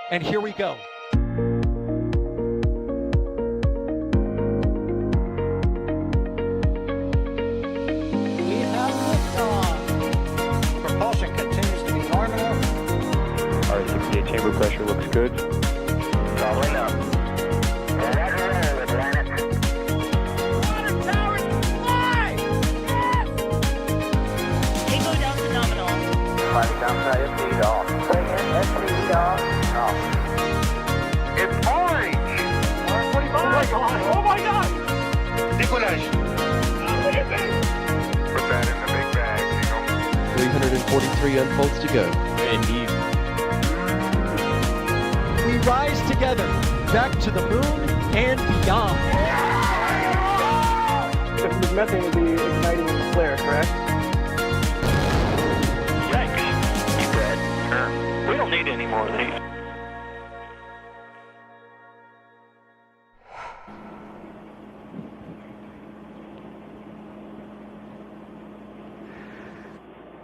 And here we go. We have liftoff. Propulsion continues to be normal. R68 chamber pressure looks good. Rolling up. Roger, roll, Atlantic. Water towers fly! Yes! Echo down to nominal. Flight downside FD off. Bring in FD off. Off. It's orange! 145! Oh my god! Decollage. What do you think? Put that in the big bag, 343 unfolds to go. Indeed. We rise together back to the moon and beyond. The methane would be igniting the flare, correct? Yikes. You dead? Sure. We don't need any more of these.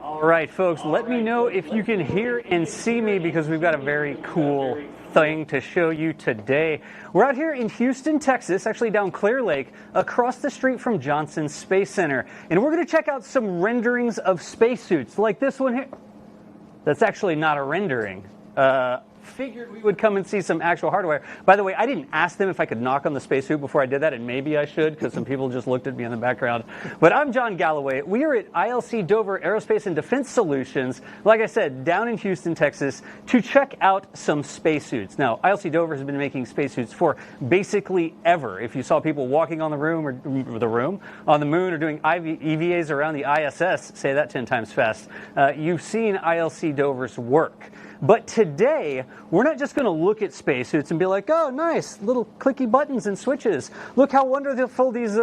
All right, folks, let me know if you can hear and see me because we've got a very cool thing to show you today. We're out here in Houston, Texas, actually down Clear Lake, across the street from Johnson Space Center. And we're going to check out some renderings of spacesuits like this one here. That's actually not a rendering. Figured we would come and see some actual hardware. By the way, I didn't ask them if I could knock on the spacesuit before I did that, and maybe I should because some people just looked at me in the background. But I'm John Galloway. We are at ILC Dover Aerospace and Defense Solutions, like I said, down in Houston, Texas, to check out some spacesuits. Now, ILC Dover has been making spacesuits for basically ever. If you saw people walking on the on the moon or doing EVAs around the ISS, say that 10 times fast, you've seen ILC Dover's work. But today, we're not just going to look at spacesuits and be like, oh, nice, little clicky buttons and switches. Look how wonderful these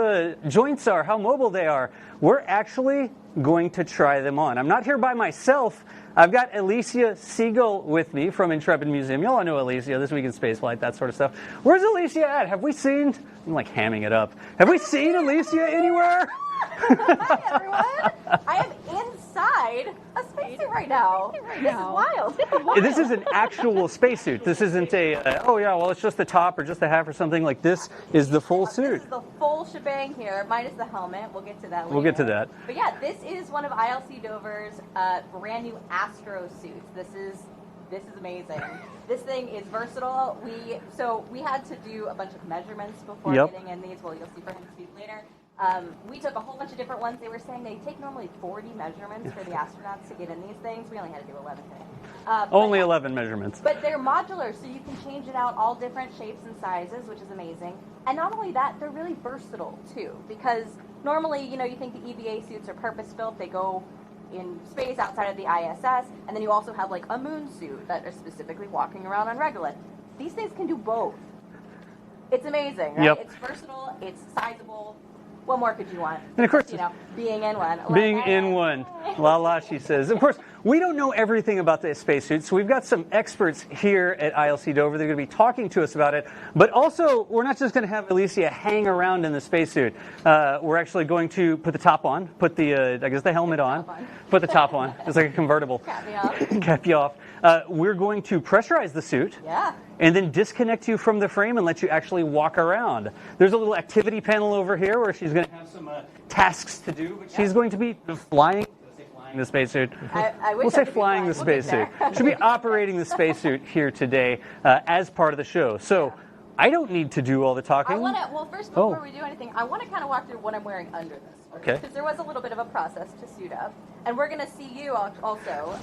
joints are, how mobile they are. We're actually going to try them on. I'm not here by myself. I've got Elysia Siegel with me from Intrepid Museum. Y'all know Elysia, This Week in Spaceflight, that sort of stuff. Where's Elysia at? Have we seen, I'm like hamming it up. Have we seen Elysia anywhere? Hi, everyone. I am inside a spacesuit right now. This is wild. This is an actual spacesuit. This isn't a, oh yeah, well it's just the top or just the half or something. Like this is the full suit. This is the full shebang here, minus the helmet. We'll get to that later. We'll get to that. But yeah, this is one of ILC Dover's brand new Astro suits. This is amazing. This thing is versatile. We had to do a bunch of measurements before getting in these. Well, you'll see for him to speak later. We took a whole bunch of different ones. They were saying they take normally 40 measurements for the astronauts to get in these things. We only had to do 11 today. Only 11 measurements. But they're modular, so you can change it out all different shapes and sizes, which is amazing. And not only that, they're really versatile, too. Because normally, you think the EVA suits are purpose-built. They go in space outside of the ISS. And then you also have, like, a moon suit that are specifically walking around on Regolith. These things can do both. It's amazing, right? Yep. It's versatile. It's sizable. What more could you want? And of course, being in one. Being in one. La la, she says. Of course, we don't know everything about the spacesuit, so we've got some experts here at ILC Dover. They're going to be talking to us about it. But also, we're not just going to have Elysia hang around in the spacesuit. We're actually going to put the top on, put the, the helmet on, put the top on. It's like a convertible. Cap me off. Cap you off. We're going to pressurize the suit. Yeah. And then disconnect you from the frame and let you actually walk around. There's a little activity panel over here where she's going to have some tasks to do, but she's going to be flying the spacesuit. We'll say flying the spacesuit. She'll be operating the spacesuit here today as part of the show. So I don't need to do all the talking. First, before we do anything, I want to kind of walk through what I'm wearing under this. Okay. Because there was a little bit of a process to suit up. And we're going to see you also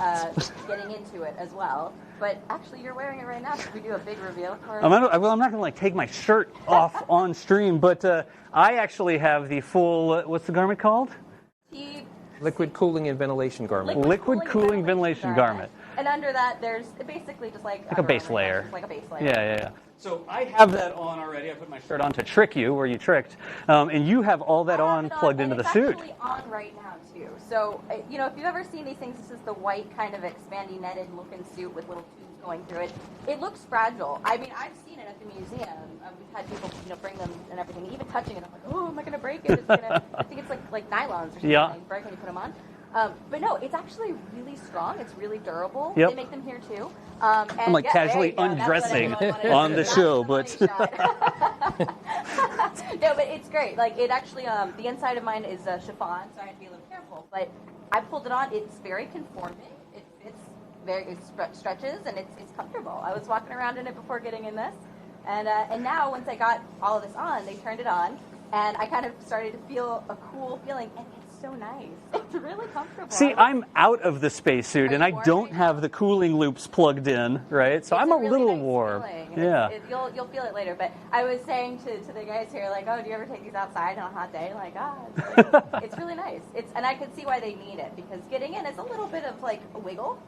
getting into it as well. But actually, you're wearing it right now. Should we do a big reveal for I'm not going to take my shirt off on stream, but I actually have the full, what's the garment called? Liquid cooling and ventilation garment. Liquid cooling ventilation garment. And under that, there's basically just like a base layer. Just like a base layer. Yeah. So I have that on already. I put my shirt on to trick you, where you tricked. And you have all that on plugged into the suit. It's actually on right now, too. So, if you've ever seen these things, this is the white kind of expandy netted looking suit with little tubes going through it. It looks fragile. I mean, I've seen it at the museum. We've had people, bring them and everything. Even touching it, I'm like, oh, am I going to break it? I think it's like nylons or something. Yeah. They break when you put them on. But no, it's actually really strong. It's really durable. Yep. They make them here too. I'm like casually undressing on the show, but no, but it's great. Like it actually, the inside of mine is chiffon, so I have to be a little careful. But I pulled it on. It's very conforming. It fits it stretches and it's comfortable. I was walking around in it before getting in this, and now once I got all of this on, they turned it on, and I kind of started to feel a cool feeling, and it's so nice. It's really comfortable. See, I'm out of the spacesuit, and I don't have the cooling loops plugged in, right? So I'm a really little nice warm. feeling. Yeah. You'll feel it later. But I was saying to the guys here, like, oh, do you ever take these outside on a hot day? Like, it's really nice. And I could see why they need it, because getting in is a little bit of like a wiggle.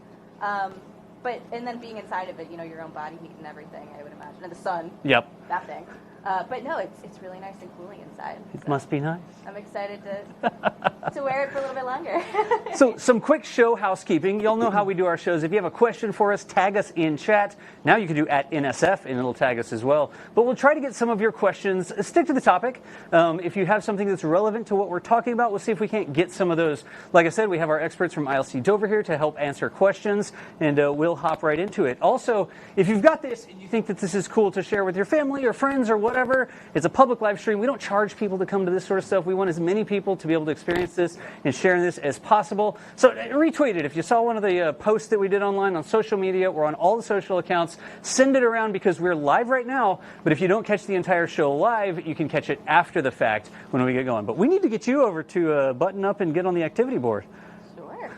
And then being inside of it, your own body heat and everything, I would imagine, and the sun. Yep. That thing. But no, it's really nice and cooling inside. It must be nice. I'm excited to wear it for a little bit longer. So some quick show housekeeping. Y'all know how we do our shows. If you have a question for us, tag us in chat. Now you can do @NSF, and it'll tag us as well. But we'll try to get some of your questions. Stick to the topic. If you have something that's relevant to what we're talking about, we'll see if we can't get some of those. Like I said, we have our experts from ILC Dover here to help answer questions, and we'll hop right into it. Also, if you've got this and you think that this is cool to share with your family or friends or whatever, it's a public live stream. We don't charge people to come to this sort of stuff. We want as many people to be able to experience this and share this as possible. So retweet it. If you saw one of the posts that we did online on social media or on all the social accounts, send it around, because we're live right now. But if you don't catch the entire show live, you can catch it after the fact when we get going. But we need to get you over to button up and get on the activity board. Sure.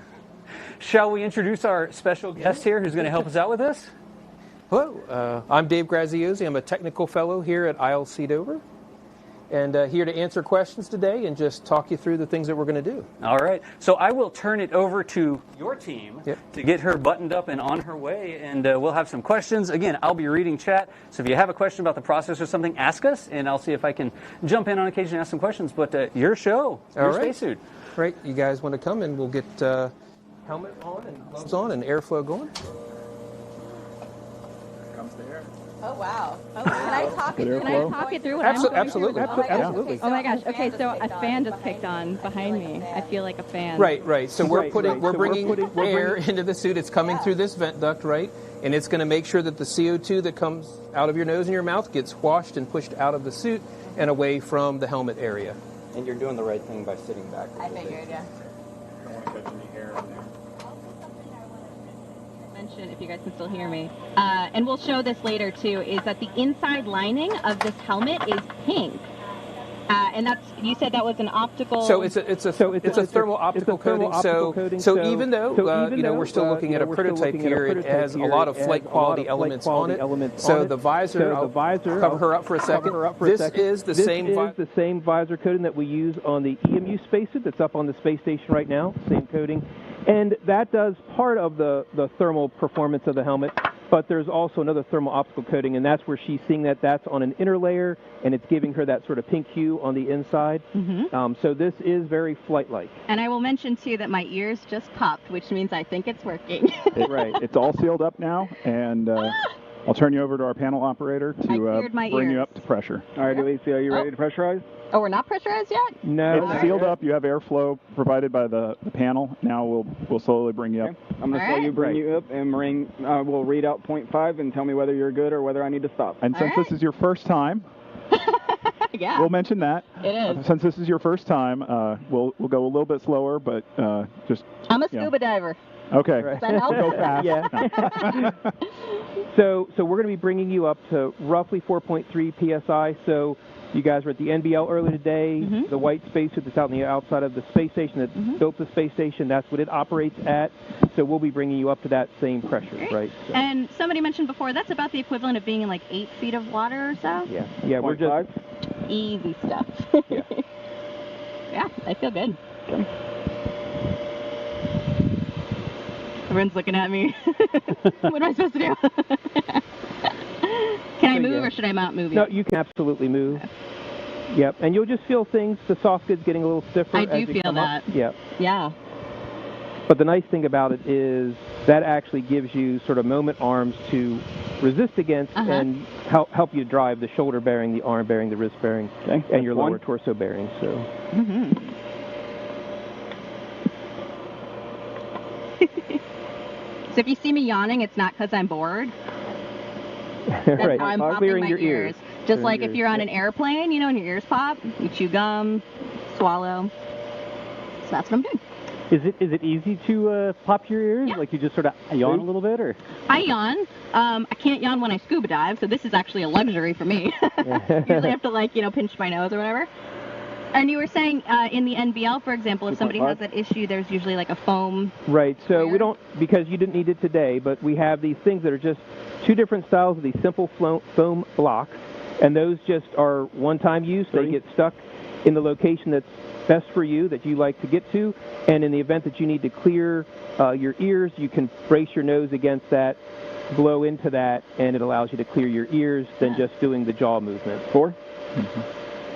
Shall we introduce our special guest here who's going to help us out with this? Hello, I'm Dave Graziosi. I'm a technical fellow here at ILC Dover, and here to answer questions today and just talk you through the things that we're going to do. All right. So I will turn it over to your team to get her buttoned up and on her way, and we'll have some questions. Again, I'll be reading chat, so if you have a question about the process or something, ask us, and I'll see if I can jump in on occasion and ask some questions. But your show, your spacesuit. Right. You guys want to come, and we'll get helmet on and gloves on and airflow going. Oh, wow. Can I talk it through? Absolutely. Absolutely. Oh my gosh. Okay, so a fan just kicked on behind me. I feel like a fan. Right. So we're bringing air into the suit. It's coming through this vent duct, right? And it's going to make sure that the CO2 that comes out of your nose and your mouth gets washed and pushed out of the suit and away from the helmet area. And you're doing the right thing by sitting back. I figured, yeah. Don't want to catch any air in there. If you guys can still hear me, and we'll show this later too, is that the inside lining of this helmet is pink, and that's, you said that was an optical. So it's a thermal optical coating. So even though we're still looking at a prototype here, it has a lot of flight quality elements on it. So the visor, I'll cover her up for a second. This is the same visor coating that we use on the EMU spacesuit that's up on the space station right now. Same coating. And that does part of the thermal performance of the helmet, but there's also another thermal optical coating, and that's where she's seeing that's on an inner layer, and it's giving her that sort of pink hue on the inside. Mm-hmm. So this is very flight-like. And I will mention, too, that my ears just popped, which means I think it's working. Right. It's all sealed up now, and I'll turn you over to our panel operator to bring you up to pressure. All right, Elysia, are you ready to pressurize? Oh, we're not pressurized yet? No. It's sealed up. You have airflow provided by the panel. Now we'll slowly bring you up. I'm going to slowly bring you up, and we'll read out 0.5 and tell me whether you're good or whether I need to stop. And since this is your first time, yeah, we'll mention that. It is. Since this is your first time, we'll go a little bit slower, but just. I'm a scuba diver. Okay. Does that help? Go fast. Yeah. So we're going to be bringing you up to roughly 4.3 psi. So you guys were at the NBL earlier today. Mm-hmm. The white spacesuit that's out on the outside of the space station that built the space station, that's what it operates at. So we'll be bringing you up to that same pressure, right? So. And somebody mentioned before, that's about the equivalent of being in like 8 feet of water or so? Yeah, we're just... Easy stuff. Yeah. Yeah, I feel good. Okay. Everyone's looking at me. What am I supposed to do? Can I move or should I not move? No, you can absolutely move. Okay. Yep, and you'll just feel things, the soft goods getting a little stiffer. I do feel that. Yep. Yeah. But the nice thing about it is that actually gives you sort of moment arms to resist against and help you drive the shoulder bearing, the arm bearing, the wrist bearing, and your lower torso bearing. So. So if you see me yawning, it's not because I'm bored. That's Right. how I'm popping Clearing my your ears. Just like if you're on an airplane, you know, and your ears pop, you chew gum, swallow. So that's what I'm doing. Is it easy to pop your ears? Yeah. Like you just sort of yawn a little bit, or? I yawn. I can't yawn when I scuba dive, so this is actually a luxury for me. Usually I have to, like, you know, pinch my nose or whatever. And you were saying in the NBL, for example, if somebody has that issue, there's usually like a foam. Right. So we don't, because you didn't need it today, but we have these things that are just two different styles of these simple foam blocks, and those just are one-time use. They get stuck in the location that's best for you, that you like to get to, and in the event that you need to clear your ears, you can brace your nose against that, blow into that, and it allows you to clear your ears than just doing the jaw movement.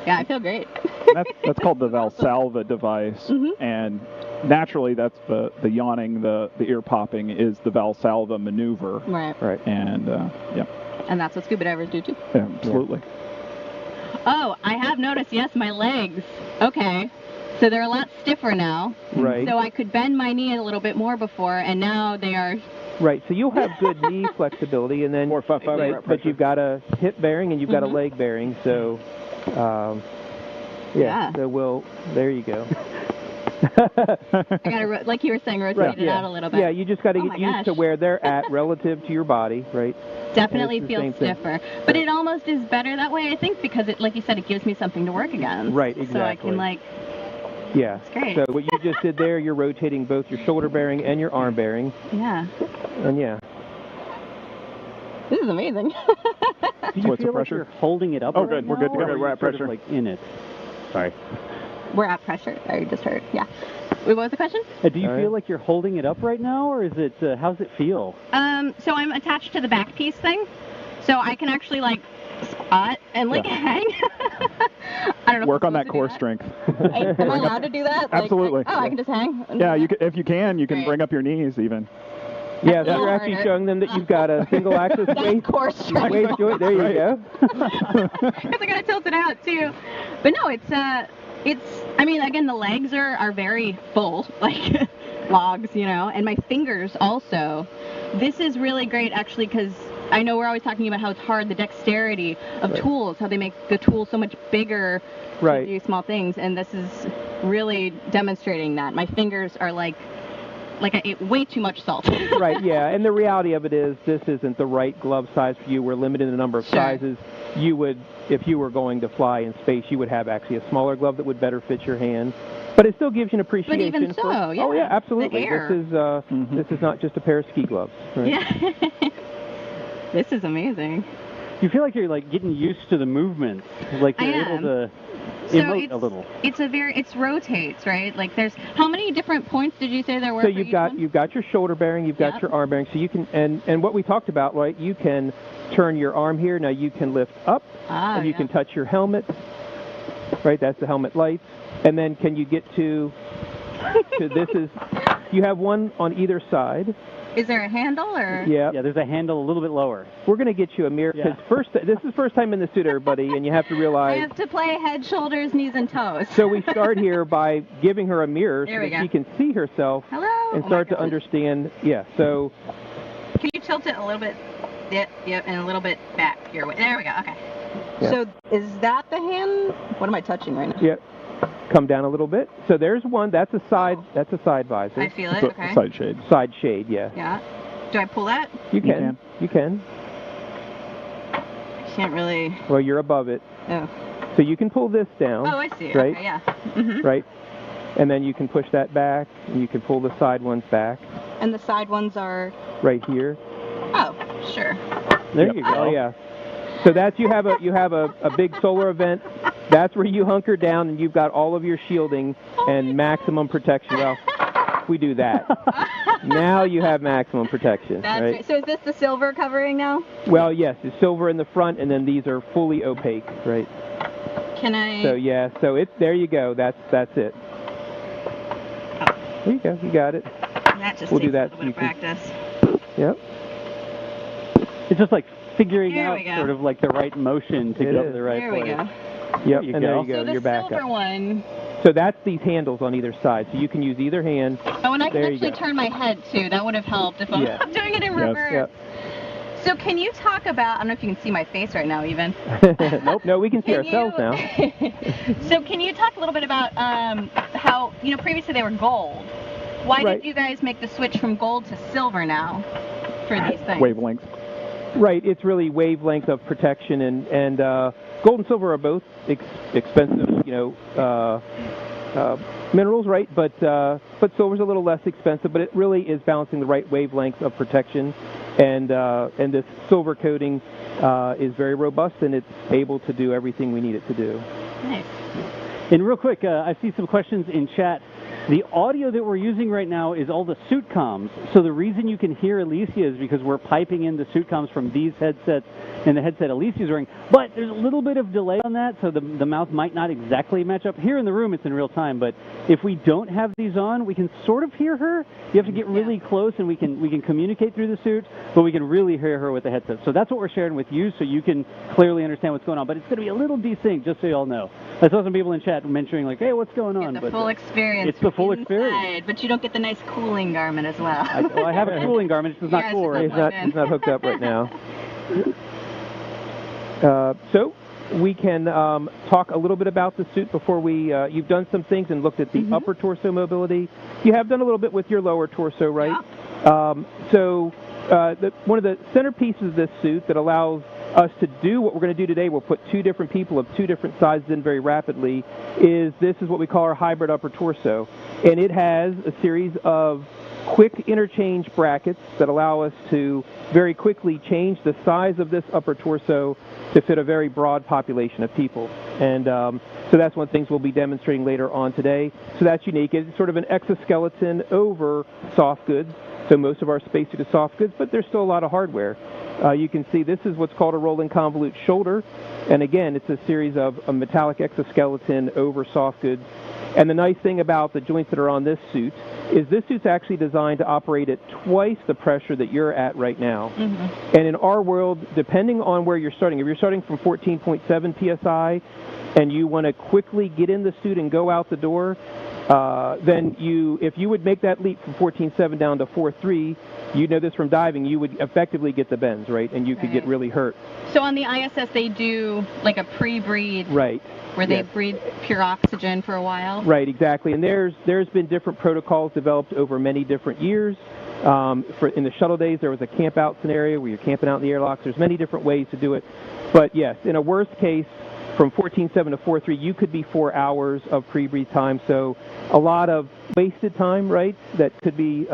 Yeah, I feel great. That's called the Valsalva device, and naturally that's the yawning, the ear popping is the Valsalva maneuver. Right. And yeah. And that's what scuba divers do too. Yeah, absolutely. Oh, I have noticed, yes, my legs. Okay. So they're a lot stiffer now. Right. So I could bend my knee a little bit more before, and now they are... Right, so you'll have good knee flexibility, and then, but you've got a hip bearing and you've got a leg bearing, so, so there you go. I gotta, like you were saying, rotate it out a little bit. Yeah, you just got to get used to where they're at relative to your body, right? Definitely feels stiffer. But it almost is better that way, I think, because, it, like you said, it gives me something to work against. Right, exactly. So I can, like... Yeah. It's great. So what you just did there, you're rotating both your shoulder bearing and your arm bearing. Yeah. And yeah. This is amazing. Do you feel like you're holding it up? Oh, good. We're good to go. We're at pressure. Like in it. Sorry. We're at pressure. I just heard. Yeah. Wait, what was the question? Do you feel like you're holding it up right now, or is it? How's it feel? So I'm attached to the back piece thing, so I can actually like squat and like hang. I don't know. Work on that core strength. Am I allowed to do that? Absolutely. Like, I can just hang. Yeah, you can, if you can bring up your knees even. Yeah, so you're actually showing them that you've got a single axis waist joint. There you go. Because I got to tilt it out too. But no, it's I mean, again, the legs are very full, like logs, you know, and my fingers also. This is really great actually, because I know we're always talking about how it's hard, the dexterity of tools, how they make the tool so much bigger to do small things, and this is really demonstrating that. My fingers are like I ate way too much salt. Right, yeah, and the reality of it is this isn't the right glove size for you. We're limited in the number of sizes. You would, if you were going to fly in space, you would have actually a smaller glove that would better fit your hand. But it still gives you an appreciation. But even so, Oh yeah, absolutely. This is not just a pair of ski gloves. Right? Yeah. This is amazing. You feel like you're like getting used to the movement, like you're able to emote a little. It rotates, right? Like there's how many different points did you say there were? So you've got your shoulder bearing, you've got your arm bearing. So you can and what we talked about, right? You can turn your arm here. Now you can lift up, and you can touch your helmet. Right, that's the helmet lights. And then can you get to this is you have one on either side. Is there a handle or? Yeah. Yeah, there's a handle a little bit lower. We're going to get you a mirror because this is first time in the suit, everybody, and you have to realize. I have to play head, shoulders, knees, and toes. So we start here by giving her a mirror so that she can see herself and start to understand. Yeah. So. Can you tilt it a little bit? Yep, and a little bit back your way. There we go. Okay. Yeah. So is that the hand? What am I touching right now? Yep. Come down a little bit. So there's one. That's a side. That's a side visor. I feel it. Okay. Side shade. Side shade. Yeah. Yeah. Do I pull that? You can. You can. I can't really. Well, you're above it. Oh. So you can pull this down. Oh, I see. Right. Okay. Yeah. Mm-hmm. Right. And then you can push that back, and you can pull the side ones back. And the side ones are. Right here. Oh, sure. There you go. Oh, yeah. So that's you have a big solar event. That's where you hunker down and you've got all of your shielding and maximum protection. Well, we do that. Now you have maximum protection. That's right? So is this the silver covering now? Well, yes, it's silver in the front, and then these are fully opaque, right? Can I? So yeah, so it's there. You go. That's it. There you go. You got it. That just takes a little bit of practice. Yep. It's just like figuring out sort of like the right motion to go the right place. There we go. Yep, and there you go. So the you're back silver up. one. So that's these handles on either side. So you can use either hand. Oh, and I can actually turn my head too. That would have helped if I'm doing it in reverse. Yep. So can you talk about, I don't know if you can see my face right now even. Nope. No, we can see ourselves now. So can you talk a little bit about how, previously they were gold. Why did you guys make the switch from gold to silver now for these things? Wavelength. Right. It's really wavelength of protection, and gold and silver are both expensive, minerals, right? But silver's a little less expensive, but it really is balancing the right wavelength of protection, and this silver coating is very robust, and it's able to do everything we need it to do. Nice. And real quick, I see some questions in chat. The audio that we're using right now is all the suit comms. So the reason you can hear Elysia is because we're piping in the suit comms from these headsets and the headset Elysia's wearing. But there's a little bit of delay on that, so the mouth might not exactly match up. Here in the room, it's in real time. But if we don't have these on, we can sort of hear her. You have to get really close, and we can communicate through the suit, but we can really hear her with the headset. So that's what we're sharing with you, so you can clearly understand what's going on. But it's going to be a little desynced, just so you all know. I saw some people in chat mentioning, like, hey, what's going on? Get the full experience. It's the full inside, experience. But you don't get the nice cooling garment as well. I have a cooling garment. It's just not cool, right? It's not hooked up right now. So we can talk a little bit about the suit before we, you've done some things and looked at the upper torso mobility. You have done a little bit with your lower torso, right? Yeah. One of the centerpieces of this suit that allows us to do what we're going to do today, we'll put two different people of two different sizes in very rapidly, is what we call our hybrid upper torso. And it has a series of quick interchange brackets that allow us to very quickly change the size of this upper torso to fit a very broad population of people. And so that's one of the things we'll be demonstrating later on today. So that's unique. It's sort of an exoskeleton over soft goods. So most of our spacesuit is soft goods, but there's still a lot of hardware. You can see this is what's called a rolling convolute shoulder. And again, it's a series of a metallic exoskeleton over soft goods. And the nice thing about the joints that are on this suit is this suit's actually designed to operate at twice the pressure that you're at right now. And in our world, depending on where you're starting, if you're starting from 14.7 psi and you want to quickly get in the suit and go out the door, then if you would make that leap from 14.7 down to 4.3, you know this from diving, you would effectively get the bends, right? And you could get really hurt. So on the ISS, they do like a pre-breathe. Right. Where they breathe pure oxygen for a while? Right, exactly. And there's been different protocols developed over many different years. In the shuttle days, there was a camp-out scenario where you're camping out in the airlocks. There's many different ways to do it. But yes, in a worst case, from 14.7 to 4.3, you could be 4 hours of pre-breathe time. So a lot of wasted time, right, that could be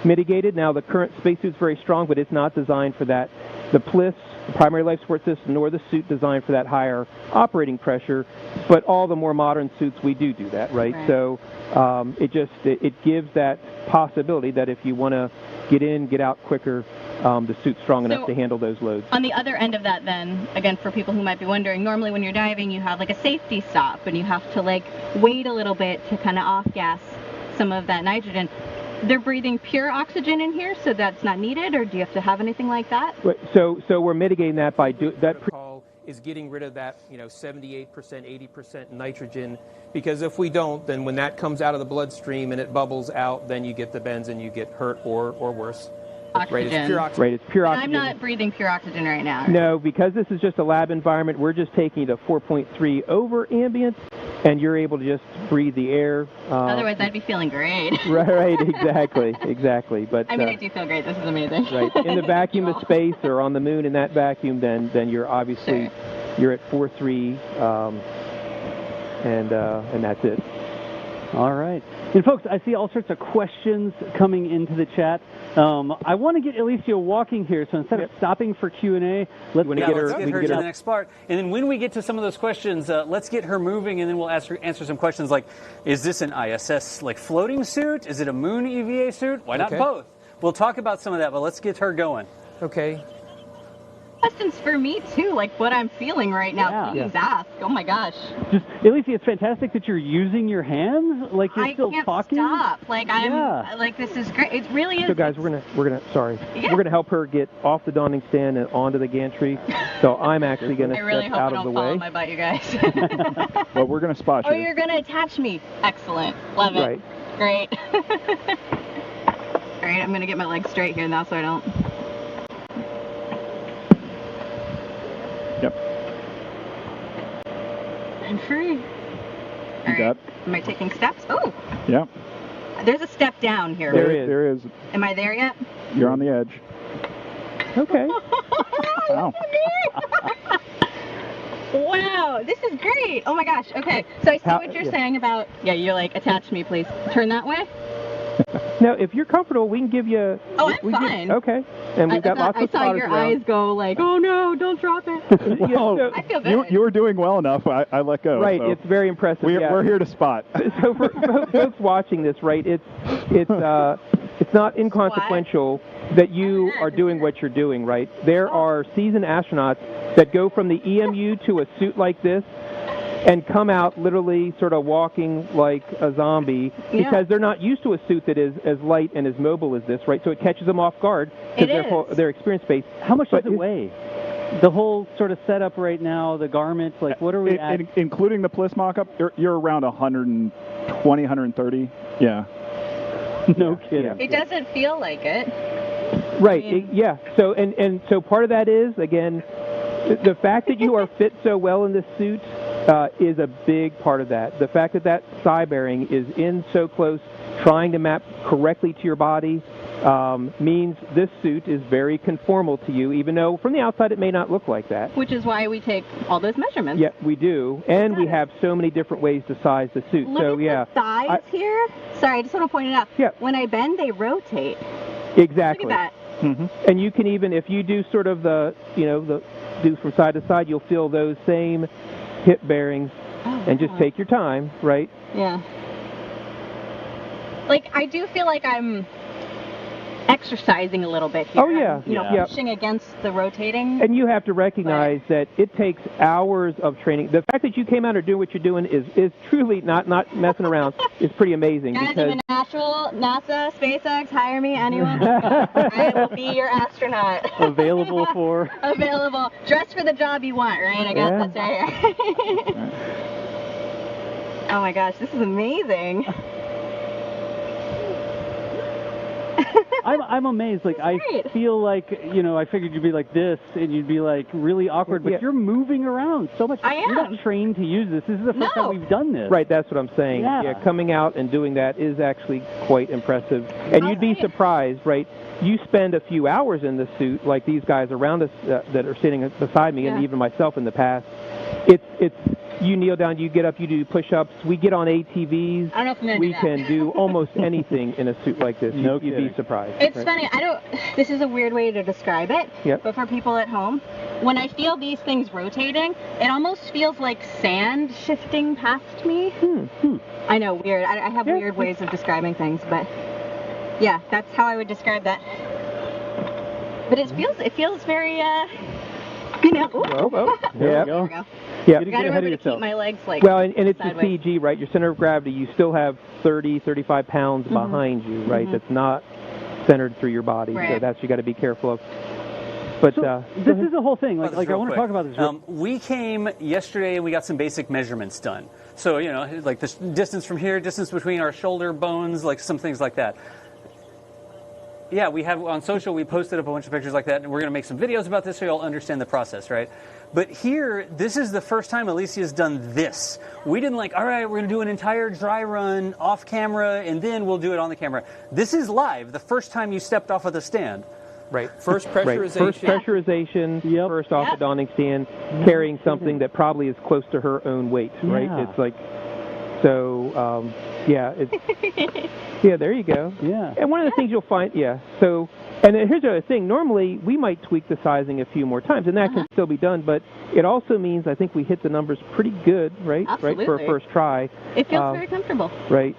mitigated. Now, the current spacesuit's very strong, but it's not designed for that. The PLIS, the primary life support system, nor the suit designed for that higher operating pressure, but all the more modern suits, we do that, right? So it gives that possibility that if you want to get in, get out quicker, the suit's strong enough to handle those loads. On the other end of that then, again, for people who might be wondering, normally when you're diving, you have like a safety stop, and you have to like wait a little bit to kind of off-gas some of that nitrogen. They're breathing pure oxygen in here, so that's not needed, or do you have to have anything like that? So we're mitigating that by that protocol is getting rid of that 78%, 80% nitrogen, because if we don't, then when that comes out of the bloodstream and it bubbles out, then you get the bends and you get hurt or worse. Oxygen. Right, it's pure oxygen. Right, it's pure oxygen. I'm not breathing pure oxygen right now. No, because this is just a lab environment, we're just taking it to 4.3 over ambient, and you're able to just breathe the air. Otherwise, I'd be feeling great. Right, exactly. But I mean, I do feel great. This is amazing. Right, in the vacuum of space or on the moon in that vacuum, then you're obviously you're at 4.3, and that's it. All right. And folks, I see all sorts of questions coming into the chat. I want to get Elysia walking here, so instead of stopping for Q&A, let's get her to the next part. And then when we get to some of those questions, let's get her moving, and then we'll answer some questions like, is this an ISS like floating suit? Is it a moon EVA suit? Why not both? We'll talk about some of that, but let's get her going. Okay. questions for me too, like what I'm feeling right now. Please ask. Oh my gosh. Just, Elysia, it's fantastic that you're using your hands. Like you're still talking. Stop. Like like this is great. It really is. So guys, we're gonna help her get off the donning stand and onto the gantry. So I'm actually gonna step out of the way. I really hope I don't fall on my butt, you guys. Well, we're gonna spot you. Oh, you're gonna attach me. Excellent. Love it. Right. Great. All right, I'm gonna get my legs straight here now, so I don't. Yep. I'm free. You All got. Am I taking steps? Oh. Yep. There's a step down here. There is. Am I there yet? You're on the edge. Okay. Wow. Wow, this is great. Oh my gosh. Okay, so I see what you're saying about. Yeah, you're like, attach me, please. Turn that way. Now, if you're comfortable, we can give you. Oh, I'm fine. Okay. And we've got lots of spotters around. I saw your eyes go like, oh no, don't drop it. Well, I feel good. you were doing well enough. I let go. Right. So It's very impressive. we're here to spot. So for folks watching this, right? It's not inconsequential that you are doing what you're doing, right? There are seasoned astronauts that go from the EMU to a suit like this and come out literally sort of walking like a zombie because they're not used to a suit that is as light and as mobile as this, right? So it catches them off guard because they're experience-based. How much does it weigh? The whole sort of setup right now, the garment, like what are we at? Including the Bliss mock-up, you're around 120, 130. Yeah. No kidding. It doesn't feel like it. Right. So and so part of that is, again, the fact that you are fit so well in this suit is a big part of that. The fact that that side bearing is in so close, trying to map correctly to your body, means this suit is very conformal to you, even though from the outside it may not look like that. Which is why we take all those measurements. Yeah, we do. And we have so many different ways to size the suit. Look at the thighs here. Sorry, I just want to point it out. Yeah. When I bend, they rotate. Exactly. Look at that. Mm-hmm. And you can even, if you do sort of do from side to side, you'll feel those same hip bearings, and just take your time, right? Yeah. Like, I do feel like I'm exercising a little bit here. Oh, yeah. Pushing against the rotating. And you have to recognize that it takes hours of training. The fact that you came out and doing what you're doing is truly not messing around. It's pretty amazing. Guys, because I'm a natural. NASA, SpaceX, hire me, anyone. I will be your astronaut. Available. Dress for the job you want, right? I guess that's right. Oh my gosh, this is amazing. I'm amazed. Like, I feel like, I figured you'd be like this and you'd be like really awkward, but you're moving around so much. I am. You're not trained to use this. This is the first time we've done this. Right, that's what I'm saying. Yeah. Coming out and doing that is actually quite impressive. And you'd be surprised, right? You spend a few hours in the suit, like these guys around us that are sitting beside me, and even myself in the past. It's you kneel down, you get up, you do push-ups. We get on ATVs. I don't know if I'm gonna we do that. can do almost anything in a suit like this. You'd be surprised. It's funny. This is a weird way to describe it. Yep. But for people at home, when I feel these things rotating, it almost feels like sand shifting past me. I know, weird. I have weird ways of describing things, but yeah, that's how I would describe that. But it feels very, There we go. Yeah. I gotta remember to keep my legs like and it's sideways. a CG, right? Your center of gravity, you still have 30, 35 pounds behind you, right? That's not centered through your body. Right. So that's you got to be careful of. But this is the whole thing. Like I want to talk about this. We came yesterday and we got some basic measurements done. So, like the distance from here, distance between our shoulder bones, like some things like that. Yeah, we have on social, we posted up a bunch of pictures like that, and we're going to make some videos about this so you'll understand the process, right? But here, this is the first time Elysia's done this. We didn't all right, we're going to do an entire dry run off camera, and then we'll do it on the camera. This is live, the first time you stepped off of the stand. Right. First pressurization. Right. First pressurization, first off the donning stand, carrying something that probably is close to her own weight, right? It's like, so, there you go. Yeah. And one of the things you'll find, so, and here's the other thing. Normally, we might tweak the sizing a few more times, and that can still be done, but it also means I think we hit the numbers pretty good, right? Absolutely. Right, for a first try. It feels very comfortable. Right.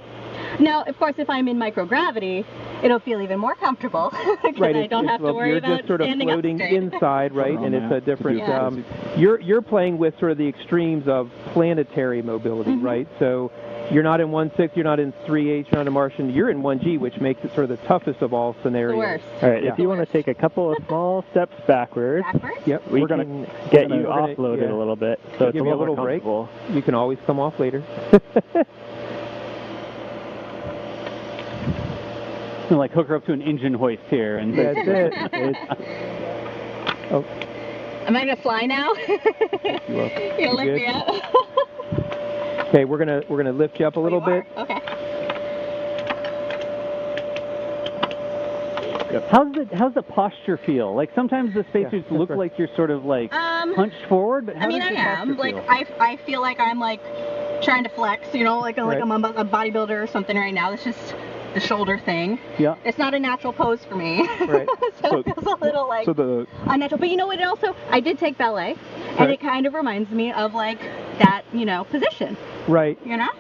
Now, of course, if I'm in microgravity, it'll feel even more comfortable because right, I don't have to worry about you're just sort of standing floating up straight. inside, right? And it's a different. Yeah. You're playing with sort of the extremes of planetary mobility, right? So you're not in 1/6, you're not in 3/8, you're not in Martian. You're in 1G, which makes it sort of the toughest of all scenarios. The worst. All right, if you want to take a couple of small steps backwards, yep, we're going to get you offloaded a little bit, so it's give you a little break. You can always come off later. Like hook her up to an engine hoist here, and that's it. Oh. Am I gonna fly now? You'll lift me up. Okay, we're gonna lift you up a little bit. Okay. Yep. How's the posture feel? Like sometimes the spacesuits look like you're sort of like hunched forward, but how I mean, does I your am. posture Like feel? I feel like I'm like trying to flex, you know, like I'm a bodybuilder or something right now. It's just the shoulder thing. Yeah. It's not a natural pose for me. Right. so it feels a little like unnatural. But you know what? I did take ballet, and it kind of reminds me of like that, you know, position. Right. You know.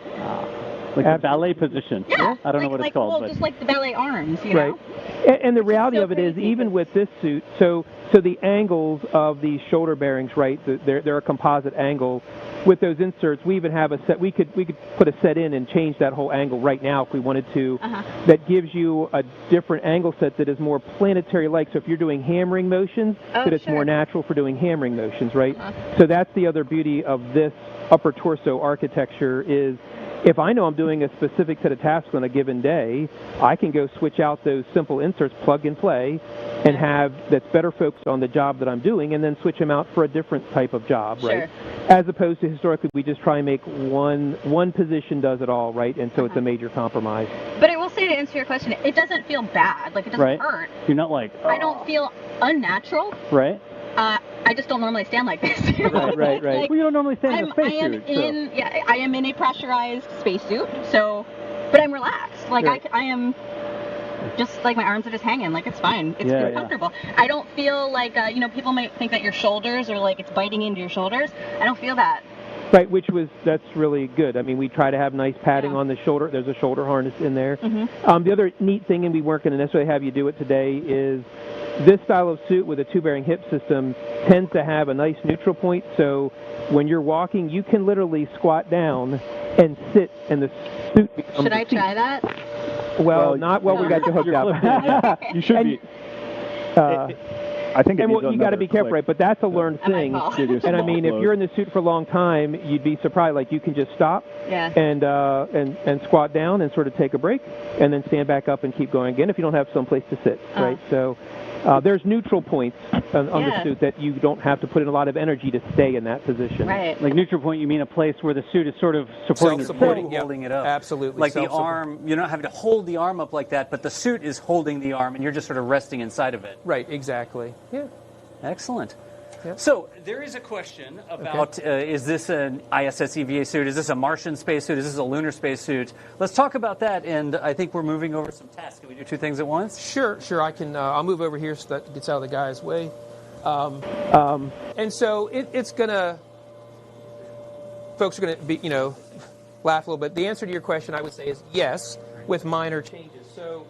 Like the ballet position. Yeah. I don't know what it's called. Well, but just like the ballet arms, you right. know. And the reality of it is, even with this suit, so the angles of these shoulder bearings, right? They're a composite angle. With those inserts, we even have a set. We could put a set in and change that whole angle right now if we wanted to. That gives you a different angle set that is more planetary-like. So if you're doing hammering motions, that it's more natural for doing hammering motions, right? So that's the other beauty of this upper torso architecture is, if I know I'm doing a specific set of tasks on a given day, I can go switch out those simple inserts, plug and play, and have that's better focused on the job that I'm doing, and then switch them out for a different type of job, right? As opposed to historically, we just try and make one position does it all, right? And so it's a major compromise. But I will say, to answer your question, it doesn't feel bad. Like, it doesn't hurt. You're not like, I don't feel unnatural. Right. I just don't normally stand like this. Right. Like, well, you don't normally stand in a spacesuit. I am in a pressurized spacesuit, so, but I'm relaxed. Like, I am just, like, my arms are just hanging. Like, it's fine. It's comfortable. I don't feel like, you know, people might think that your shoulders are like it's biting into your shoulders. I don't feel that. Right, that's really good. I mean, we try to have nice padding on the shoulder. There's a shoulder harness in there. The other neat thing, and we weren't going to necessarily have you do it today, is this style of suit with a two-bearing hip system tends to have a nice neutral point. So when you're walking, you can literally squat down and sit, and the suit becomes Should I try that? Well, not while we got you hooked up. You should be. I think you got to be careful, right? But that's a learned thing. And I mean, if you're in the suit for a long time, you'd be surprised. Like, you can just stop and squat down and sort of take a break, and then stand back up and keep going again if you don't have some place to sit, right? So there's neutral points on the suit that you don't have to put in a lot of energy to stay in that position. Right. Like neutral point, you mean a place where the suit is sort of supporting holding it up. Absolutely. Like the arm, you're not having to hold the arm up like that, but the suit is holding the arm, and you're just sort of resting inside of it. Right, exactly. Yeah. Excellent. So there is a question about, is this an ISS EVA suit? Is this a Martian spacesuit? Is this a lunar spacesuit? Let's talk about that, and I think we're moving over some tasks. Can we do two things at once? Sure. I can. I'll move over here so that gets out of the guy's way. And so it's going to, folks are going to be, laugh a little bit. The answer to your question, I would say, is yes, with minor changes. So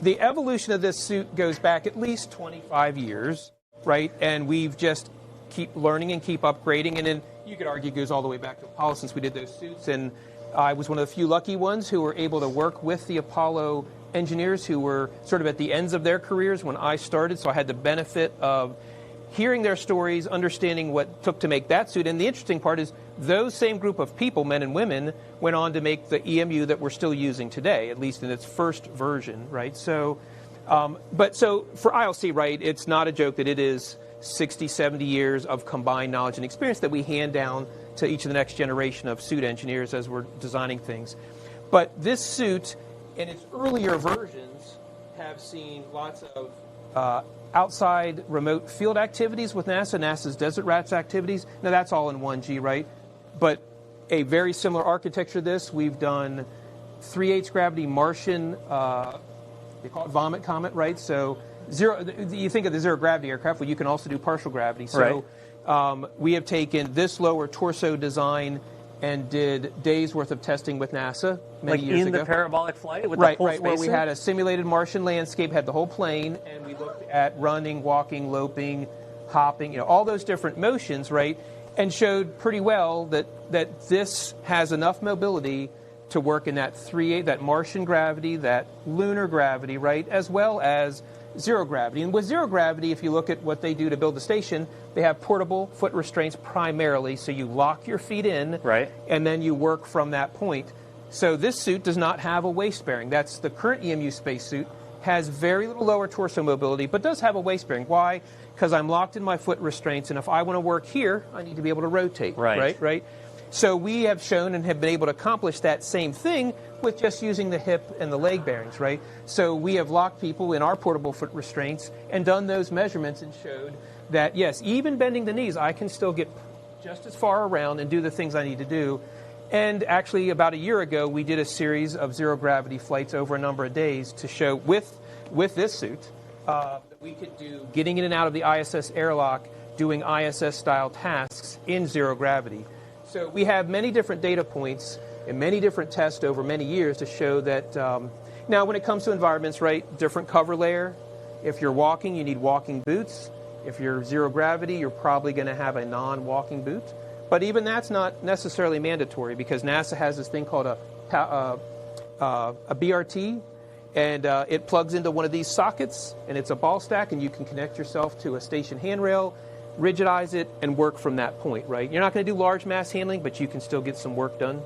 the evolution of this suit goes back at least 25 years. Right, and we've just keep learning and keep upgrading, and then you could argue it goes all the way back to Apollo since we did those suits, and I was one of the few lucky ones who were able to work with the Apollo engineers who were sort of at the ends of their careers when I started, so I had the benefit of hearing their stories, understanding what it took to make that suit, and the interesting part is those same group of people, men and women, went on to make the EMU that we're still using today, at least in its first version, right? So so for ILC, right, it's not a joke that it is 60, 70 years of combined knowledge and experience that we hand down to each of the next generation of suit engineers as we're designing things. But this suit, in its earlier versions, have seen lots of outside remote field activities with NASA's Desert Rats activities. Now, that's all in 1G, right? But a very similar architecture to this, we've done 3/8 gravity Martian they call it vomit comet, right? So you think of the zero gravity aircraft, well, you can also do partial gravity. So we have taken this lower torso design and did days worth of testing with NASA many like years in ago. the parabolic flight with Right, the full right, where we spacesuit? had a simulated Martian landscape, had the whole plane, and we looked at running, walking, loping, hopping, all those different motions, right, and showed pretty well that this has enough mobility to work in that Martian gravity, that lunar gravity, right, as well as zero gravity. And with zero gravity, if you look at what they do to build the station, they have portable foot restraints primarily, so you lock your feet in, right, and then you work from that point. So this suit does not have a waist bearing. That's the current EMU spacesuit, has very little lower torso mobility, but does have a waist bearing. Why? Because I'm locked in my foot restraints, and if I want to work here, I need to be able to rotate, right? So we have shown and have been able to accomplish that same thing with just using the hip and the leg bearings, right? So we have locked people in our portable foot restraints and done those measurements and showed that, yes, even bending the knees, I can still get just as far around and do the things I need to do. And actually, about a year ago, we did a series of zero-gravity flights over a number of days to show with this suit that we could do getting in and out of the ISS airlock, doing ISS-style tasks in zero gravity. So we have many different data points and many different tests over many years to show that, now when it comes to environments, right, different cover layer. If you're walking, you need walking boots. If you're zero gravity, you're probably going to have a non-walking boot. But even that's not necessarily mandatory because NASA has this thing called a BRT, and it plugs into one of these sockets, and it's a ball stack, and you can connect yourself to a station handrail, rigidize it, and work from that point, right? You're not going to do large mass handling, but you can still get some work done.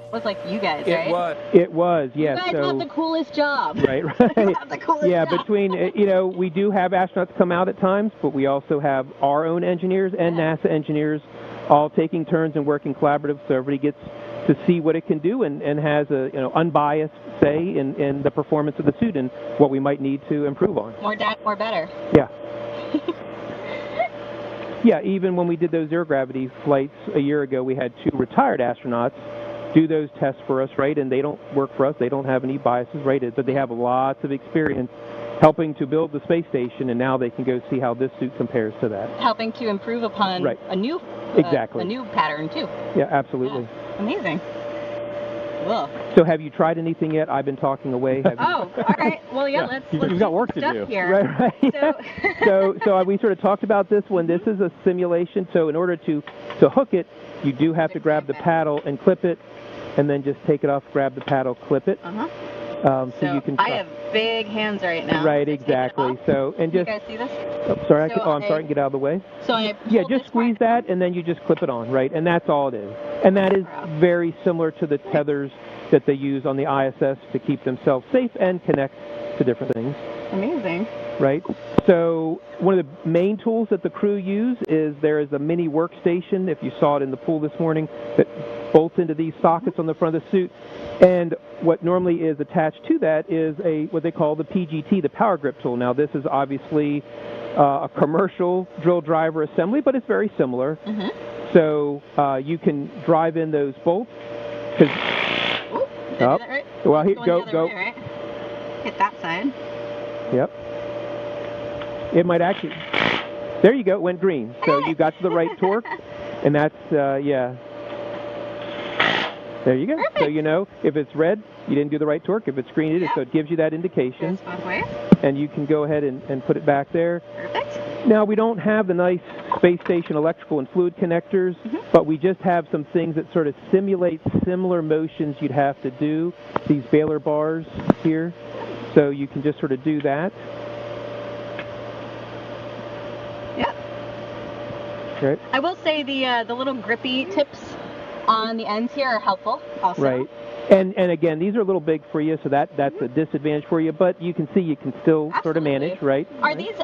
It was like you guys, right? It was, yes. You guys have the coolest job. Right. The coolest yeah, job. between, we do have astronauts come out at times, but we also have our own engineers and NASA engineers all taking turns and working collaborative, so everybody gets to see what it can do and has a unbiased say in the performance of the suit and what we might need to improve on. More better. Yeah. Yeah, even when we did those zero-gravity flights a year ago, we had 2 retired astronauts do those tests for us, right? And they don't work for us. They don't have any biases, right? But they have lots of experience helping to build the space station, and now they can go see how this suit compares to that. Helping to improve upon a new exactly a new pattern, too. Yeah, absolutely. Yeah. Amazing. Cool. So have you tried anything yet? I've been talking away. Have you? Oh, all right. Well, let's you've got work to do. Here. Right. So we sort of talked about this one. This is a simulation, so in order to hook it, you do have to grab the paddle and clip it, and then just take it off, grab the paddle, clip it. So you can. I have big hands right now. Right, exactly. So and just. You guys see this? Oh, sorry. I'm sorry. Get out of the way. So I just squeeze that, and then you just clip it on, right? And that's all it is. And that is very similar to the tethers that they use on the ISS to keep themselves safe and connect to different things. Amazing. Right. So one of the main tools that the crew use is there is a mini workstation, if you saw it in the pool this morning, that bolts into these sockets on the front of the suit. And what normally is attached to that is what they call the PGT, the power grip tool. Now, this is obviously a commercial drill driver assembly, but it's very similar. So you can drive in those bolts. Did I do that right? Well, here, go. Way, right? Hit that side. Yep. It might actually. There you go. It went green. So you got to the right torque, and that's yeah. There you go. Perfect. So if it's red, you didn't do the right torque. If it's green, it is. So it gives you that indication. Both ways. And you can go ahead and put it back there. Perfect. Now, we don't have the nice space station electrical and fluid connectors, but we just have some things that sort of simulate similar motions you'd have to do. These Baylor bars here. So you can just sort of do that. Yeah. Right. I will say the little grippy tips on the ends here are helpful also. Right. And again, these are a little big for you, so that's a disadvantage for you, but you can see you can still sort of manage, right? Are these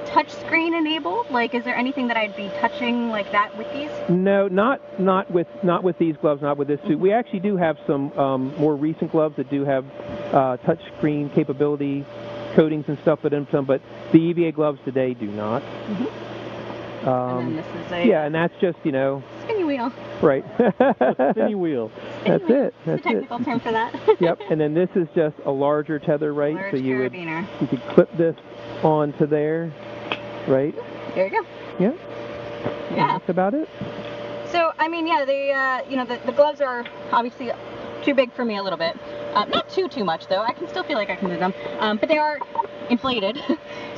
touch screen enabled? Like, is there anything that I'd be touching like that with these? No, not with these gloves, not with this suit. We actually do have some more recent gloves that do have touch screen capability, coatings and stuff in them, but the EVA gloves today do not. And then this is a and that's just spinny wheel. Right. Spinny wheel. That's it. That's the technical term for that. Yep. And then this is just a larger tether, right? Large so carabiner. you could clip this onto there, right? There you go. Yeah. Yeah. That's about it. So, I mean, yeah, the gloves are obviously too big for me a little bit. Not too much, though. I can still feel like I can move them. But they are inflated.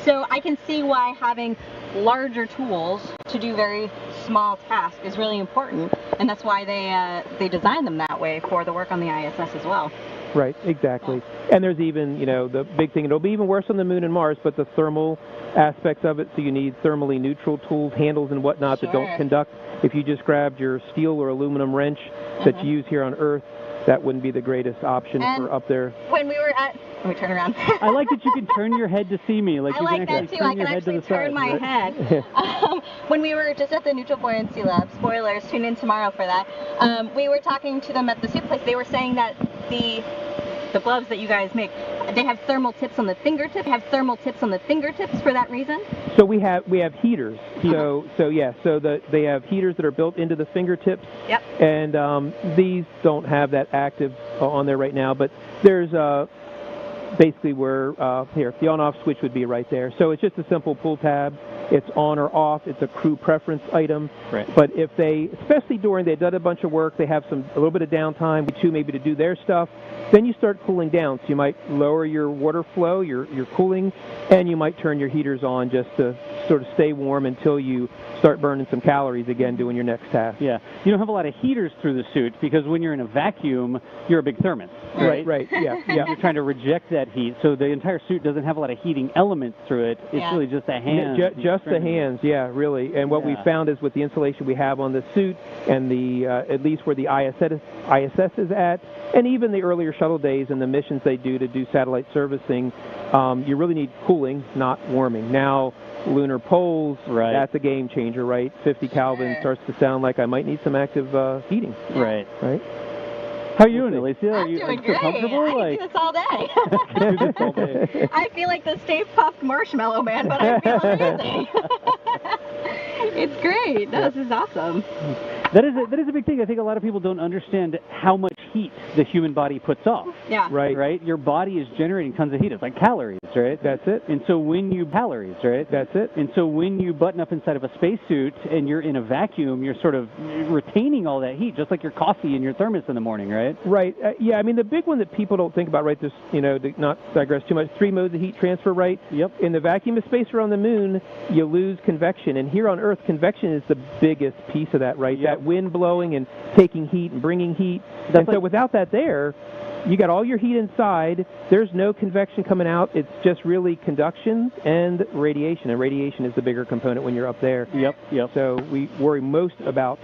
So I can see why having larger tools to do very small tasks is really important. And that's why they designed them that way for the work on the ISS as well. Right, exactly. And there's even, the big thing, it'll be even worse on the Moon and Mars, but the thermal aspects of it, so you need thermally neutral tools, handles and whatnot that don't conduct. If you just grabbed your steel or aluminum wrench that you use here on Earth, that wouldn't be the greatest option for up there. When we were at... Let me turn around. I like that you can turn your head to see me. Like I you like can that too. I can actually turn my head. When we were just at the Neutral Buoyancy Lab, spoilers, tune in tomorrow for that, we were talking to them at the suit place. They were saying that the gloves that you guys make, they have thermal tips on the fingertips. For that reason. So we have heaters. So they have heaters that are built into the fingertips. Yep. And these don't have that active on there right now, but there's basically where here the on-off switch would be right there. So it's just a simple pull tab. It's on or off. It's a crew preference item. Right. But if they, especially during they've done a bunch of work, they have a little bit of downtime, maybe to do their stuff, then you start cooling down. So you might lower your water flow, your cooling, and you might turn your heaters on just to sort of stay warm until you start burning some calories again doing your next task. Yeah. You don't have a lot of heaters through the suit because when you're in a vacuum, you're a big thermos. Right. Yeah. You're trying to reject that heat. So the entire suit doesn't have a lot of heating elements through it. It's really just a hand. Just the hands, really. And what we found is with the insulation we have on the suit and the at least where the ISS is at, and even the earlier shuttle days and the missions they do to do satellite servicing, you really need cooling, not warming. Now, lunar poles, that's a game changer, right? 50 Kelvin starts to sound like I might need some active heating. Right. How are you doing, Elysia? I'm doing great. Comfortable? I can do this all day. I feel like the Stay Puft Marshmallow Man, but I feel amazing. It's great. No, this is awesome. That is a big thing. I think a lot of people don't understand how much heat the human body puts off. Yeah. Right? Your body is generating tons of heat. It's like calories, right? That's it. And so when you That's it. And so when you button up inside of a spacesuit and you're in a vacuum, you're sort of retaining all that heat, just like your coffee in your thermos in the morning, right? Right. I mean, the big one that people don't think about, right, this, to not digress too much, 3 modes of heat transfer, right? Yep. In the vacuum of space or on the Moon, you lose convection. And here on Earth, convection is the biggest piece of that, right? Yep. That wind blowing and taking heat and bringing heat. So without that there, you got all your heat inside. There's no convection coming out. It's just really conduction and radiation. And radiation is the bigger component when you're up there. Yep. So we worry most about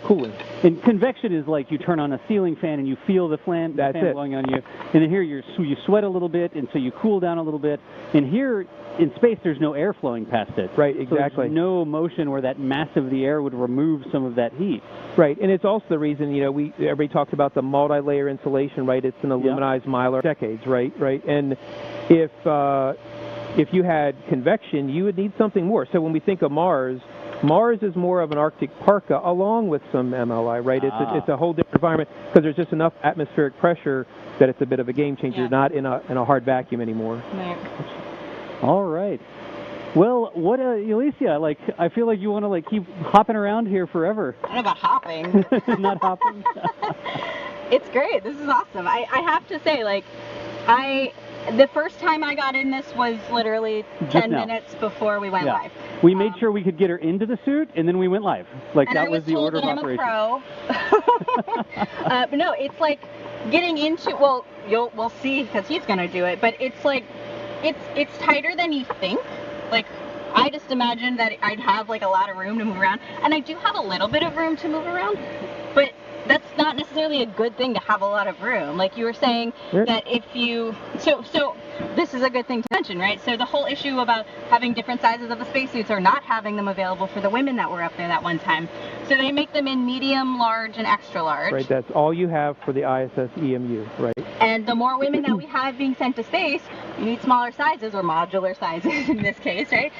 cooling. And convection is like you turn on a ceiling fan and you feel the fan blowing on you. And then here you sweat a little bit, and so you cool down a little bit. And here in space, there's no air flowing past it. Right, exactly. So there's no motion where that mass of the air would remove some of that heat. Right, and it's also the reason, everybody talks about the multi-layer insulation, right? It's an aluminized mylar decades, right? And if you had convection, you would need something more. So when we think of Mars is more of an Arctic parka along with some MLI, right? It's a whole different environment because there's just enough atmospheric pressure that it's a bit of a game changer, not in a hard vacuum anymore. Right. All right. Well, what, Elysia, I feel like you want to, keep hopping around here forever. I don't know about hopping. Not hopping? It's great. This is awesome. I have to say, the first time I got in this was literally 10 minutes before we went live. We made sure we could get her into the suit, and then we went live. That was the order of operation. I'm a pro. But no, it's like getting into, we'll see because he's going to do it, but it's like, it's tighter than you think. I just imagined that I'd have a lot of room to move around, and I do have a little bit of room to move around, but that's not necessarily a good thing to have a lot of room. Like you were saying that if you, so this is a good thing to mention, right? So the whole issue about having different sizes of the spacesuits or not having them available for the women that were up there that one time. So they make them in medium, large, and extra large. Right, that's all you have for the ISS EMU, right? And the more women that we have being sent to space, you need smaller sizes or modular sizes in this case, right?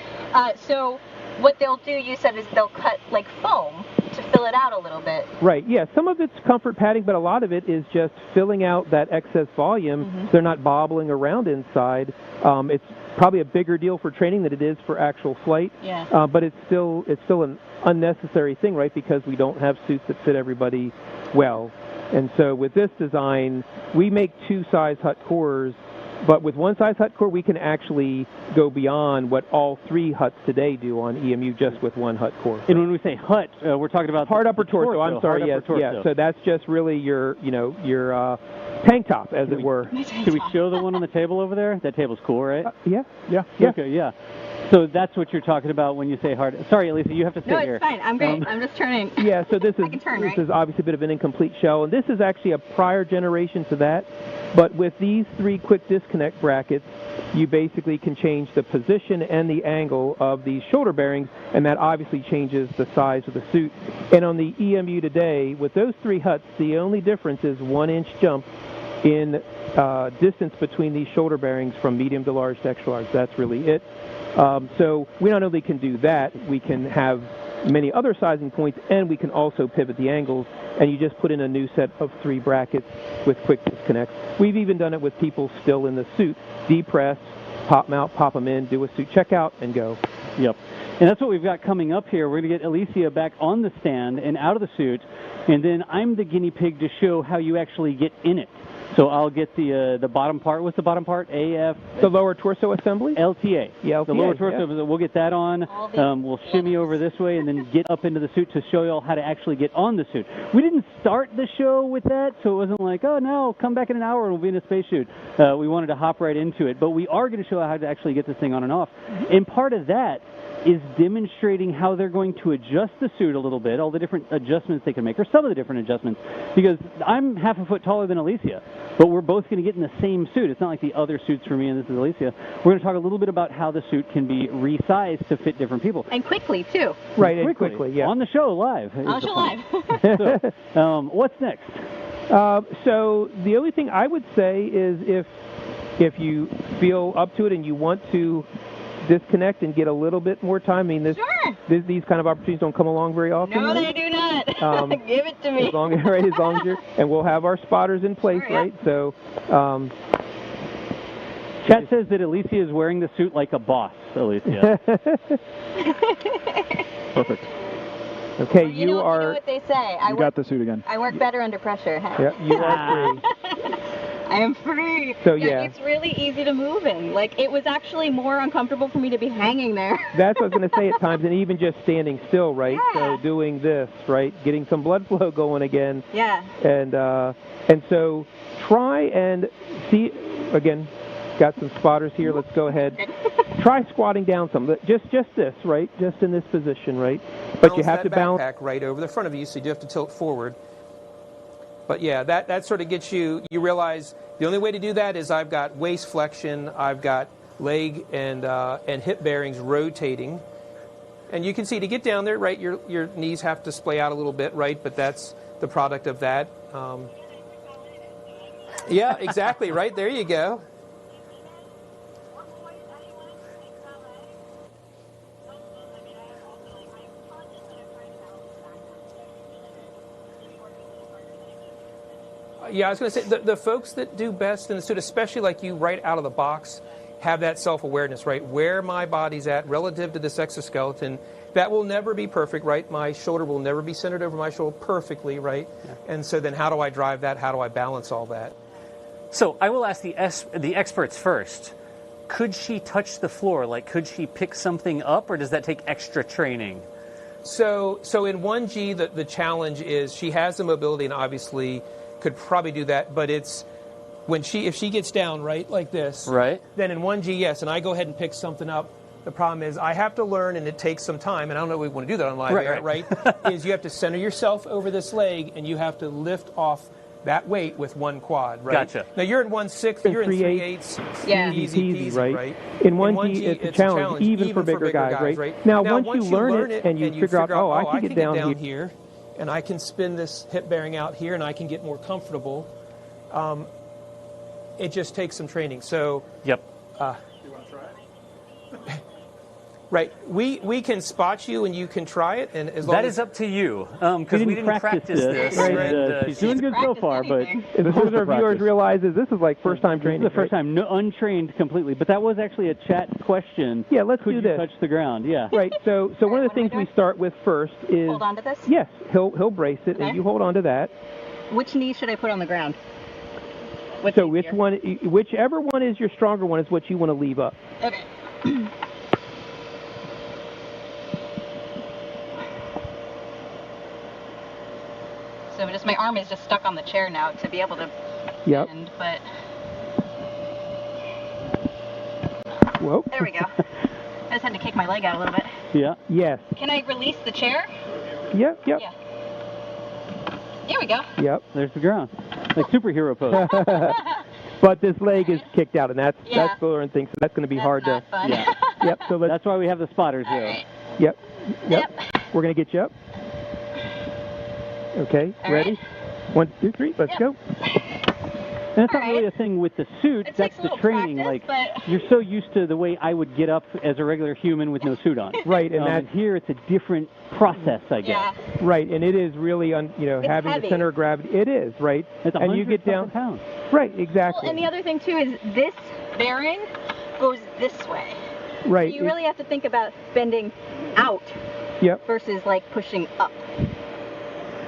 So what they'll do, you said, is they'll cut foam to fill it out a little bit. Right, yeah. Some of it's comfort padding, but a lot of it is just filling out that excess volume so they're not bobbling around inside. It's probably a bigger deal for training than it is for actual flight. Yeah. But it's still an unnecessary thing, right, because we don't have suits that fit everybody well. And so with this design, we make 2-size hut cores, but with 1-size hut core, we can actually go beyond what all 3 huts today do on EMU just with 1 hut core. And when we say hut, we're talking about hard upper torso. I'm sorry, yes, yeah. So that's just really your tank top, as it were. Should we show the one on the table over there? That table's cool, right? Yeah. Okay, yeah. So that's what you're talking about when you say hard. Sorry, Elysia, you have to sit here. No, it's fine. I'm great. I'm just turning. Yeah, so this is I can turn, this right? is obviously a bit of an incomplete shell, and this is actually a prior generation to that. But with these 3 quick disconnect brackets, you basically can change the position and the angle of these shoulder bearings, and that obviously changes the size of the suit. And on the EMU today, with those 3 huts, the only difference is 1-inch jump in distance between these shoulder bearings from medium to large to extra large. That's really it. So we not only can do that, we can have many other sizing points, and we can also pivot the angles, and you just put in a new set of 3 brackets with quick disconnects. We've even done it with people still in the suit. Depress, pop them out, pop them in, do a suit checkout, and go. Yep. And that's what we've got coming up here. We're going to get Elysia back on the stand and out of the suit, and then I'm the guinea pig to show how you actually get in it. So I'll get the bottom part. What's the bottom part? AF? The lower torso assembly? LTA. Yeah, LTA. The lower torso, we'll get that on. We'll shimmy over this way and then get up into the suit to show you all how to actually get on the suit. We didn't start the show with that, so it wasn't like, oh, no, come back in an hour and we'll be in a spacesuit. We wanted to hop right into it. But we are going to show how to actually get this thing on and off. And part of that is demonstrating how they're going to adjust the suit a little bit, all the different adjustments they can make, or some of the different adjustments, because I'm half a foot taller than Elysia, but we're both going to get in the same suit. It's not like the other suits for me and this is Elysia. We're going to talk a little bit about how the suit can be resized to fit different people. And quickly, too. Right, and quickly, yeah. On the show live. On the show live. So, what's next? So the only thing I would say is if you feel up to it and you want to disconnect and get a little bit more time. I mean, these kind of opportunities don't come along very often. No, they do not. Give it to me. As long as you're, and we'll have our spotters in place, right? So, Chat says that Elysia is wearing the suit like a boss, Elysia. Perfect. Okay, well, you know what they say. You got the suit again. I work better under pressure. Huh? Yeah, you are free. I am free. So yeah, it's really easy to move in. Like, it was actually more uncomfortable for me to be hanging there. That's what I was going to say at times, and even just standing still, right? Yeah. So doing this, right? Getting some blood flow going again. Yeah. And so try and see, again, got some spotters here. Let's go ahead. Try squatting down some. Just this, right? Just in this position, right? But you have to balance. Backpack right over the front of you, so you do have to tilt forward. But yeah, that sort of gets you realize the only way to do that is I've got waist flexion, I've got leg and hip bearings rotating. And you can see to get down there, right, your knees have to splay out a little bit, right? But that's the product of that. Yeah, exactly, right? There you go. Yeah, I was going to say, the folks that do best in the suit, especially like you right out of the box, have that self-awareness, right? Where my body's at relative to this exoskeleton. That will never be perfect, right? My shoulder will never be centered over my shoulder perfectly, right? Yeah. And so then how do I drive that? How do I balance all that? So I will ask the experts first. Could she touch the floor? Like, could she pick something up, or does that take extra training? So in 1G, the challenge is she has the mobility and obviously could probably do that, but it's if she gets down, right, like this, right, then in 1G, yes, and I go ahead and pick something up. The problem is I have to learn, and it takes some time, and I don't know if we want to do that on live air, right? Is you have to center yourself over this leg, and you have to lift off that weight with one quad, right? Gotcha. Now you're in 1/6, you're in 3/8, yeah, easy peasy, right? In 1G, it's a challenge, even for bigger guys, right? Now once you learn it and you figure out, oh, I can get down here, and I can spin this hip bearing out here, and I can get more comfortable. It just takes some training. So, yep. You want to try it? Right. We can spot you and you can try it, and as long That as is up to you, because we didn't practice this. Right. And, She's doing good so far, but as long as our viewers realize this is like first time training. This is the first time, untrained completely. But that was actually a chat question. Yeah, let's Could do you this. touch the ground? Yeah. Right. So one of the things we start with first is Hold on to this? Yes, he'll brace it, and you hold on to that. Which knee should I put on the ground? So whichever one is your stronger one is what you want to leave up. Okay. So just my arm is just stuck on the chair now to be able to bend, but whoa. There we go. I just had to kick my leg out a little bit. Yeah. Yes. Can I release the chair? Yep. Yeah. Here we go. Yep. There's the ground. Like superhero pose. But this leg is kicked out, and that's the learn thing, so that's going to be hard to. Fun. Yeah. Yep. So that's why we have the spotters here. Right. Yep. We're going to get you up. Okay. All ready? Right. 1, 2, 3. Let's go. And that's not really a thing with the suit. It that's takes a the little training. practice, Like you're so used to the way I would get up as a regular human with no suit on. Right, and here it's a different process, I guess. Yeah. Right, and it is really having heavy. the center of gravity. It is right, It's and you get down. Pounds. Right, exactly. Well, and the other thing too is this bearing goes this way. Right. So you really have to think about bending out versus like pushing up.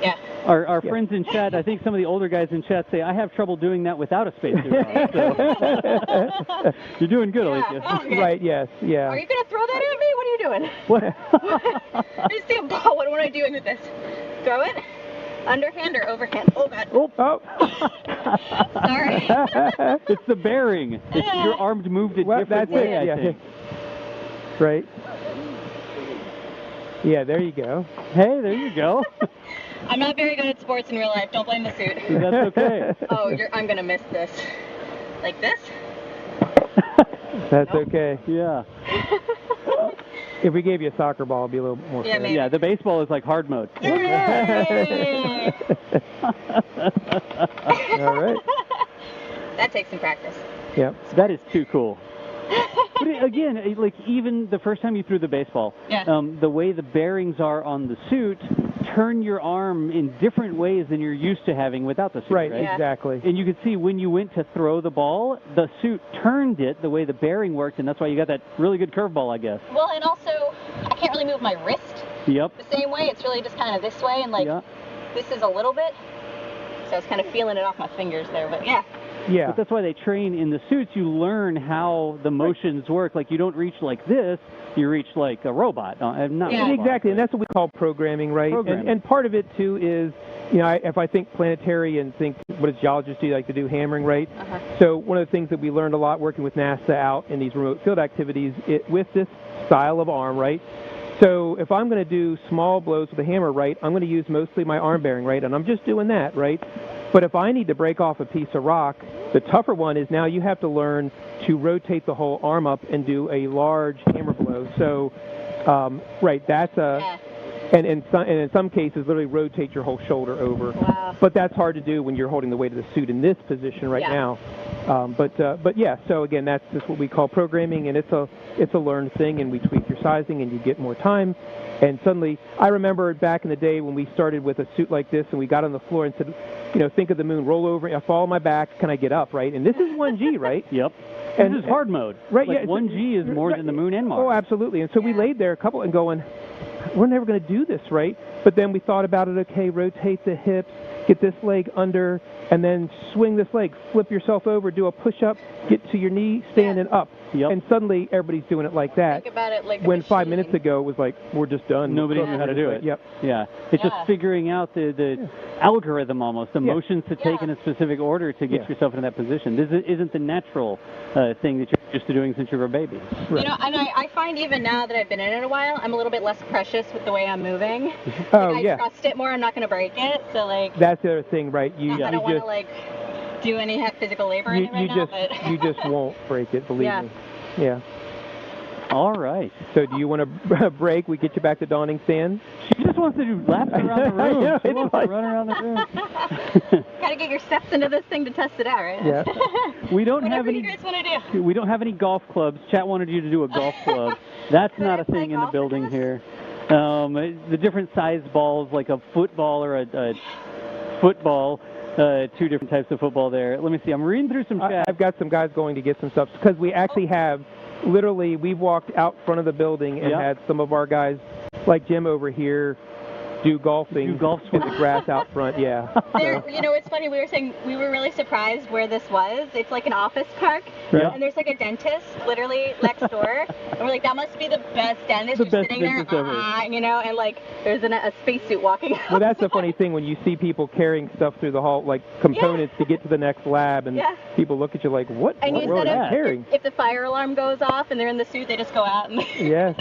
Yeah. Our friends in chat, I think some of the older guys in chat say, I have trouble doing that without a spacesuit on. So. You're doing good, Elysia. Okay. Right, yes, yeah. Are you going to throw that at me? What are you doing? What? I just see a ball. What am I doing with this? Throw it? Underhand or overhand? Oh, God. Oh. Sorry. It's the bearing. Your arms moved a different way, I think. Right. Yeah, there you go. Hey, there you go. I'm not very good at sports in real life. Don't blame the suit. That's okay. Oh, I'm going to miss this. Like this? That's okay. Yeah. If we gave you a soccer ball, it'd be a little more fair. Yeah, the baseball is like hard mode. Yay! All right. That takes some practice. Yep. That is too cool. But again, like even the first time you threw the baseball, the way the bearings are on the suit turn your arm in different ways than you're used to having without the suit. Right, exactly. And you could see when you went to throw the ball, the suit turned it the way the bearing worked, and that's why you got that really good curveball, I guess. Well, and also, I can't really move my wrist the same way. It's really just kind of this way, and like this is a little bit. So I was kind of feeling it off my fingers there, but yeah. Yeah. But that's why they train in the suits. You learn how the motions work. Like you don't reach like this, you reach like a robot. Exactly, and that's what we call programming, right? And part of it too is, if I think planetary and think what does geologists do, like to do hammering, right? So one of the things that we learned a lot working with NASA out in these remote field activities with this style of arm, right? So if I'm going to do small blows with a hammer, right, I'm going to use mostly my arm bearing, right? And I'm just doing that, right? But if I need to break off a piece of rock, the tougher one is now you have to learn to rotate the whole arm up and do a large hammer blow. So, that's and in some cases, literally rotate your whole shoulder over. Wow. But that's hard to do when you're holding the weight of the suit in this position right now. But yeah, so again, that's just what we call programming, and it's a learned thing, and we tweak your sizing, and you get more time. And suddenly, I remember back in the day when we started with a suit like this, and we got on the floor and said, think of the moon, roll over, I fall on my back, can I get up, right? And this is 1G, right? Yep. And this is hard mode. Right, like 1G is more than the moon and Mars. Oh, absolutely. And so we laid there a couple and going, we're never going to do this, right? But then we thought about it, okay, rotate the hips, get this leg under, and then swing this leg, flip yourself over, do a push-up, get to your knee, stand and up. Yep. And suddenly everybody's doing it like that. Think about it like when 5 minutes ago it was like, we're just done. Nobody knew how to do it. Yep. Yeah. It's just figuring out the algorithm almost, the motions to take in a specific order to get yourself into that position. This isn't the natural thing that you're used to doing since you were a baby. Right. And I find even now that I've been in it a while, I'm a little bit less precious with the way I'm moving. I trust it more. I'm not going to break it. So like. That's the other thing, right? I don't want to do any physical labor in it right now. You just won't break it, believe me. Yeah. All right. So do you want to break? We get you back to donning stand? She just wants to do laps around the room. She wants to run around the room. Gotta get your steps into this thing to test it out, right? Yeah. We don't have Whatever any. you guys want to do. We don't have any golf clubs. Chat wanted you to do a golf club. That's not a thing in the building here. The different size balls, like a football or a football. Two different types of football there. Let me see. I'm reading through some chat. I've got some guys going to get some stuff because we actually have, literally, we've walked out front of the building and had some of our guys, like Jim over here, do golfing in the grass out front. Yeah. There, you know, it's funny. We were saying we were really surprised where this was. It's like an office park, and there's like a dentist literally next door. And we're like, that must be the best dentist. The You're best sitting there, dentist you know, and like there's a spacesuit walking out. Well, that's the funny thing when you see people carrying stuff through the hall, like components to get to the next lab, and people look at you like, what? And What you are said you carrying? if the fire alarm goes off and they're in the suit, they just go out and. Yes.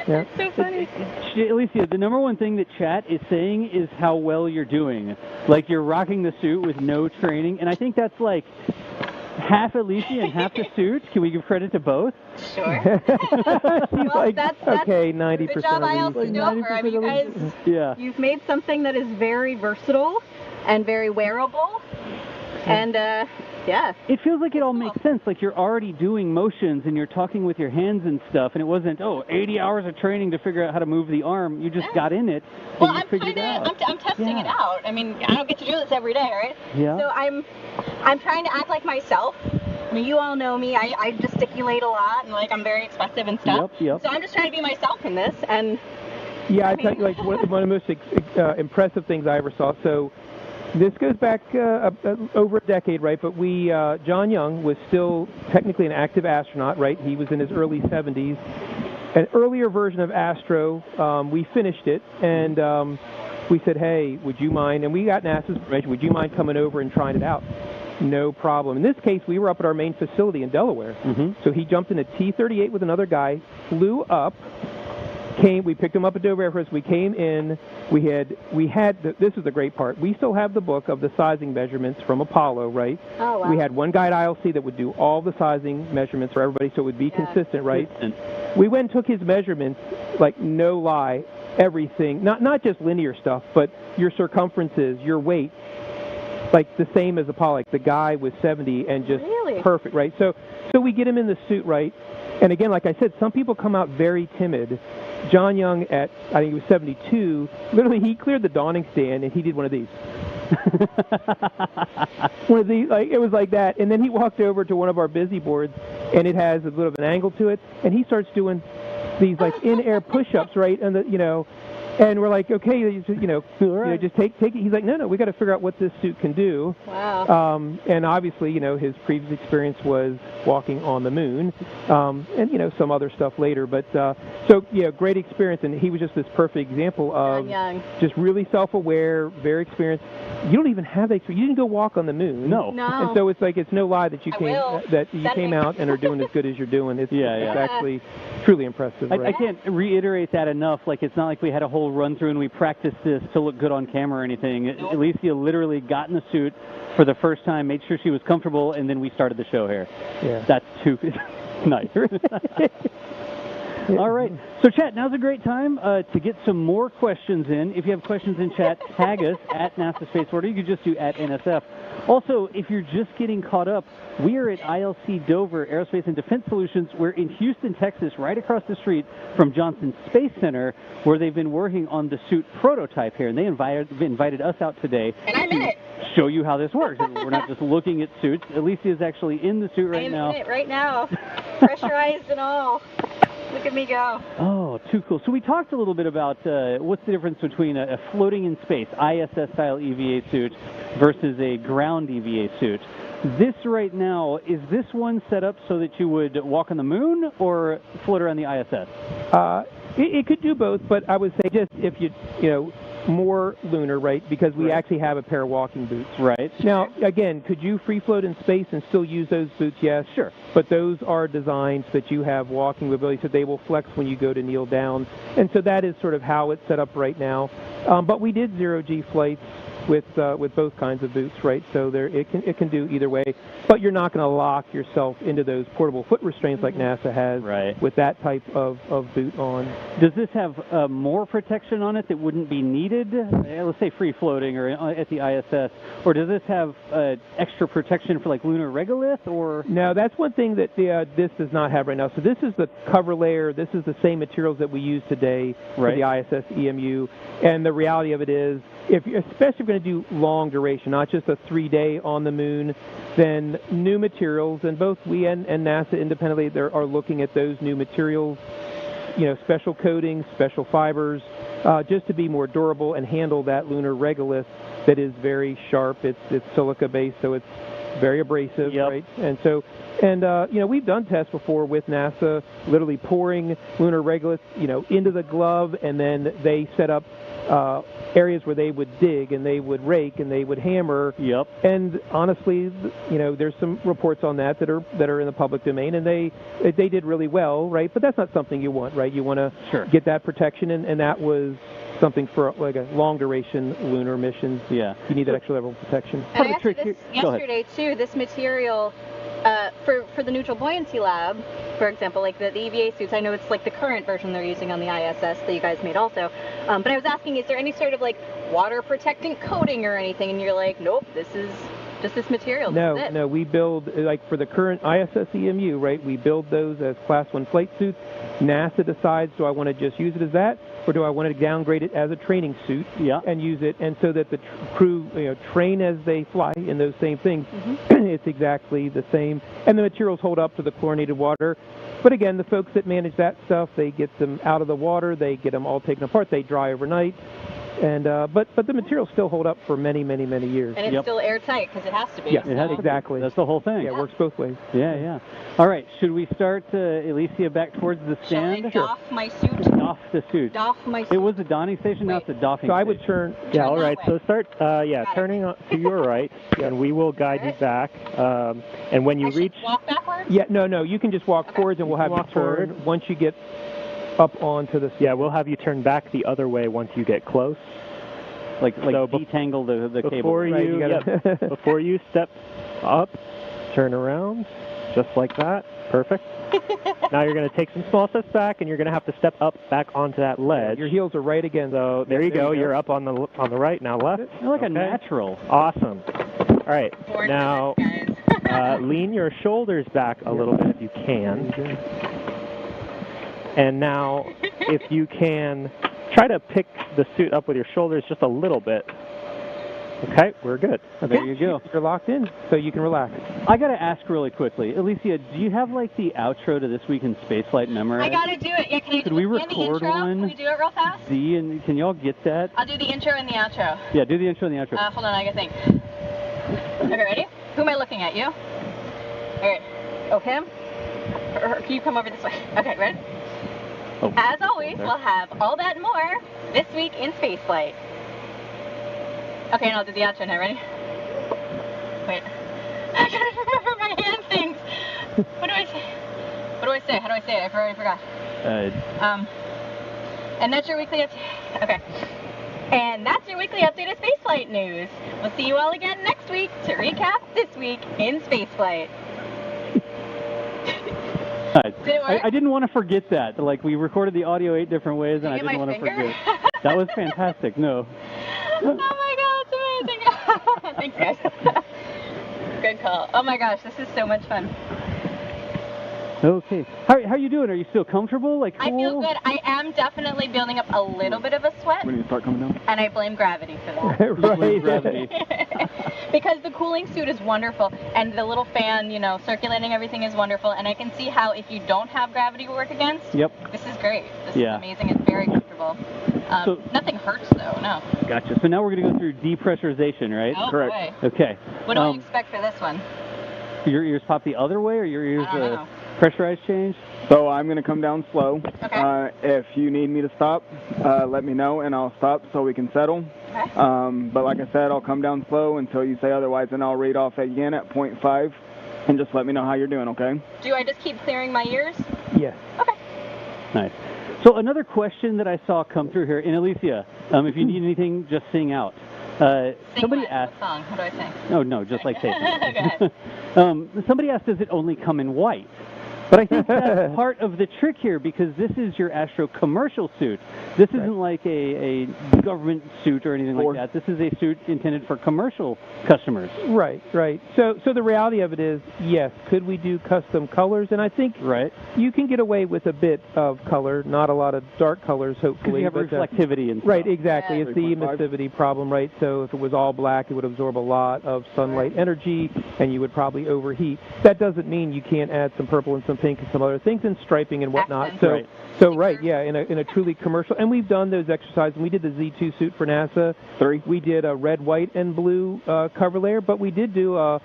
Yeah. It's so funny. Elysia, the number one thing that chat is saying is how well you're doing. Like, you're rocking the suit with no training, and I think that's like half Elysia and half the suit. Can we give credit to both? Sure. She's like, that's okay, 90%. Good job, ILC Dover. I mean, you guys, you've made something that is very versatile and very wearable, and yeah. It feels like it all makes sense. Like, you're already doing motions and you're talking with your hands and stuff, and it wasn't 80 hours of training to figure out how to move the arm. You just got in it and well, you figured it out. I'm testing it out. I mean, I don't get to do this every day, right? Yeah. So I'm trying to act like myself. I mean, you all know me. I gesticulate a lot, and like I'm very expressive and stuff. Yep. So I'm just trying to be myself in this, and. Yeah, I tell you, like one of the most impressive things I ever saw. So this goes back over a decade, right? But John Young was still technically an active astronaut, right? He was in his early 70s. An earlier version of Astro, we finished it, and we said, hey, would you mind? And we got NASA's permission. Would you mind coming over and trying it out? No problem. In this case, we were up at our main facility in Delaware. So he jumped in a T-38 with another guy, flew up. We picked him up at Dover Air Force. We came in. We had. This is the great part. We still have the book of the sizing measurements from Apollo, right? Oh, wow. We had one guy at ILC that would do all the sizing measurements for everybody, so it would be consistent, right? We went and took his measurements, like no lie, everything. Not just linear stuff, but your circumferences, your weight, like the same as Apollo. Like the guy was 70 and just perfect, right? So we get him in the suit, right? And again, like I said, some people come out very timid. John Young at, I think he was 72, literally he cleared the donning stand and he did one of these. One of these, like, it was like that. And then he walked over to one of our busy boards and it has a bit of an angle to it. And he starts doing these like in-air push-ups, right? And and we're like, okay, just take it. He's like, no, we got to figure out what this suit can do. Wow. And obviously, his previous experience was walking on the moon, and some other stuff later. But great experience, and he was just this perfect example of just really self-aware, very experienced. You don't even have that experience. You didn't go walk on the moon. No. And so it's like it's no lie that you came out and are doing as good as you're doing. It's actually truly impressive. Right? I can't reiterate that enough. Like, it's not like we had a whole run through and we practiced this to look good on camera or anything. Elysia literally got in the suit for the first time, made sure she was comfortable, and then we started the show here. Yeah. That's too nice. All right. So, chat, now's a great time to get some more questions in. If you have questions in chat, tag us at NASA Space Order. You could just do at NSF. Also, if you're just getting caught up, we are at ILC Dover Aerospace and Defense Solutions. We're in Houston, Texas, right across the street from Johnson Space Center, where they've been working on the suit prototype here. And they invited us out today to show you how this works. We're not just looking at suits. Elysia is actually in the suit right now. I'm in it right now, pressurized and all. Look at me go. Oh, too cool. So we talked a little bit about what's the difference between a floating in space, ISS-style EVA suit, versus a ground EVA suit. This right now, is this one set up so that you would walk on the moon or float around the ISS? It could do both, but I would say just if more lunar, right? Because we actually have a pair of walking boots. Right. Now, again, could you free float in space and still use those boots? Yes. Sure. But those are designed so that you have walking ability, so they will flex when you go to kneel down. And so that is sort of how it's set up right now. But we did zero-G flights with both kinds of boots, right? So it can do either way, but you're not going to lock yourself into those portable foot restraints like NASA has with that type of boot on. Does this have more protection on it that wouldn't be needed, let's say free floating or at the ISS, or does this have extra protection for like lunar regolith? Or no, that's one thing that this does not have right now. So this is the cover layer. This is the same materials that we use today for the ISS EMU, and the reality of it is, especially if you're going to do long duration, not just a 3-day on the moon, then new materials, and both we and NASA independently are looking at those new materials, special coatings, special fibers, just to be more durable and handle that lunar regolith that is very sharp. It's silica based, so it's very abrasive, right? And so, we've done tests before with NASA, literally pouring lunar regolith, into the glove, and then they set up areas where they would dig and they would rake and they would hammer. And honestly, there's some reports on that are in the public domain, and they did really well, right? But that's not something you want, right? You want to get that protection, and that was something for like a long duration lunar missions. You need that extra level of protection. And I asked this yesterday too. This material for the neutral buoyancy lab, for example, like the EVA suits. I know it's like the current version they're using on the ISS that you guys made also. But I was asking, is there any sort of like water protecting coating or anything? And you're like, nope, this is just this material. No, we build, like for the current ISS EMU, right, we build those as Class 1 flight suits. NASA decides, do I want to just use it as that, or do I want to downgrade it as a training suit and use it, and so that the crew train as they fly in those same things. It's exactly the same, and the materials hold up to the chlorinated water. But again, the folks that manage that stuff, they get them out of the water, they get them all taken apart, they dry overnight. And but the materials still hold up for many, many, many years. And it's still airtight because it has to be. Yes, exactly. That's the whole thing. Yeah, it works both ways. Yeah. All right, should we start Elysia back towards the stand? Shall I doff my suit? Doff the suit. Doff my suit. It was the donning station, not the doffing So I would station. turn. Yeah, all right. So start, turning to your right, and we will guide you back. And when you reach. Walk backwards? Yeah, no. You can just walk forwards, and we'll have you turn forward. Once you get up onto the. Yeah, we'll have you turn back the other way once you get close. Like detangle the before cable. Before you step up, turn around, just like that. Perfect. Now you're going to take some small steps back, and you're going to have to step up back onto that ledge. Your heels are right again. So there you go. You're up on the right. Now left. You're like a natural. Awesome. All right. Now lean your shoulders back a little bit if you can. And now, if you can, try to pick the suit up with your shoulders just a little bit. Okay, we're good. Okay. There you go. You're locked in, so you can relax. I got to ask really quickly, Elysia, do you have like the outro to This Week in Spaceflight memorized? I got to do it. Yeah, can I Could we record one? Can we do it real fast? And can y'all get that? I'll do the intro and the outro. Yeah, do the intro and the outro. Hold on, I got to think. Okay, ready? Who am I looking at? You? All right. Oh, him? Or can you come over this way? Okay, ready? Oh, as always, we'll have all that and more this week in spaceflight. Okay, and I'll do the outro now. Ready? Wait. I gotta remember my hand things. What do I say? What do I say? How do I say it? I already forgot. And that's your weekly update. Okay. And that's your weekly update of spaceflight news. We'll see you all again next week to recap this week in spaceflight. Did it work? I didn't want to forget that. Like, we recorded the audio 8 different ways, and I didn't want to forget. That was fantastic. No. Oh my God, it's amazing. Thanks, guys. Good call. Oh my gosh, this is so much fun. Okay. How are you doing? Are you still comfortable? Like, cool? I feel good. I am definitely building up a little bit of a sweat. When you start coming down? And I blame gravity for that. Right. Gravity. Because the cooling suit is wonderful, and the little fan, circulating everything is wonderful, and I can see how if you don't have gravity to work against, this is great. This is amazing. It's very comfortable. Nothing hurts, though, no. Gotcha. So now we're going to go through depressurization, right? Oh, correct. Boy. Okay. What do I expect for this one? Your ears pop the other way, or your ears I don't know. pressurized change? So I'm going to come down slow. Okay. If you need me to stop, let me know, and I'll stop so we can settle. Okay. But like I said, I'll come down slow until you say otherwise, and I'll read off again at 0.5, and just let me know how you're doing, okay? Do I just keep clearing my ears? Yes. Okay. Nice. So another question that I saw come through here, in Elysia, if you need anything, just sing out. Somebody asked. What song? What do I sing? Oh no, just like say Go something. Somebody asked, does it only come in white? But I think that's part of the trick here, because this is your Astro Commercial suit. This isn't like a government suit or anything like that. This is a suit intended for commercial customers. Right, right. So the reality of it is, yes, could we do custom colors? And I think you can get away with a bit of color, not a lot of dark colors, hopefully. You have reflectivity and stuff. Right, exactly. It's the emissivity problem, right? So if it was all black, it would absorb a lot of sunlight energy, and you would probably overheat. That doesn't mean you can't add some purple and some pink and some other things and striping and whatnot. So yeah, in a truly commercial, and we've done those exercises. We did the Z2 suit for NASA. We did a red, white, and blue cover layer, but we did do a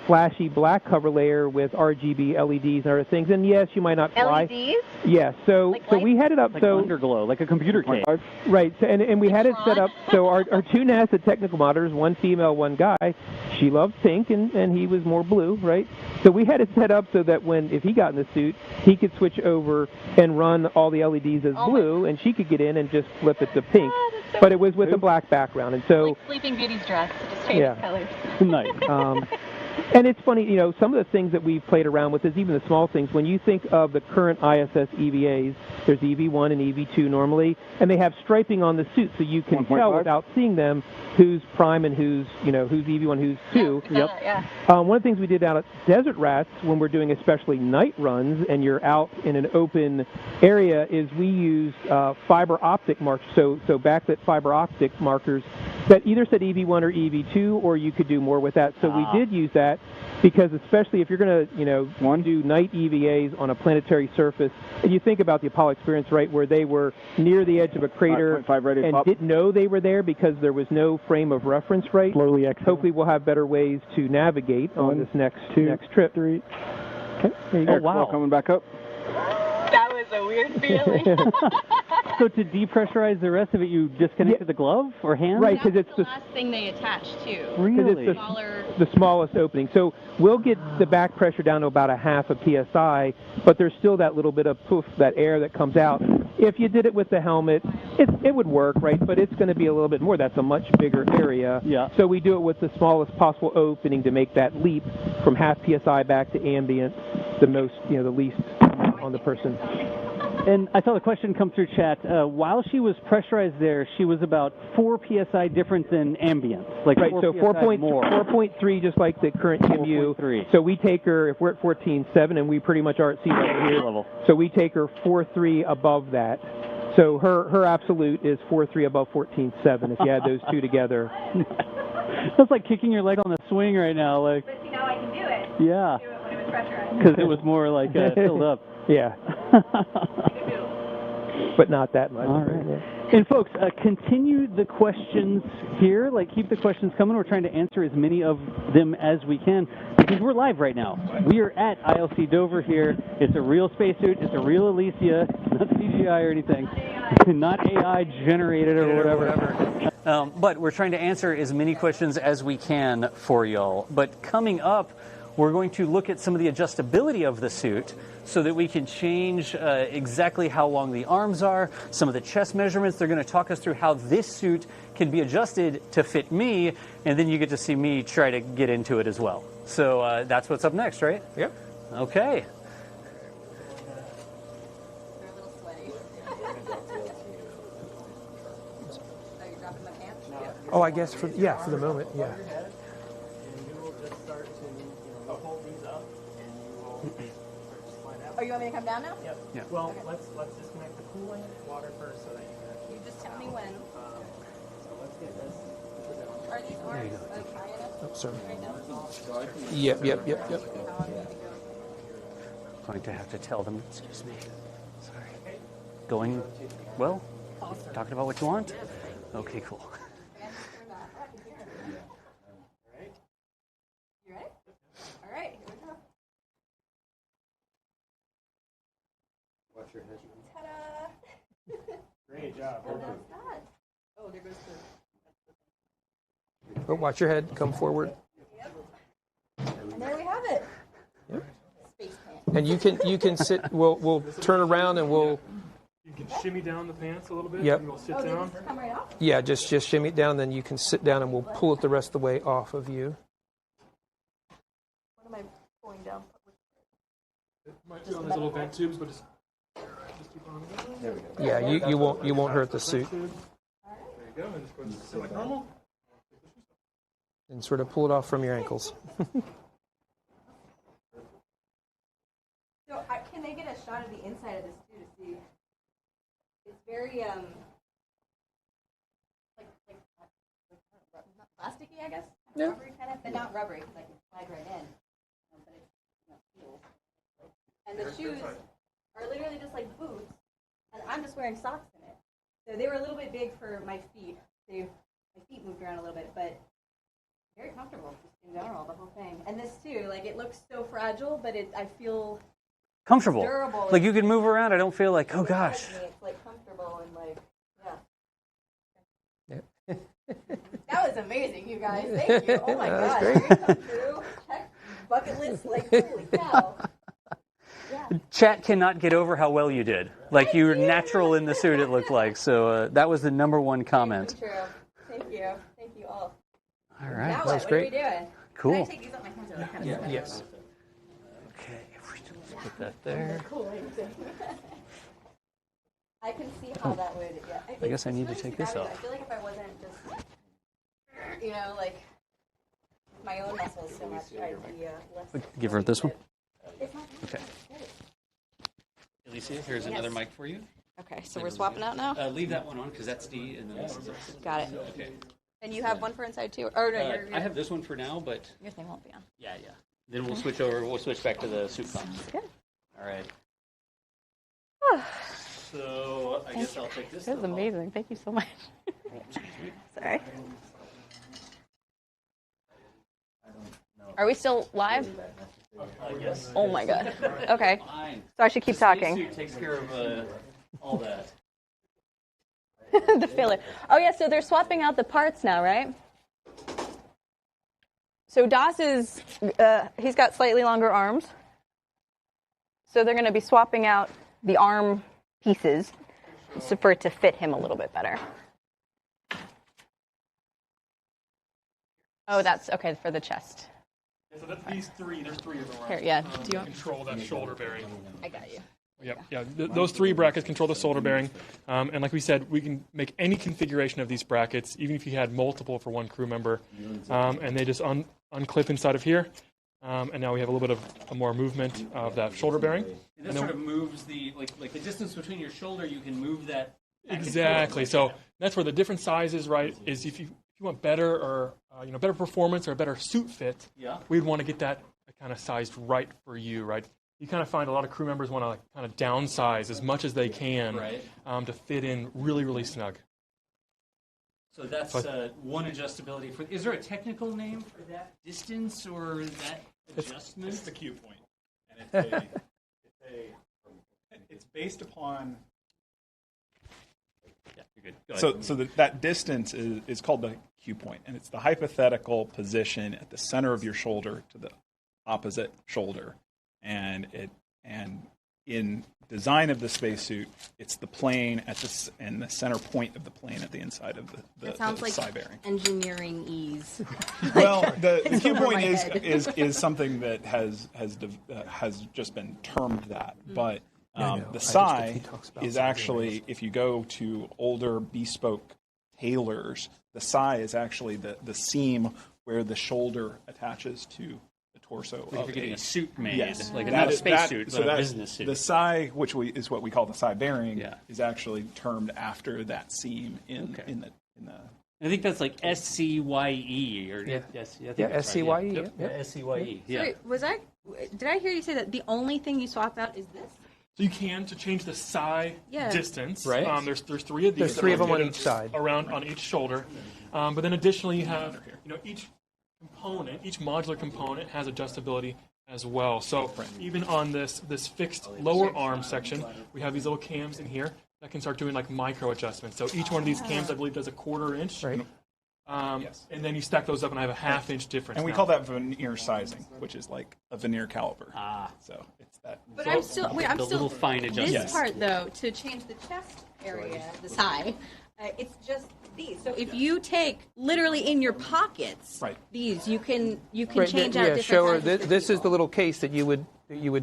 flashy black cover layer with RGB LEDs and other things. And yes, you might not fly. LEDs? Yes. So we had it up like underglow, like a computer case. Right. So, and we had it set up. So our two NASA technical monitors, one female, one guy. She loves pink, and he was more blue, right? So we had it set up so that if he got in the suit, he could switch over and run all the LEDs as blue, and she could get in and just flip it to pink. So but it was with a black background, and so like Sleeping Beauty's dress, just change colors. Nice. And it's funny, some of the things that we've played around with is even the small things. When you think of the current ISS EVAs, there's EV1 and EV2 normally, and they have striping on the suit, so you can tell without seeing them who's prime and who's EV1, who's 2. One of the things we did out at Desert Rats when we're doing especially night runs and you're out in an open area is we use fiber optic markers, so backlit fiber optic markers that either said EV1 or EV2, or you could do more with that. So we did use that because especially if you're going to do night EVAs on a planetary surface, and you think about the Apollo experience, right, where they were near the edge of a crater and didn't know they were there because there was no frame of reference, right? Slowly exhale. Hopefully we'll have better ways to navigate on this next trip. 3. Okay, there you go. Oh, wow. Coming back up. That was a weird feeling. So to depressurize the rest of it, you disconnected the glove or hand? Right, because it's the last thing they attach to. Really? It's the smallest opening. So we'll get the back pressure down to about a half of PSI, but there's still that little bit of poof, that air that comes out. If you did it with the helmet, it would work, right? But it's going to be a little bit more. That's a much bigger area. Yeah. So we do it with the smallest possible opening to make that leap from half PSI back to ambient, the least on the person. And I saw the question come through chat. While she was pressurized there, she was about 4 PSI difference in ambient. Like right, 4 so PSI 4.3, just like the current QMU. 4.3. So we take her, if we're at 14.7, and we pretty much are at sea level here, so we take her 4.3 above that. So her absolute is 4.3 above 14.7 if you add those two together. That's like kicking your leg on the swing right now. Like, but see, now I can do it. Yeah. Do it when it was pressurized. Because it was more like filled up. Yeah. But not that much. All right. And folks, continue the questions here. Like, keep the questions coming. We're trying to answer as many of them as we can because we're live right now. We are at ILC Dover here. It's a real spacesuit. It's a real Elysia. Not CGI or anything. Not AI generated or whatever. But we're trying to answer as many questions as we can for y'all. But coming up, we're going to look at some of the adjustability of the suit so that we can change exactly how long the arms are, some of the chest measurements. They're going to talk us through how this suit can be adjusted to fit me, and then you get to see me try to get into it as well. So that's what's up next, right? Yep. Okay. They're a little sweaty. So you're dropping my pants? Oh, I guess for the moment, yeah. Oh, you want me to come down now? Yep. Yeah. Well, let's disconnect the cooling water first so that you can actually. You just tell me when. So let's get this. Are these orange like Arianespace Oh, sorry. right now? Yep. Going to have to tell them, excuse me. Sorry. Going well? Talking about what you want? Okay, cool. You ready? All right, here we go. Watch your head. Ta-da! Great job. Oh, that's that. Oh, there goes the... Oh, watch your head. Come forward. Yep. And there we have it. Yep. Space pants. And you can sit. We'll turn around and we'll You can shimmy down the pants a little bit. Yep. And we'll sit Oh, they down. just come right off? Yeah, just shimmy it down, then you can sit down, and we'll pull it the rest of the way off of you. What am I pulling down? It might be on these little vent tubes, but just keep on going. There we go. Yeah, you won't hurt the suit. There you go, and just go and sit like normal. And sort of pull it off from your ankles. So can they get a shot of the inside of this too to see? It's very like not plasticky, I guess. Yeah. Rubbery kind of, but not rubbery because I can slide right in. But it's steel. And the shoes are literally just like boots, and I'm just wearing socks in it. So they were a little bit big for my feet. My feet moved around a little bit, but very comfortable just in general, the whole thing. And this too, like it looks so fragile, but I feel Comfortable. durable. Like you can move around. I don't feel like, oh gosh. It's like comfortable and like, yeah. Yeah. That was amazing, you guys. Thank you. Oh my That gosh. was great. Dream come true. Check bucket list. Like, holy cow. Yeah. Chat cannot get over how well you did. Like you were natural in the suit, it looked like. So that was the #1 comment. True. Thank you. Thank you all. All right. Now That was what great. are we doing? Cool. Can I take these off my hands? Or kind of Yeah. Yes. Okay, let's put that there. Cool. I can see how that would. Yeah. I guess I it's need to really take this fabulous. off. I feel like if I wasn't just, like my own muscles so much, I'd be less. Give her this one. It's not bad. Okay. Elysia, here's another mic for you. Okay, so we're swapping out now? Leave that one on because that's D, and then this is us. Got it. Okay. And you have one for inside too? Or no, I have this one for now, but your thing won't be on. yeah. Then we'll switch over. We'll switch back to the suit comms. Good. All right. So I guess I'll take this. This is amazing. Thank you so much. Sorry. Are we still live? Yes. Oh my god. Okay. Fine. So I should keep talking. Suit takes care of all that. The filler. Oh yeah, so they're swapping out the parts now, right? So Das is, he's got slightly longer arms. So they're going to be swapping out the arm pieces for it to fit him a little bit better. Oh, that's okay for the chest. Yeah, so that's these three. There's three of them, right? Here, yeah. Do you want? Control that shoulder bearing. I got you. Yep. Yeah. Those three brackets control the shoulder bearing, and like we said, we can make any configuration of these brackets, even if you had multiple for one crew member, and they just unclip inside of here, and now we have a little bit of more movement of that shoulder bearing. And this sort of moves the like the distance between your shoulder. You can move that. Exactly. So that's where the different sizes, right? Is if you want better or better performance or a better suit fit, we'd want to get that kind of sized right for you, right? You kind of find a lot of crew members want to kind of downsize as much as they can to fit in really, really snug. So that's one adjustability. Is there a technical name for that distance or that adjustment? It's the Q point, and it's based upon. Yeah, you're good. So that distance is called the Q point, and it's the hypothetical position at the center of your shoulder to the opposite shoulder. And in design of the spacesuit, it's the plane and the center point of the plane at the inside of the side bearing. Engineering ease. Well, the Q point is something that has just been termed that, but the psi is actually, if you go to older bespoke tailors, the psi is actually the seam where the shoulder attaches to torso. Like if you're getting a suit made, like not a spacesuit, but a business suit. The psi, which is what we call the psi bearing, is actually termed after that seam in the. I think that's like SCYE or SCYE. SCYE. Yeah. Sorry, did I hear you say that the only thing you swap out is this? So you can to change the psi distance. Right. There's three of these. There's three of them on each side. Around on each shoulder, but then additionally you have each modular component has adjustability as well. So even on this fixed lower arm section, we have these little cams in here that can start doing like micro adjustments. So each one of these cams, I believe, does a 1/4 inch. Right. And then you stack those up, and I have a 1/2 inch difference. And we call that veneer sizing, which is like a veneer caliper. So But I'm still, wait, I'm the still, little fine adjustments. this part though, to change the chest area, this high, it's just these. So if you take literally in your pockets, these, you can change out different show her. sizes. This is the little case that you would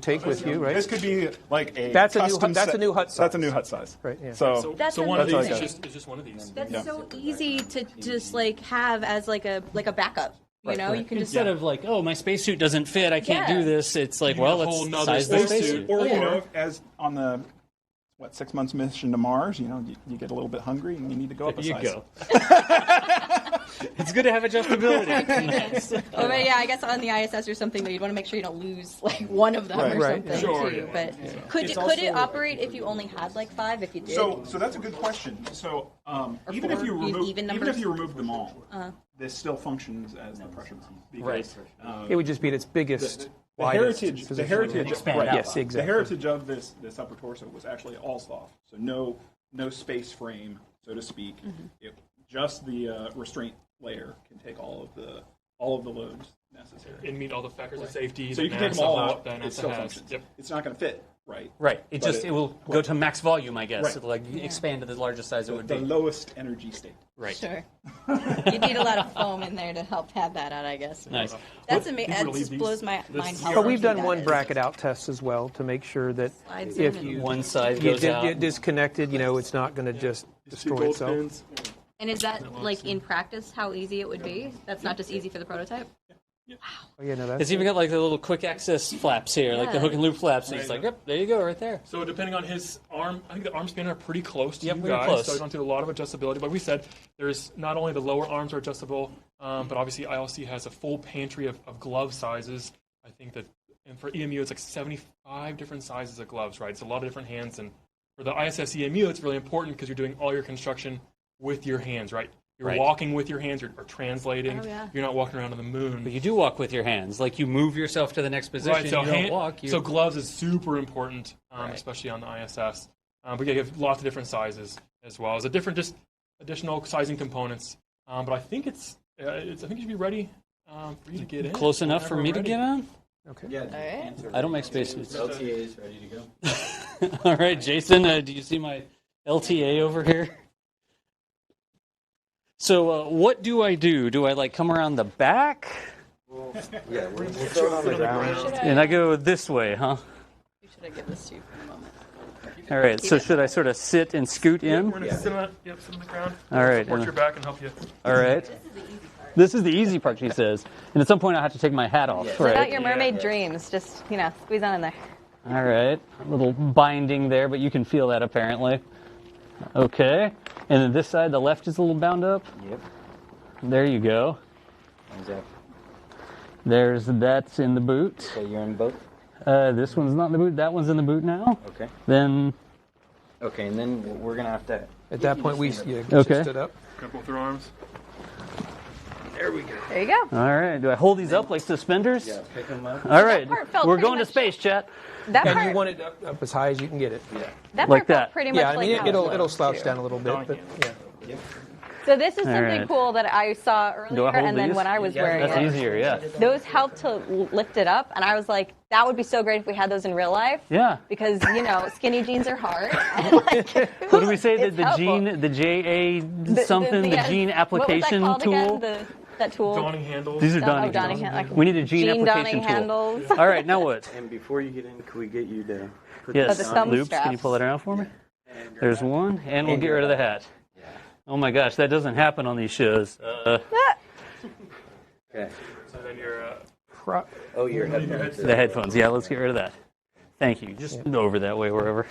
take with you, right? This could be like a that's a custom new hut size. That's a new hut size. Right. Yeah. So one of these is just one of these. That's so easy to just like have as like a backup. You know, you can just instead of like, oh, my spacesuit doesn't fit, I can't do this. It's like, well, let's size the spacesuit. Or you know, as on the 6 months mission to Mars, you know, you get a little bit hungry and you need to go up a size. It's good to have adjustability. Nice. Oh, but yeah, I guess on the ISS or something, though, you'd want to make sure you don't lose like one of them or something too. But could it operate if you only had like 5? If you did? So that's a good question. So even if you remove them all, this still functions as the pressure because, it would just be at its biggest. The heritage, yes, exactly. The heritage of this upper torso was actually all soft, so no space frame, so to speak. Just the restraint layer can take all of the loads necessary And meet all the factors of safety. So you can take them all out. It still functions. Yep. It's not going to fit, right? Right. It will go to max volume, I guess. It'll like expand to the largest size it would be. The lowest energy state. Right. Sure. You need a lot of foam in there to help pad that out, I guess. Nice. That's amazing. That just blows my mind. But we've done one bracket out test as well to make sure that if you one side you goes out. get disconnected, you know, it's not going to just destroy itself. And is that like in practice how easy it would be? That's not just easy for the prototype? Oh, yeah, no, that's It's even got like the little quick access flaps here, like the hook and loop flaps. So he's like, yep, there you go, right there. So depending on his arm, I think the arm span are pretty close to you we're guys. close. So you don't do a lot of adjustability. But we said there's not only the lower arms are adjustable, but obviously ILC has a full pantry of glove sizes. I think that, and for EMU, it's like 75 different sizes of gloves, right? It's a lot of different hands. And for the ISS EMU, it's really important because you're doing all your construction with your hands, right? You're walking with your hands, or translating. Oh, yeah. You're not walking around on the moon. But you do walk with your hands. Like you move yourself to the next position. Right, so you don't walk. So gloves is super important, especially on the ISS. But yeah, you have lots of different sizes as well. There's just additional sizing components. But I think I think you should be ready for you to get in. Close enough for me to get on? Okay. Yeah. I don't make spacesuits. LTA is ready to go. All right, Jason, do you see my LTA over here? So what do I do? Do I like come around the back? We'll throw it on the ground. And I go this way, huh? Should I give this to you for a moment? All right, so should I sort of sit and scoot in? We're going to sit on the ground. All right. Support your back and help you. All right. This is the easy part, she says. And at some point I have to take my hat off, Live out right? your mermaid dreams. Just, squeeze on in there. All right. A little binding there, but you can feel that apparently. Okay. And then this side, the left is a little bound up. Yep. There you go. That's in the boot. So you're in both? This one's not in the boot. That one's in the boot now. Okay. Then. Okay, and then we're going to have to... At that point, we stood up. Grab both your arms. There we go. There you go. All right. Do I hold these up like suspenders? Yeah, pick them up. All right. part felt We're pretty going to much- space, chat. That And part, you want it up as high as you can get it. Yeah. that like part felt that. pretty much Yeah, I mean, like how it'll was slouch too. down a little bit, but yeah. So this is All something right. cool that I saw Do I earlier, hold and then these? when I was wearing That's it, easier, yeah. those helped to lift it up, and I was like, that would be so great if we had those in real life. Yeah. Because skinny jeans are hard. And, What do we say? it's The helpful. gene, the JA something, the gene application what was that called tool. Again? That tool. Donning handles. These are Oh, donning donning handles. hand- We need a gene Gene application donning tool. handles. All right, now what? And before you get in, can we get you to put Yes, the thumb loops. Can you straps. pull that around for me? There's one, and we'll get rid of the hat. Oh my gosh, that doesn't happen on these shows. Okay. So then your Your headphones. The headphones. Yeah, let's get rid of that. Thank you. Just over that way, wherever.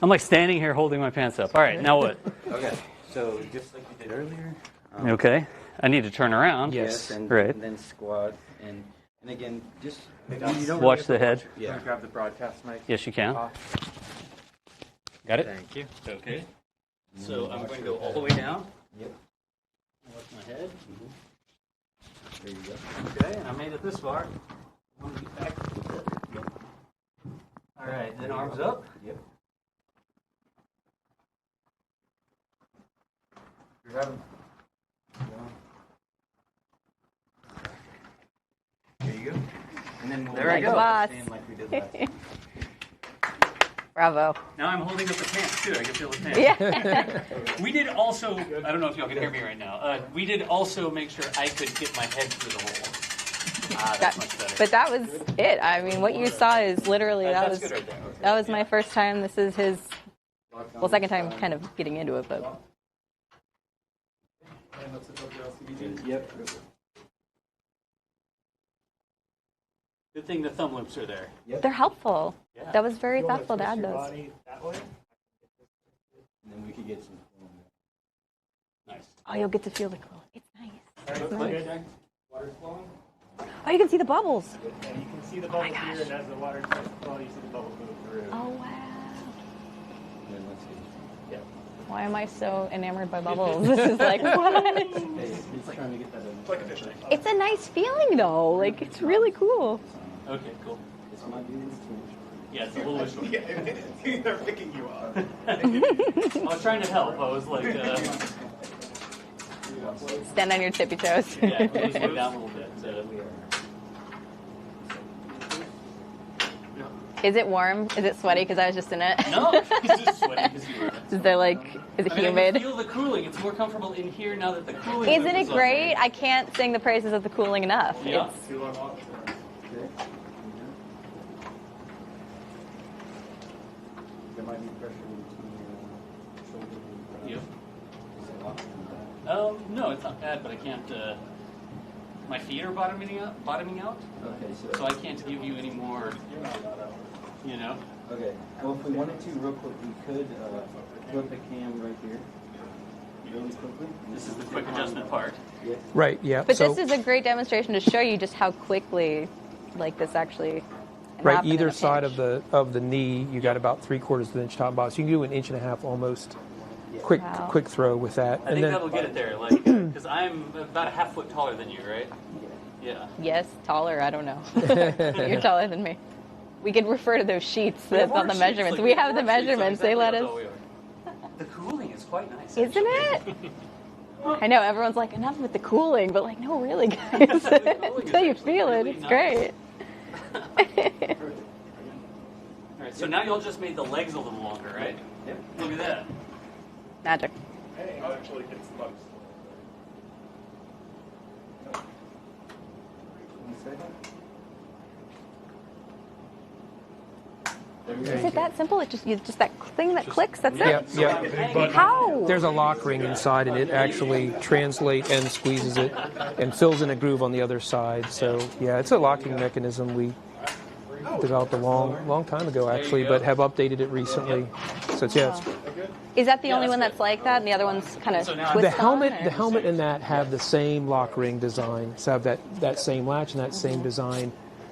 I'm like standing here holding my pants up. All right, now what? Okay. So just like you did earlier. Okay. I need to turn around. Yes. And, Right. and then squat and again just Watch the head. Yeah. Grab the broadcast mic. Yes, you can. Got it? Thank you. Okay. So I'm going to go all the way down. Yep. Watch my head. There you go. Okay, and I made it this far. I want to get back. All right, then arms up. Yep. Grab them. There you go. And then we'll There I go. stand like we did last time. Bravo. Now I'm holding up the pants too. I can feel the pants. Yeah. We did also, I don't know if y'all can hear me right now. We did also make sure I could get my head through the hole. That's much better. But that was it. I mean, what you saw is literally, That's good right there. Okay. that was my first time. This is his, well, second time kind of getting into it, but. Yep. Good thing the thumb loops are there. They're helpful. Yeah. That was very thoughtful to add those. And then we could get some. Nice. Oh, you'll get to feel the glow. It's nice. Alright, It's good. nice. Water's flowing. Oh, you can see the bubbles. And you can see the bubbles here, and as the water starts to flow, you see the bubbles move through. Oh, wow. Then let's see. Yep. Why am I so enamored by bubbles? This is like, what? Hey, he's trying to get that in. It's like a fish tank. It's a nice feeling, though. Like, it's really cool. Okay, cool. This might be the Yeah, it's a little bit short. Yeah, they're picking you up. I was trying to help. I was like, Stand on your tippy toes. yeah, can you slow down a little bit. Is it warm? Is it sweaty? Because I was just in it. No, it's just sweaty because you were. Is there like, is it I mean, I humid? can feel the cooling. It's more comfortable in here now that the cooling. Isn't loop it is on. great? I can't sing the praises of the cooling enough. Yeah. It's, There might be pressure between your shoulder and No, it's not bad, but I can't. My feet are bottoming out. Okay, So I can't give you any more. You know. Okay. Well, if we wanted to, real quick, we could put the cam right here. Really quickly. This is the quick adjustment part. Yeah. Right, yeah. but so, this is a great demonstration to show you just how quickly, like, this actually right, happened in either a side pinch. of the knee, you got about 3/4 of an inch top box. You can do an inch and a half almost. Quick Wow. quick throw with that. I think that'll get it there, like, because I'm about a half foot taller than you, right? Yeah. Yes, taller, I don't know. You're taller than me. We could refer to those sheets We have that's on the worksheets, measurements. like, We we have the have worksheets, measurements. so They let exactly us. that's all we are. The cooling is quite nice. Isn't actually. it? I know, everyone's like, enough with the cooling, but like, no, really, guys. Until you feel it, really it's nice. great. All right, so now y'all just made the legs a little longer, right? Yep. Look at that. Magic. Hey, it actually hits the bugs. 1 second. Is it that simple? It just that thing that clicks, that's it? Yeah. How? There's a lock ring inside, and it actually translates and squeezes it and fills in a groove on the other side. So, yeah, it's a locking mechanism we developed a long time ago, actually, but have updated it recently. So, it's Is that the only one that's like that, and the other one's kind of twist the helmet, on? the helmet and that have the same lock ring design. So have that same latch and that same design.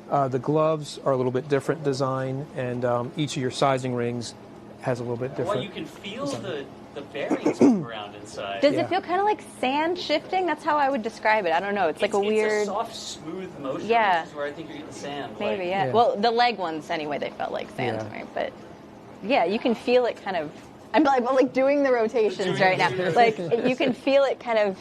The gloves are a little bit different design, and each of your sizing rings has a little bit different. Well, you can feel the bearings move around inside. Does it feel kind of like sand shifting? That's how I would describe it. I don't know. It's like a weird. It's a soft, smooth motion. Yeah. Which is where I think you're getting sand. Maybe, like, yeah. Well, the leg ones, anyway, they felt like sand to me. But yeah, you can feel it kind of. I'm like doing the rotations right now. Like you can feel it kind of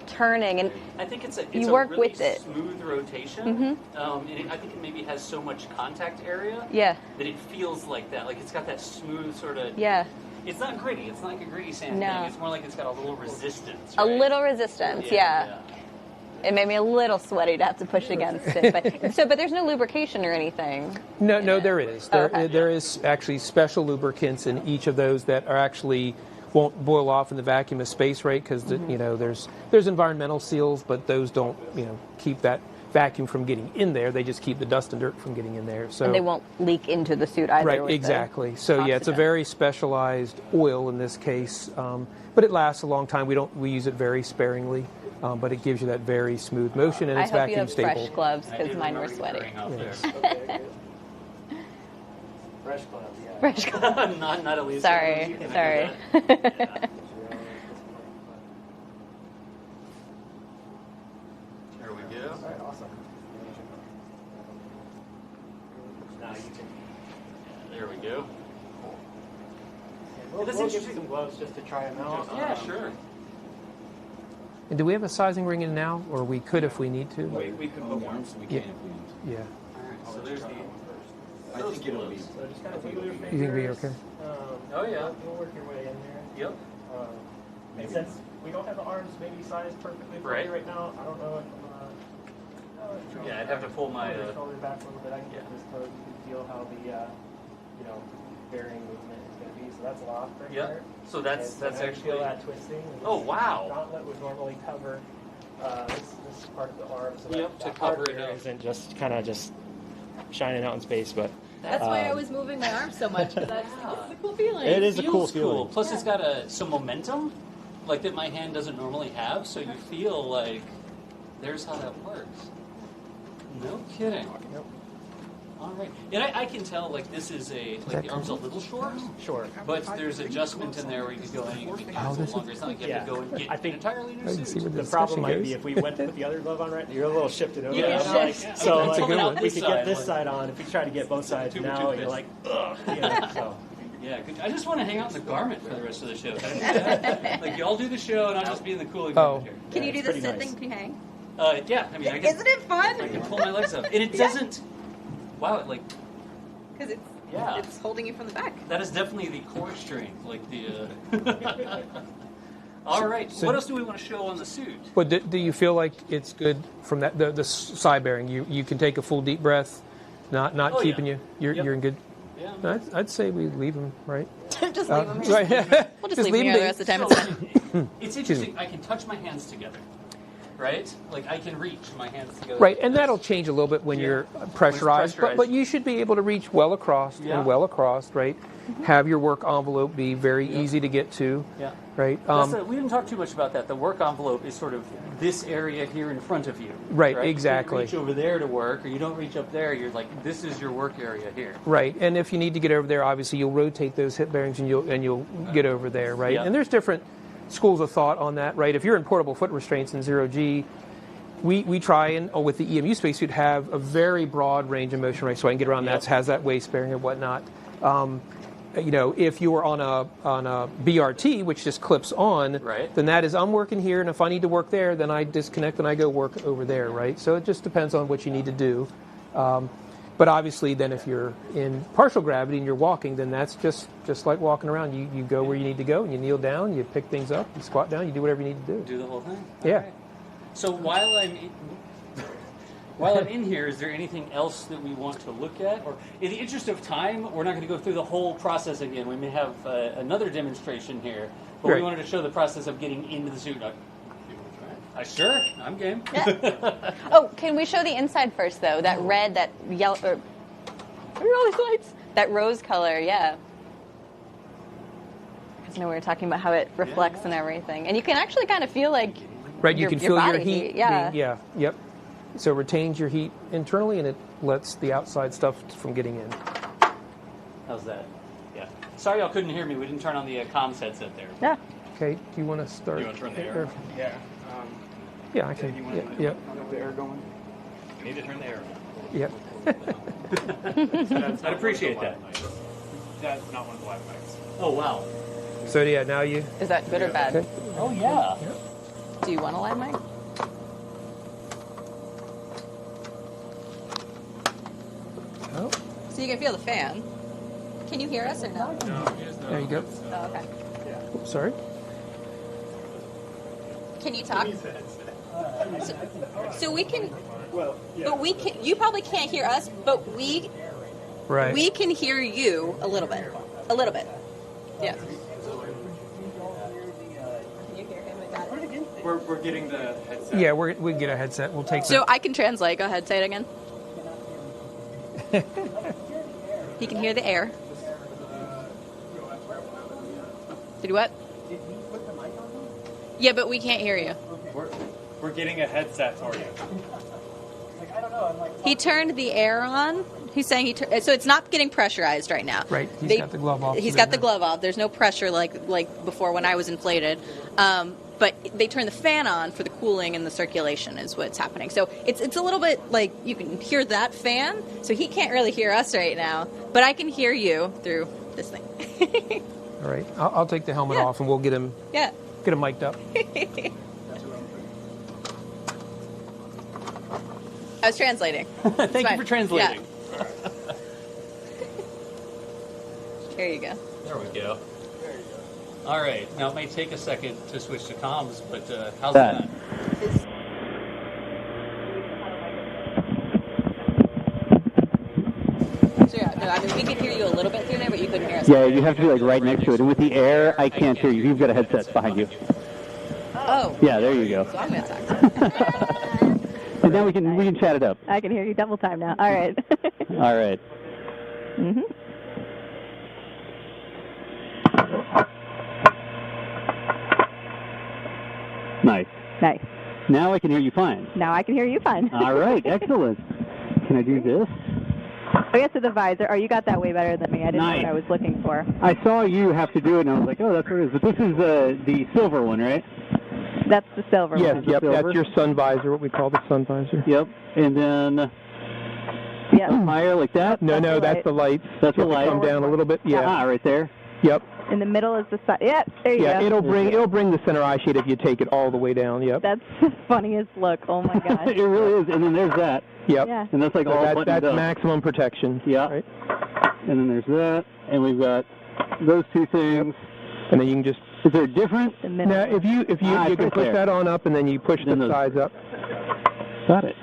turning, and I think it's you work really with it. Smooth rotation. And I think it maybe has so much contact area. Yeah. That it feels like that. Like it's got that smooth sort of. Yeah. It's not gritty. It's not like a gritty sand No. thing. It's more like it's got a little resistance. A right? little resistance. Yeah. It made me a little sweaty to have to push against it. But there's no lubrication or anything. No, there is. There is actually special lubricants in each of those that are actually won't boil off in the vacuum of space rate because there's environmental seals, but those don't keep that vacuum from getting in there. They just keep the dust and dirt from getting in there. So and they won't leak into the suit either. Right, with exactly. the So yeah, it's a oxygen. very specialized oil in this case, but it lasts a long time. We use it very sparingly, but it gives you that very smooth motion and it's I hope vacuum you have stable. fresh gloves because mine were sweaty. Fresh gloves, yeah. Fresh gloves. not Elysia. Sorry. There we go. All right, awesome. Now you can. There we go. We'll give you some gloves just to try them out. Yeah, sure. And do we have a sizing ring in now, or we could if we need to? We could put one. So we can if we need to. Yeah. All right, so there's the. I think it'll be. So just kind of wiggle your fingers. You think it'll be okay? Oh yeah. You'll work your way in there. Yep. And since we don't have the arms maybe sized perfectly for you right now, I don't know if yeah, I'd have to pull my shoulder back a little bit. I can get this close. You can feel how the you know, bearing movement is going to be. So that's locked right there. So that's and I actually feel that twisting. Oh wow! Gauntlet would normally cover this part of the arm. So Yep, that to cover part it there up. isn't just kind of just shining out in space, but That's why I was moving my arms so much, because it's a cool feeling. It is a cool Feels feeling. Plus, it's got some momentum, like that my hand doesn't normally have. So you feel like there's how that works. No kidding. Yep. All right. And I can tell, like, this is the arm's a little short. Sure. But there's adjustment in there where you can go and you can make it a little longer. It's not like you have to go and get an entirely new suit. The problem might be if we went to put the other glove on, right? You're a little shifted over. Yeah, there. shift. So That's a good one. we could get this side on. If we try to get both sides now, you're like, ugh. You know, so. Yeah, I just want to hang out in the garment for the rest of the show. Can I do that? Like, y'all do the show, and I'll just be in the cooling garment here. Can you do the sit thing? Can you hang? Yeah, I mean, I can. Isn't it fun? I can pull my legs up, and it doesn't. Wow, like. Because Yeah. it's holding you from the back. That is definitely the core strength, like the. All right. So- What else do we want to show on the suit? Well, do you feel like it's good from that the side bearing? You can take a full deep breath, not Oh, keeping yeah. you. You're in good. Yeah. I'd say we leave them right. Just leave them here. Right. We'll just leave them here the rest of the time. It's fine. It's interesting. I can touch my hands together, right? Like I can reach my hands together. Right, and that'll change a little bit when you're pressurized, pressurized. But you should be able to reach well across Yeah. and well across, right? Have your work envelope be very easy to get to, Yeah. right? We didn't talk too much about that. The work envelope is sort of this area here in front of you. Right, You exactly. can't reach over there to work, or you don't reach up there. You're like, this is your work area here. Right, and if you need to get over there, obviously you'll rotate those hip bearings and you'll get over there, right? Yeah. And there's different schools of thought on that, right? If you're in portable foot restraints in 0G, we try and with the EMU spacesuit have a very broad range of motion, right? So I can get around that, has that waist bearing and whatnot. You know, if you were on a BRT, which just clips on, then that is I'm working here, and if I need to work there, then I disconnect and I go work over there, right? So it just depends on what you need to do. But obviously, then if you're in partial gravity and you're walking, then that's just like walking around. You go where you need to go, and you kneel down, you pick things up, you squat down, you do whatever you need to do. Do the whole thing. Yeah. All right. So while I'm in here, is there anything else that we want to look at? Or in the interest of time, we're not going to go through the whole process again. We may have another demonstration here, but we Right. wanted to show the process of getting into the suit. Sure, I'm game. Oh, can we show the inside first, though? That red, that yellow, or what are all these lights? That rose color, yeah. Because we were talking about how it reflects and everything, and you can actually kind of feel like Right, you can feel your body heat. Yeah. Yep. So it retains your heat internally, and it lets the outside stuff from getting in. How's that? Yeah. Sorry y'all couldn't hear me. We didn't turn on the comms headset there. Yeah. Okay, do you want to start? You want to turn the air? Yeah. Yeah, I can. Yeah. The air going. We need to turn the air Yeah. I'd appreciate that. That's not one of the live mics. Oh, wow. So yeah, now you. Is that good or bad? Okay. Oh, yeah. Do you want a live mic? Oh. So you can feel the fan. Can you hear us or no? There you go. Oh, okay. Oops, sorry. Can you talk? So we can. But we can. You probably can't hear us, but we can hear you a little bit. A little bit. Yeah. Can you hear him? We're getting the headset. Yeah, we can get a headset. We'll take. So I can translate. Go ahead. Say it again. He can hear the air. Did what? Yeah, but we can't hear you. We're getting a headset for you. He turned the air on. He's saying so it's not getting pressurized right now. Right. He's got the glove off. He's got the glove off. There's no pressure like before when I was inflated. But they turn the fan on for the cooling and the circulation is what's happening. So it's a little bit like you can hear that fan. So he can't really hear us right now, but I can hear you through this thing. All right. I'll take the helmet off and we'll get him. Yeah. Get him mic'd up. I was translating. Thank you for translating. Yeah. There you go. There we go. All right. Now it may take a second to switch to comms, but how's That. that? So yeah, no, I mean we could hear you a little bit through there, but you couldn't hear us. Yeah, you have to be like right next to it. And with the air, I can't hear you. You've got a headset behind you. Oh. Yeah, there you go. So I'm gonna talk to you. And then we can chat it up. I can hear you double time now. All right. All right. Mhm. Nice. Nice. Now I can hear you fine. Now I can hear you fine. All right, excellent. Can I do this? Oh, yeah, so the visor. Oh, you got that way better than me. I didn't know what I was looking for. I saw you have to do it, and I was like, oh, that's what it is. But this is the silver one, right? That's the silver Yes, one. yep, Silver. that's your sun visor, what we call the sun visor. Yep. And then higher like that? No, that's the lights. That's the You have to light. Come down a little bit. Yeah. Ah, right there. Yep. In the middle is the side. Yeah, there you Yeah, go. it'll bring the center eye shade if you take it all the way down. Yep. That's the funniest look. Oh my gosh. It really is. And then there's that. Yep. Yeah. And that's like So all that's buttoned up. maximum protection. Yeah. Right. And then there's that. And we've got those two things. And then you can just. Is there a difference? Now, if you you can push that on up, and then you push the sides up. Got it.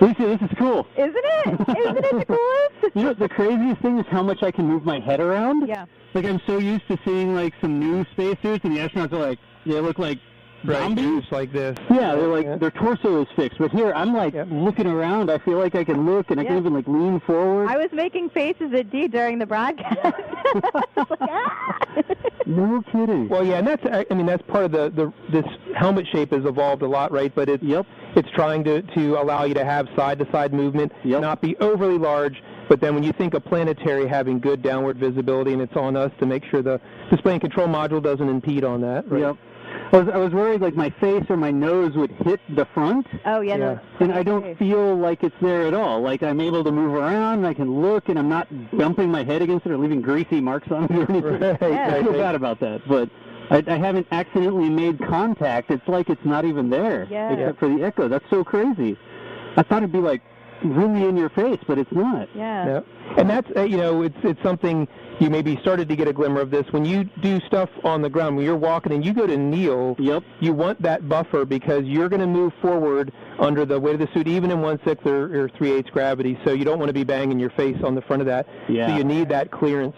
Elysia, this is cool. Isn't it? Isn't it the coolest? You know, the craziest thing is how much I can move my head around. Yeah. Like, I'm so used to seeing, like, some new spacesuits, and the astronauts are like, they look like zombies. Just like this. Yeah, they're like, their torso is fixed. But here, I'm, like, looking around. I feel like I can look, and I can even, like, lean forward. I was making faces at Dee during the broadcast. No kidding. Well, yeah, and that's part of this helmet shape has evolved a lot, right? But it's trying to allow you to have side-to-side movement, not be overly large. But then when you think of planetary having good downward visibility, and it's on us to make sure the display and control module doesn't impede on that, right? Yep. I was worried like my face or my nose would hit the front. Oh, yeah. No, and I don't feel like it's there at all. Like I'm able to move around, and I can look, and I'm not bumping my head against it or leaving greasy marks on it or anything. I feel bad about that, but I haven't accidentally made contact. It's like it's not even there, except for the echo. That's so crazy. I thought it'd be like really in your face, but it's not. Yeah. And that's it's something you maybe started to get a glimmer of this when you do stuff on the ground. When you're walking and you go to kneel, you want that buffer because you're going to move forward under the weight of the suit, even in 1/6 or 3/8 gravity. So you don't want to be banging your face on the front of that. Yeah. So you need that clearance.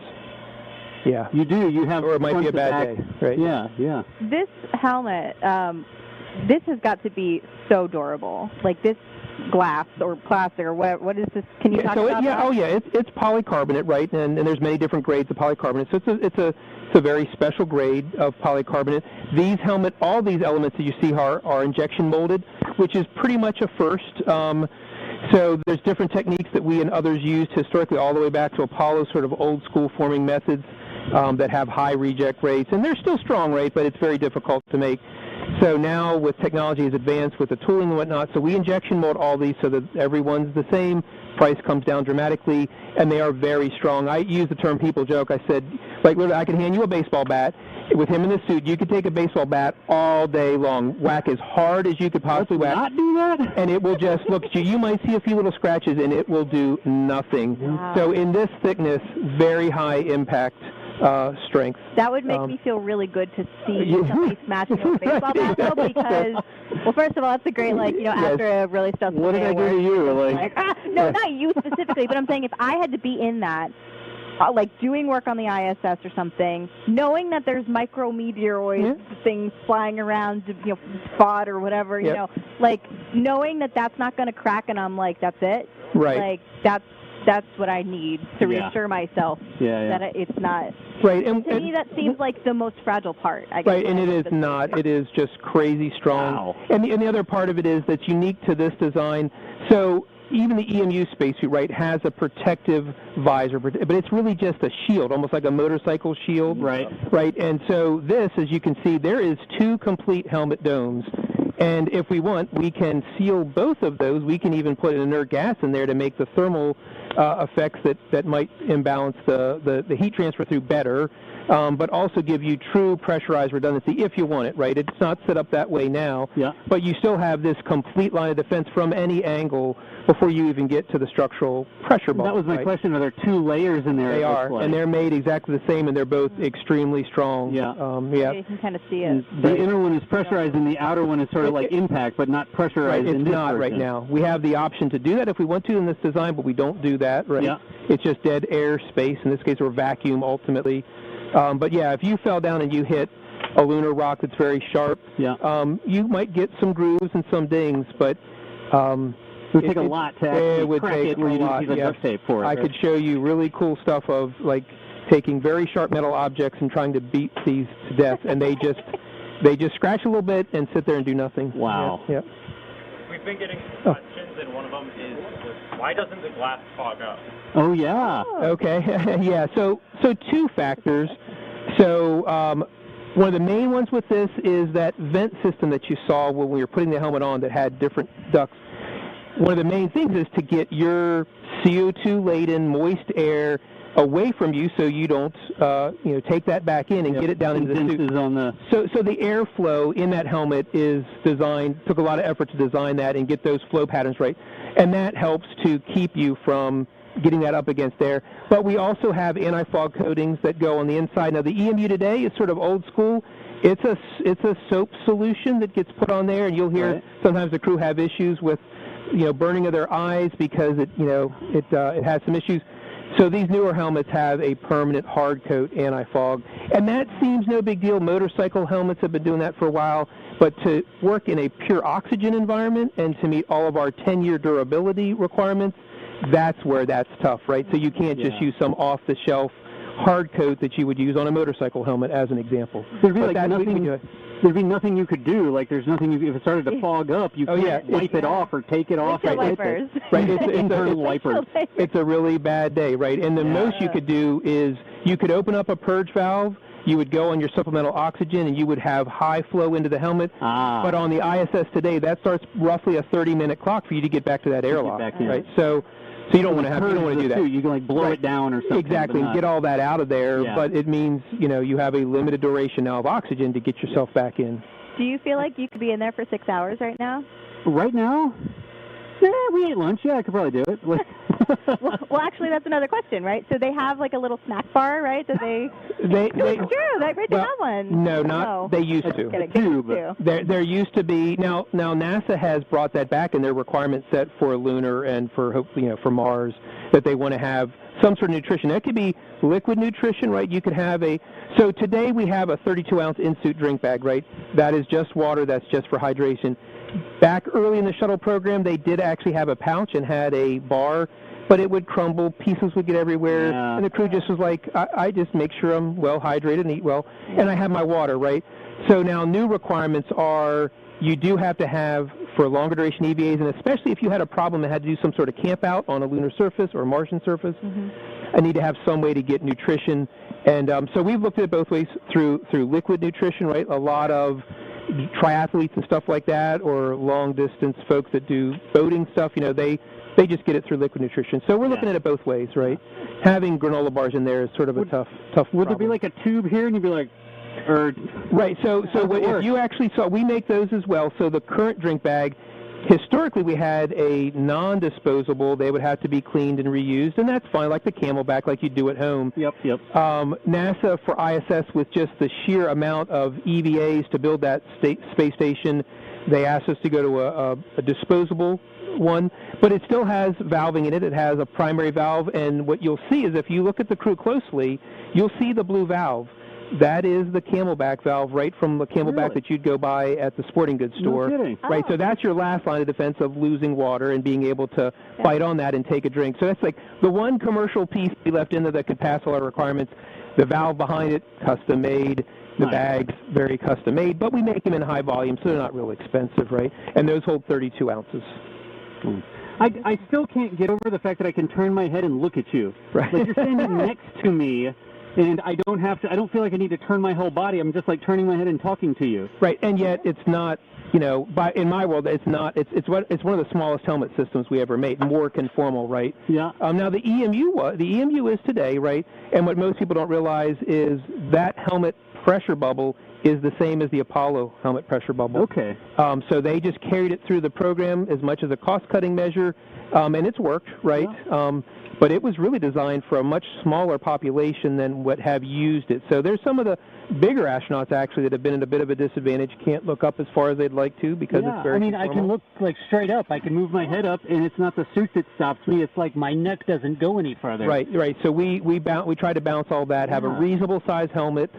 Yeah. You do. You have. Or it might be a bad day. Right. Yeah. Yeah. This helmet, this has got to be so durable. Like this glass or plastic or what is this? Can you talk about that? It's polycarbonate, right? And there's many different grades of polycarbonate. So it's a very special grade of polycarbonate. These all these elements that you see are injection molded, which is pretty much a first. So there's different techniques that we and others used historically all the way back to Apollo, sort of old school forming methods that have high reject rates. And they're still strong, right? But it's very difficult to make. So now with technology is advanced with the tooling and whatnot, so we injection mold all these so that everyone's the same, price comes down dramatically, and they are very strong. I use the term people joke. I said, like literally I can hand you a baseball bat. With him in the suit, you could take a baseball bat all day long, whack as hard as you could possibly whack. Not do that? And it will just look at you. You might see a few little scratches, and it will do nothing. Wow. So in this thickness, very high impact strength. That would make me feel really good to see somebody smashing a baseball bat, though, because, well, first of all, that's a great, after a really stressful What did I do to you? No, not you specifically, but I'm saying if I had to be in that, doing work on the ISS or something, knowing that there's micrometeoroid things flying around, spot or whatever, knowing that that's not going to crack, and I'm like, that's it. Right. That's what I need to reassure myself that it's not. Right. To me, that seems like the most fragile part. I guess, right, and it is not. It is just crazy strong. Wow. And the other part of it is that's unique to this design. So even the EMU spacesuit, right, has a protective visor, but it's really just a shield, almost like a motorcycle shield. Right. Right. And so this, as you can see, there is 2 complete helmet domes. And if we want, we can seal both of those. We can even put an inert gas in there to make the thermal effects that might imbalance the heat transfer through better, but also give you true pressurized redundancy if you want it, right? It's not set up that way now, but you still have this complete line of defense from any angle before you even get to the structural pressure bubble. That was my question. Are there 2 layers in there? They are, and they're made exactly the same, and they're both extremely strong. You can kind of see it. The inner one is pressurized, and the outer one is sort of like impact, but not pressurized. Right, it's not right now. We have the option to do that if we want to in this design, but we don't do that, right? Yeah. It's just dead air space, in this case, or vacuum ultimately. But yeah, if you fell down and you hit a lunar rock that's very sharp, you might get some grooves and some dings, but it would take a lot to actually crack it where you need to use duct tape for it. I could show you really cool stuff of like taking very sharp metal objects and trying to beat these to death, and they just scratch a little bit and sit there and do nothing. Wow. Yeah. We've been getting questions, and one of them is, why doesn't the glass fog up? Oh, yeah. Okay. Yeah. So 2 factors. So one of the main ones with this is that vent system that you saw when we were putting the helmet on that had different ducts. One of the main things is to get your CO2-laden moist air away from you so you don't take that back in and get it down into the suit. So the airflow in that helmet is designed, took a lot of effort to design that and get those flow patterns right. And that helps to keep you from getting that up against air. But we also have anti-fog coatings that go on the inside. Now the EMU today is sort of old school. It's a soap solution that gets put on there, and you'll hear sometimes the crew have issues with burning of their eyes because it has some issues. So these newer helmets have a permanent hard coat anti-fog, and that seems no big deal. Motorcycle helmets have been doing that for a while, but to work in a pure oxygen environment and to meet all of our 10-year durability requirements, that's where that's tough, right? So you can't just use some off-the-shelf hard coat that you would use on a motorcycle helmet as an example. There'd be nothing you could do. Like there's nothing if it started to fog up, you can't wipe it off or take it off. Wipers. It's internal wipers. It's a really bad day, right? And the most you could do is you could open up a purge valve. You would go on your supplemental oxygen, and you would have high flow into the helmet. But on the ISS today, that starts roughly a 30-minute clock for you to get back to that airlock, right? So you don't want to do that. You can like blow it down or something. Exactly, and get all that out of there. But it means you have a limited duration now of oxygen to get yourself back in. Do you feel like you could be in there for 6 hours right now? Right now? Yeah, we ate lunch. Yeah, I could probably do it. well, actually, that's another question, right? So they have like a little snack bar, right? That they it's true. They have one. No, not they used to. There used to be. Now NASA has brought that back in their requirement set for lunar and for for Mars, that they want to have some sort of nutrition. That could be liquid nutrition, right? You could have so today we have a 32-ounce in-suit drink bag, right? That is just water. That's just for hydration. Back early in the shuttle program, they did actually have a pouch and had a bar, but it would crumble, pieces would get everywhere, and the crew just was like, I just make sure I'm well hydrated and eat well, and I have my water, right? So now new requirements are you do have to have, for longer duration EVAs, and especially if you had a problem and had to do some sort of camp out on a lunar surface or Martian surface, I need to have some way to get nutrition. And so we've looked at it both ways through liquid nutrition, right? A lot of triathletes and stuff like that, or long-distance folks that do boating stuff, they just get it through liquid nutrition. So we're looking at it both ways, right? Having granola bars in there is sort of a tough Would there be like a tube here, and you'd be like, right, so if you actually saw, we make those as well. So the current drink bag, historically we had a non-disposable. They would have to be cleaned and reused, and that's fine, like the Camelback, like you do at home. Yep. NASA for ISS, with just the sheer amount of EVAs to build that space station, they asked us to go to a disposable one, but it still has valving in it. It has a primary valve, and what you'll see is if you look at the crew closely, you'll see the blue valve. That is the Camelback valve, right from the Camelback that you'd go buy at the sporting goods store. No kidding. Right, so that's your last line of defense of losing water and being able to fight on that and take a drink. So that's like the one commercial piece we left in there that could pass all our requirements. The valve behind it, custom made. The bags, very custom made, but we make them in high volume, so they're not real expensive, right? And those hold 32 ounces. I still can't get over the fact that I can turn my head and look at you. Right. Like you're standing next to me, and I don't feel like I need to turn my whole body. I'm just like turning my head and talking to you. Right, and yet it's not, you know, in my world, it's not. It's one of the smallest helmet systems we ever made, more conformal, right? Yeah. Now the EMU is today, right? And what most people don't realize is that helmet pressure bubble is the same as the Apollo helmet pressure bubble. Okay. So they just carried it through the program as much as a cost-cutting measure, and it's worked, right? Yeah. But it was really designed for a much smaller population than what have used it. So there's some of the bigger astronauts actually that have been at a bit of a disadvantage, can't look up as far as they'd like to because it's very I can look like straight up. I can move my head up, and it's not the suit that stops me. It's like my neck doesn't go any further. Right. So we try to balance all that, have a reasonable size helmet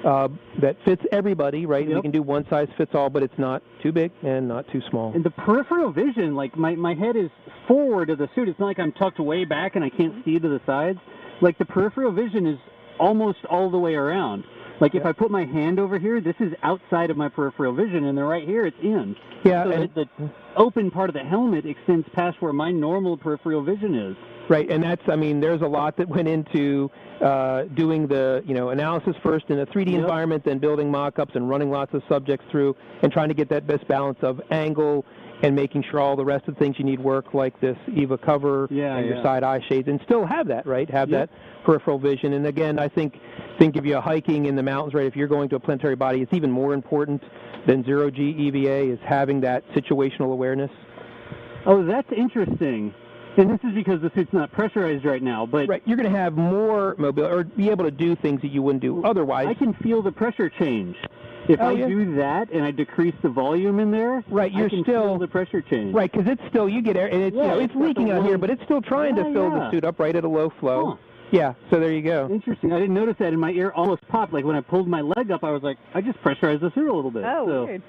that fits everybody, right? Yep. We can do one size fits all, but it's not too big and not too small. And the peripheral vision, like my head is forward of the suit. It's not like I'm tucked way back and I can't see to the sides. Like the peripheral vision is almost all the way around. Like if I put my hand over here, this is outside of my peripheral vision, and then right here it's in. Yeah. So the open part of the helmet extends past where my normal peripheral vision is. Right, and there's a lot that went into doing the, analysis first in a 3D environment, then building mock-ups and running lots of subjects through and trying to get that best balance of angle and making sure all the rest of the things you need work, like this EVA cover and your side eye shades, and still have that, right? Have that peripheral vision. And again, I think if you're hiking in the mountains, right, if you're going to a planetary body, it's even more important than zero-G EVA is having that situational awareness. Oh, that's interesting. And this is because the suit's not pressurized right now, but... Right, you're going to have more mobility, or be able to do things that you wouldn't do otherwise. I can feel the pressure change. If I do that and I decrease the volume in there, right, I can feel the pressure change. Right, because it's still, you get air, and it's, it's leaking out here, but it's still trying to fill the suit up right at a low flow. Huh. Yeah, so there you go. Interesting. I didn't notice that, and my ear almost popped. Like when I pulled my leg up, I was like, I just pressurized the suit a little bit. Oh, weird.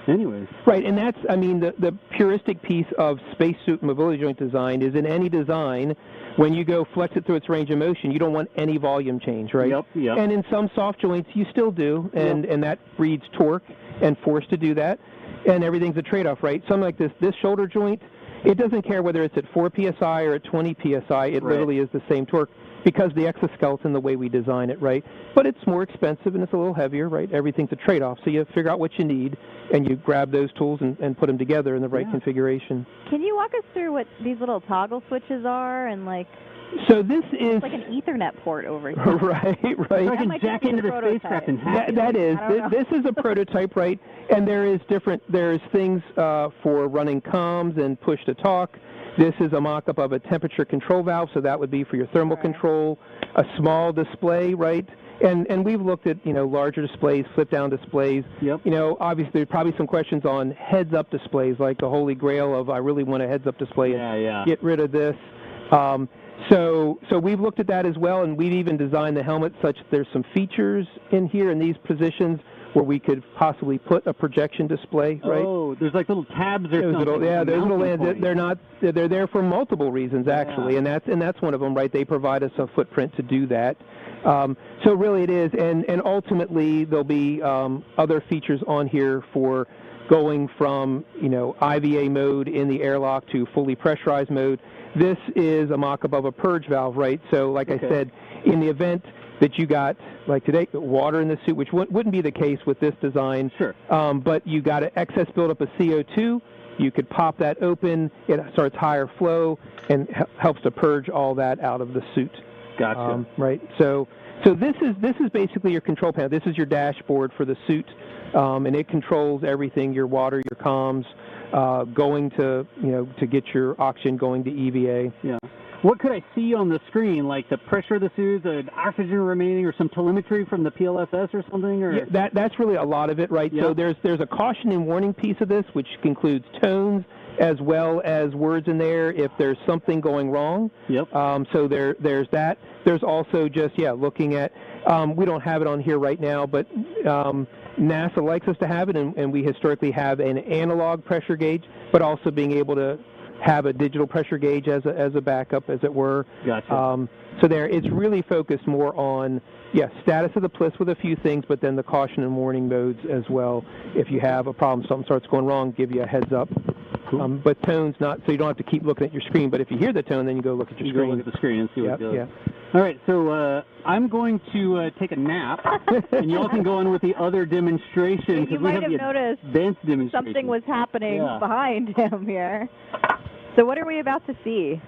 Anyways. Right, and that's, the puristic piece of spacesuit mobility joint design is in any design, when you go flex it through its range of motion, you don't want any volume change, right? Yep. And in some soft joints, you still do, and that breeds torque and force to do that, and everything's a trade-off, right? Something like this shoulder joint, it doesn't care whether it's at 4 psi or at 20 psi, it literally is the same torque, because the exoskeleton, the way we design it, right? But it's more expensive and it's a little heavier, right? Everything's a trade-off. So you figure out what you need and you grab those tools and put them together in the right configuration. Can you walk us through what these little toggle switches are and So this is... It's like an Ethernet port over here. Right. I can jack into the spacecraft and hack it. This is a prototype, right? And there's things for running comms and push to talk. This is a mock-up of a temperature control valve, so that would be for your thermal control, a small display, right? And we've looked at, larger displays, flip-down displays. Yep. Obviously there's probably some questions on heads-up displays, like the holy grail of I really want a heads-up display and get rid of this. So we've looked at that as well, and we've even designed the helmet such that there's some features in here in these positions where we could possibly put a projection display, right? Oh, there's like little tabs or something. There's little. They're there for multiple reasons actually, and that's one of them, right? They provide us a footprint to do that. So really it is, and ultimately there'll be other features on here for going from IVA mode in the airlock to fully pressurized mode. This is a mock-up of a purge valve, right? So like I said, in the event that you got, like today, water in the suit, which wouldn't be the case with this design. Sure. But you got an excess buildup of CO2. You could pop that open. It starts higher flow and helps to purge all that out of the suit. Gotcha. Right. So this is basically your control panel. This is your dashboard for the suit, and it controls everything: your water, your comms, going to to get your oxygen going to EVA. Yeah. What could I see on the screen, like the pressure of the suit, the oxygen remaining, or some telemetry from the PLSS or something? Or that's really a lot of it, right? Yep. So there's a caution and warning piece of this, which includes tones as well as words in there if there's something going wrong. Yep. So there's that. There's also just looking at. We don't have it on here right now, but NASA likes us to have it, and we historically have an analog pressure gauge, but also being able to have a digital pressure gauge as a backup, as it were. Gotcha. So it's really focused more on, status of the PLIS with a few things, but then the caution and warning modes as well. If you have a problem, something starts going wrong, give you a heads up. Cool. But tones not, so you don't have to keep looking at your screen, but if you hear the tone, then you go look at your screen. Go look at the screen and see what it does. Yeah. All right, so I'm going to take a nap, and y'all can go on with the other demonstration. You might have noticed advanced demonstration. something was happening behind him here. So what are we about to see?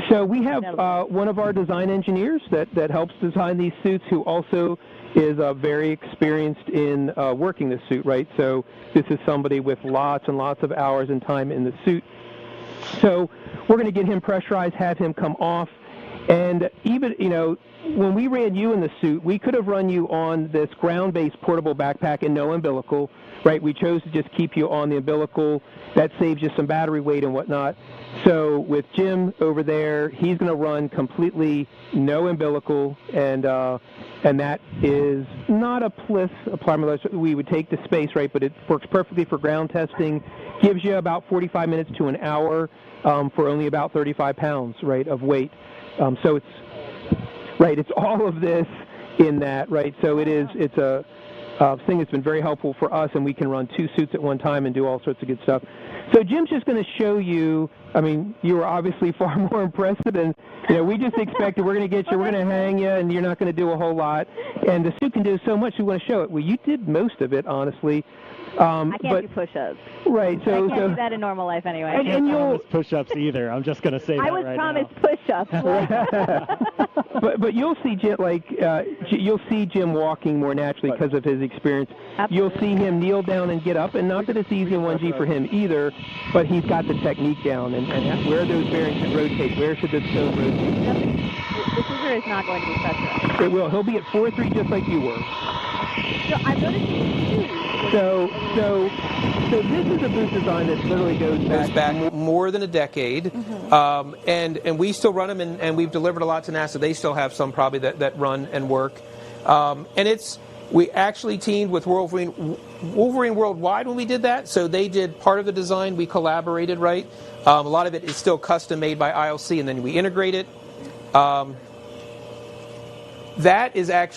So we have one of our design engineers that helps design these suits, who also is very experienced in working the suit, right? So this is somebody with lots and lots of hours and time in the suit. So we're going to get him pressurized, have him come off, and even, you know, when we ran you in the suit, we could have run you on this ground-based portable backpack and no umbilical, right? We chose to just keep you on the umbilical. That saves you some battery weight and whatnot. So with Jim over there, he's going to run completely no umbilical, and that is not a PLIS, a plyometric we would take to space, right? But it works perfectly for ground testing. Gives you about 45 minutes to an hour for only about 35 pounds, right, of weight. So it's all of this in that, right? So it's a thing that's been very helpful for us, and we can run 2 suits at one time and do all sorts of good stuff. So Jim's just going to show you. I mean, you were obviously far more impressive than, you know, we just expected we're going to get you, we're going to hang you, and you're not going to do a whole lot. And the suit can do so much, we want to show it. Well, you did most of it, honestly. I can't do push-ups. Right. So I can't do that in normal life anyway. I can't promise push-ups either. I'm just going to say that right now. I was promised push-ups. But you'll see Jim, you'll see Jim walking more naturally because of his experience. Absolutely. You'll see him kneel down and get up, and not that it's easy in 1G for him either, but he's got the technique down and where those bearings should rotate, where should the stone rotate. The scissor is not going to be pressurized. It will. He'll be at 4.3 just like you were. So I'm noticing So this is a boot design that literally goes back more than a decade, and we still run them, and we've delivered a lot to NASA. They still have some probably that run and work, and we actually teamed with Wolverine Worldwide when we did that. So they did part of the design. We collaborated, right? A lot of it is still custom made by ILC, and then we integrate it. That is a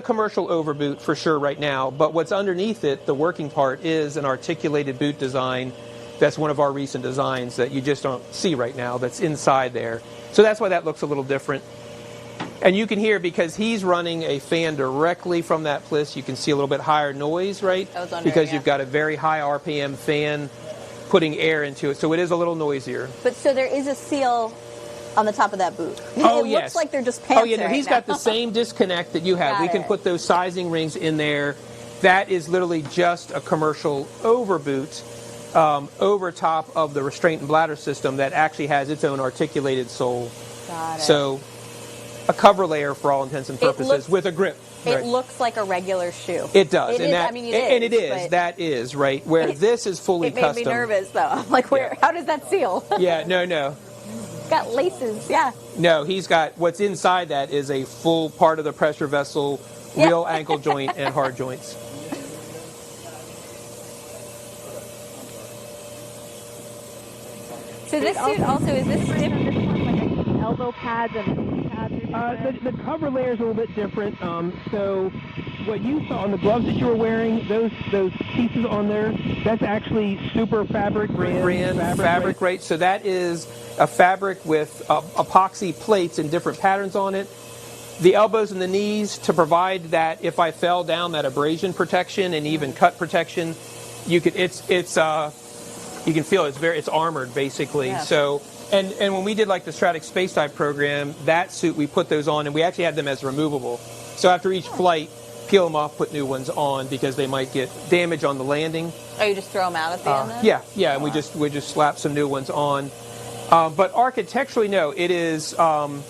commercial overboot for sure right now, but what's underneath it, the working part, is an articulated boot design. That's one of our recent designs that you just don't see right now, that's inside there. So that's why that looks a little different. And you can hear, because he's running a fan directly from that PLIS, you can see a little bit higher noise, right? Because you've got a very high RPM fan putting air into it, so it is a little noisier. But so there is a seal on the top of that boot. Oh, it yes. looks like they're just pants. Oh, yeah, no, he's got the same disconnect that you have. We can put those sizing rings in there. That is literally just a commercial overboot over top of the restraint and bladder system that actually has its own articulated sole. Got it. So a cover layer for all intents and purposes with a grip. It Right. looks like a regular shoe. It does. It is. That is, right, where this is fully custom. It made me nervous, though. I'm like, how does that seal? Yeah, no. Got laces, yeah. No, he's got, what's inside that is a full part of the pressure vessel, real ankle joint, and hard joints. So this suit also, is this different? Elbow pads and knee pads are different? The cover layer is a little bit different. So what you saw on the gloves that you were wearing, those pieces on there, that's actually super fabric brand fabric, right? So that is a fabric with epoxy plates and different patterns on it. The elbows and the knees to provide that if I fell down, that abrasion protection and even cut protection. You could you can feel it's armored basically. Yeah. So and when we did like the Stratic Space Dive program, that suit we put those on, and we actually had them as removable. So after each flight, peel them off, put new ones on because they might get damage on the landing. Oh, you just throw them out at the end then? Yeah, and we just slap some new ones on. But architecturally, no, it is hybrid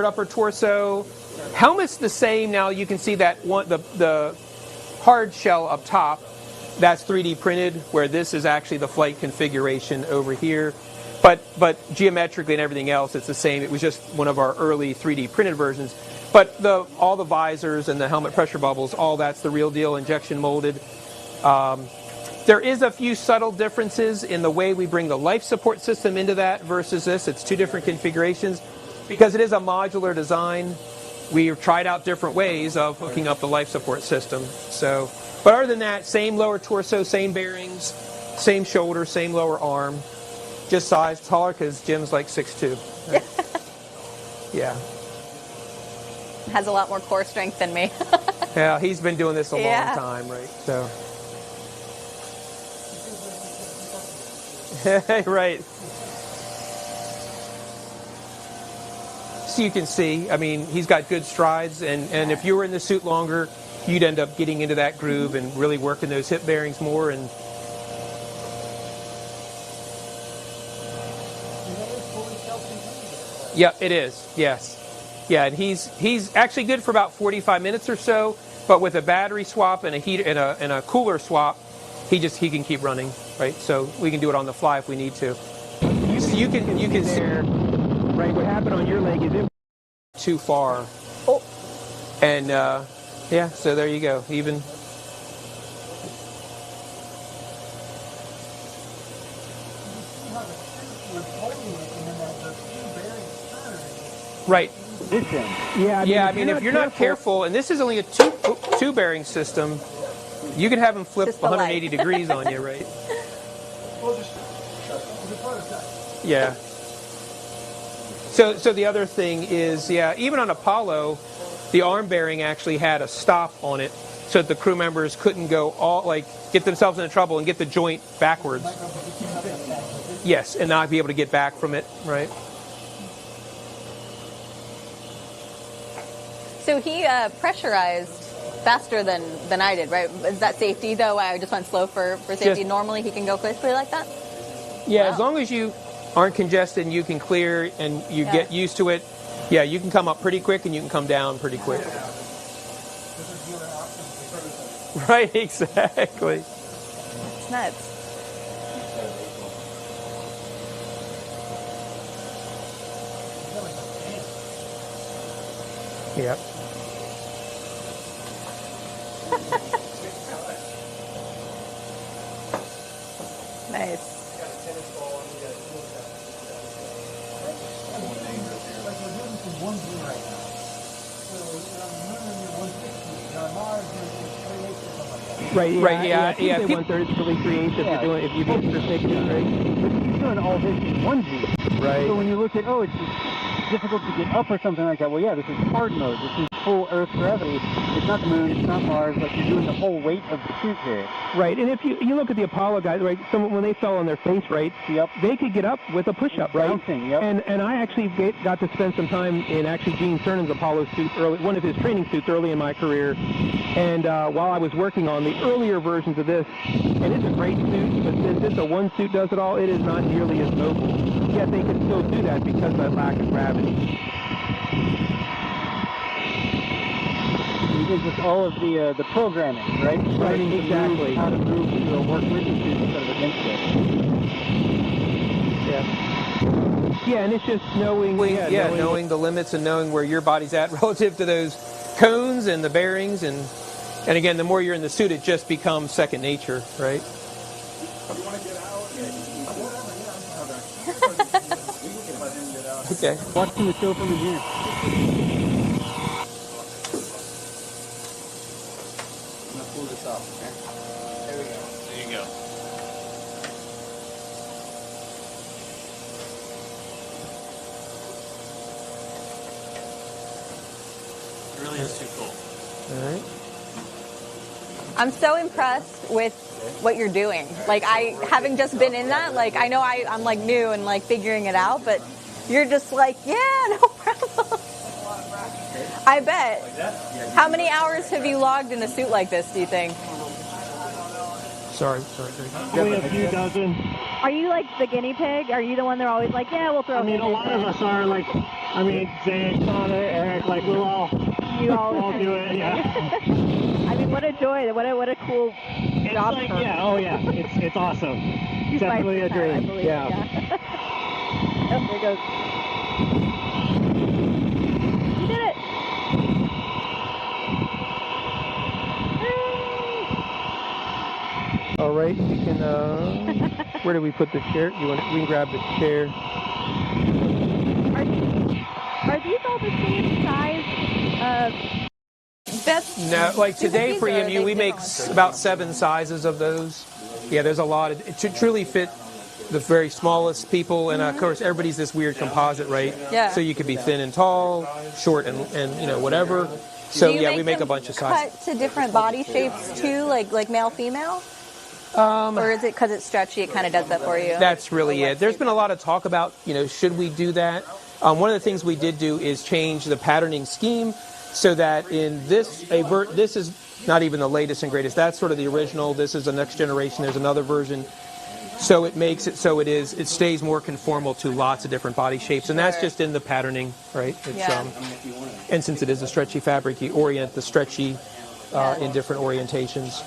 upper torso. Helmet's the same. Now you can see that one, the hard shell up top, that's 3D printed, where this is actually the flight configuration over here. But geometrically and everything else, it's the same. It was just one of our early 3D printed versions. But all the visors and the helmet pressure bubbles, all that's the real deal, injection molded. There is a few subtle differences in the way we bring the life support system into that versus this. It's two different configurations. Because it is a modular design, we've tried out different ways of hooking up the life support system. So, but other than that, same lower torso, same bearings, same shoulder, same lower arm. just size taller because Jim's like 6'2". Right? Yeah. Has a lot more core strength than me. Yeah, he's been doing this a long time, right? So. Right. So you can see, I mean, he's got good strides, and if you were in the suit longer, you'd end up getting into that groove and really working those hip bearings more. And yeah, it is. Yes. Yeah, and he's actually good for about 45 minutes or so, but with a battery swap and a heat and a cooler swap, he can keep running, right? So we can do it on the fly if we need to. So you can see, right. What happened on your leg is it too far. Oh. And yeah, so there you go. Even. Right. Yeah, I mean, if you're not careful, and this is only a two bearing system, you can have them flip 180 degrees on you, right? Yeah. So the other thing is, even on Apollo, the arm bearing actually had a stop on it, so that the crew members couldn't go get themselves into trouble and get the joint backwards. Yes, and not be able to get back from it, right? So he pressurized faster than I did, right? Is that safety, though? I just went slow for safety. Normally he can go quickly like that? Yeah, wow. As long as you aren't congested and you can clear and you get used to it, yeah, you can come up pretty quick and you can come down pretty quick. Right, exactly. It's nuts. Yep. Nice. Right, yeah. People 1/3 is really creative if you've taken it, right? But he's doing all this in 1G. Right. So when you look at, it's difficult to get up or something like that, well, yeah, this is hard mode. This is full Earth gravity. It's not the moon, it's not Mars, but you're doing the whole weight of the suit here. Right, and if you look at the Apollo guys, right, when they fell on their face, right, they could get up with a push-up, right? Bouncing, yep. And I actually got to spend some time in Gene Cernan's Apollo suit, one of his training suits early in my career, and while I was working on the earlier versions of this, and it's a great suit, but since it's a one suit does it all, it is not nearly as mobile. Yet they can still do that because of that lack of gravity. It is just all of the programming, right? Right, exactly. How to move to work with the suit instead of against it. Yeah. Yeah, and it's just knowing knowing the limits and knowing where your body's at relative to those cones and the bearings, and again, the more you're in the suit, it just becomes second nature, right? Okay. Watching the show from in here. Pull this off. Okay? There we go. There you go. It really is too cool. All right. I'm so impressed with what you're doing. Like, having just been in that, I know I'm new and figuring it out, but you're just no problem. I bet. How many hours have you logged in a suit like this, do you think? Sorry. Only a few dozen. Are you the guinea pig? Are you the one they're always we'll throw him in? A lot of us are Zane, Connor, Eric, we'll all do it, yeah. I mean, what a joy. What a cool job. It's awesome. He's definitely a dream. I believe, yeah. Oh, there it goes. You did it. All right, you can. Where do we put the chair? We can grab the chair. Are these all the same size? No, today for EMU, we make about 7 sizes of those. Yeah, there's a lot to truly fit the very smallest people, and of course everybody's this weird composite, right? Yeah. So you could be thin and tall, short and whatever. So yeah, we make a bunch of sizes. Cut to different body shapes too, like male, female. Or is it because it's stretchy? It kind of does that for you. That's really it. There's been a lot of talk about, should we do that? One of the things we did do is change the patterning scheme so that in this is not even the latest and greatest. That's sort of the original. This is the next generation. There's another version. So it makes it so it stays more conformal to lots of different body shapes, and that's just in the patterning, right? And since it is a stretchy fabric, you orient the stretchy in different orientations.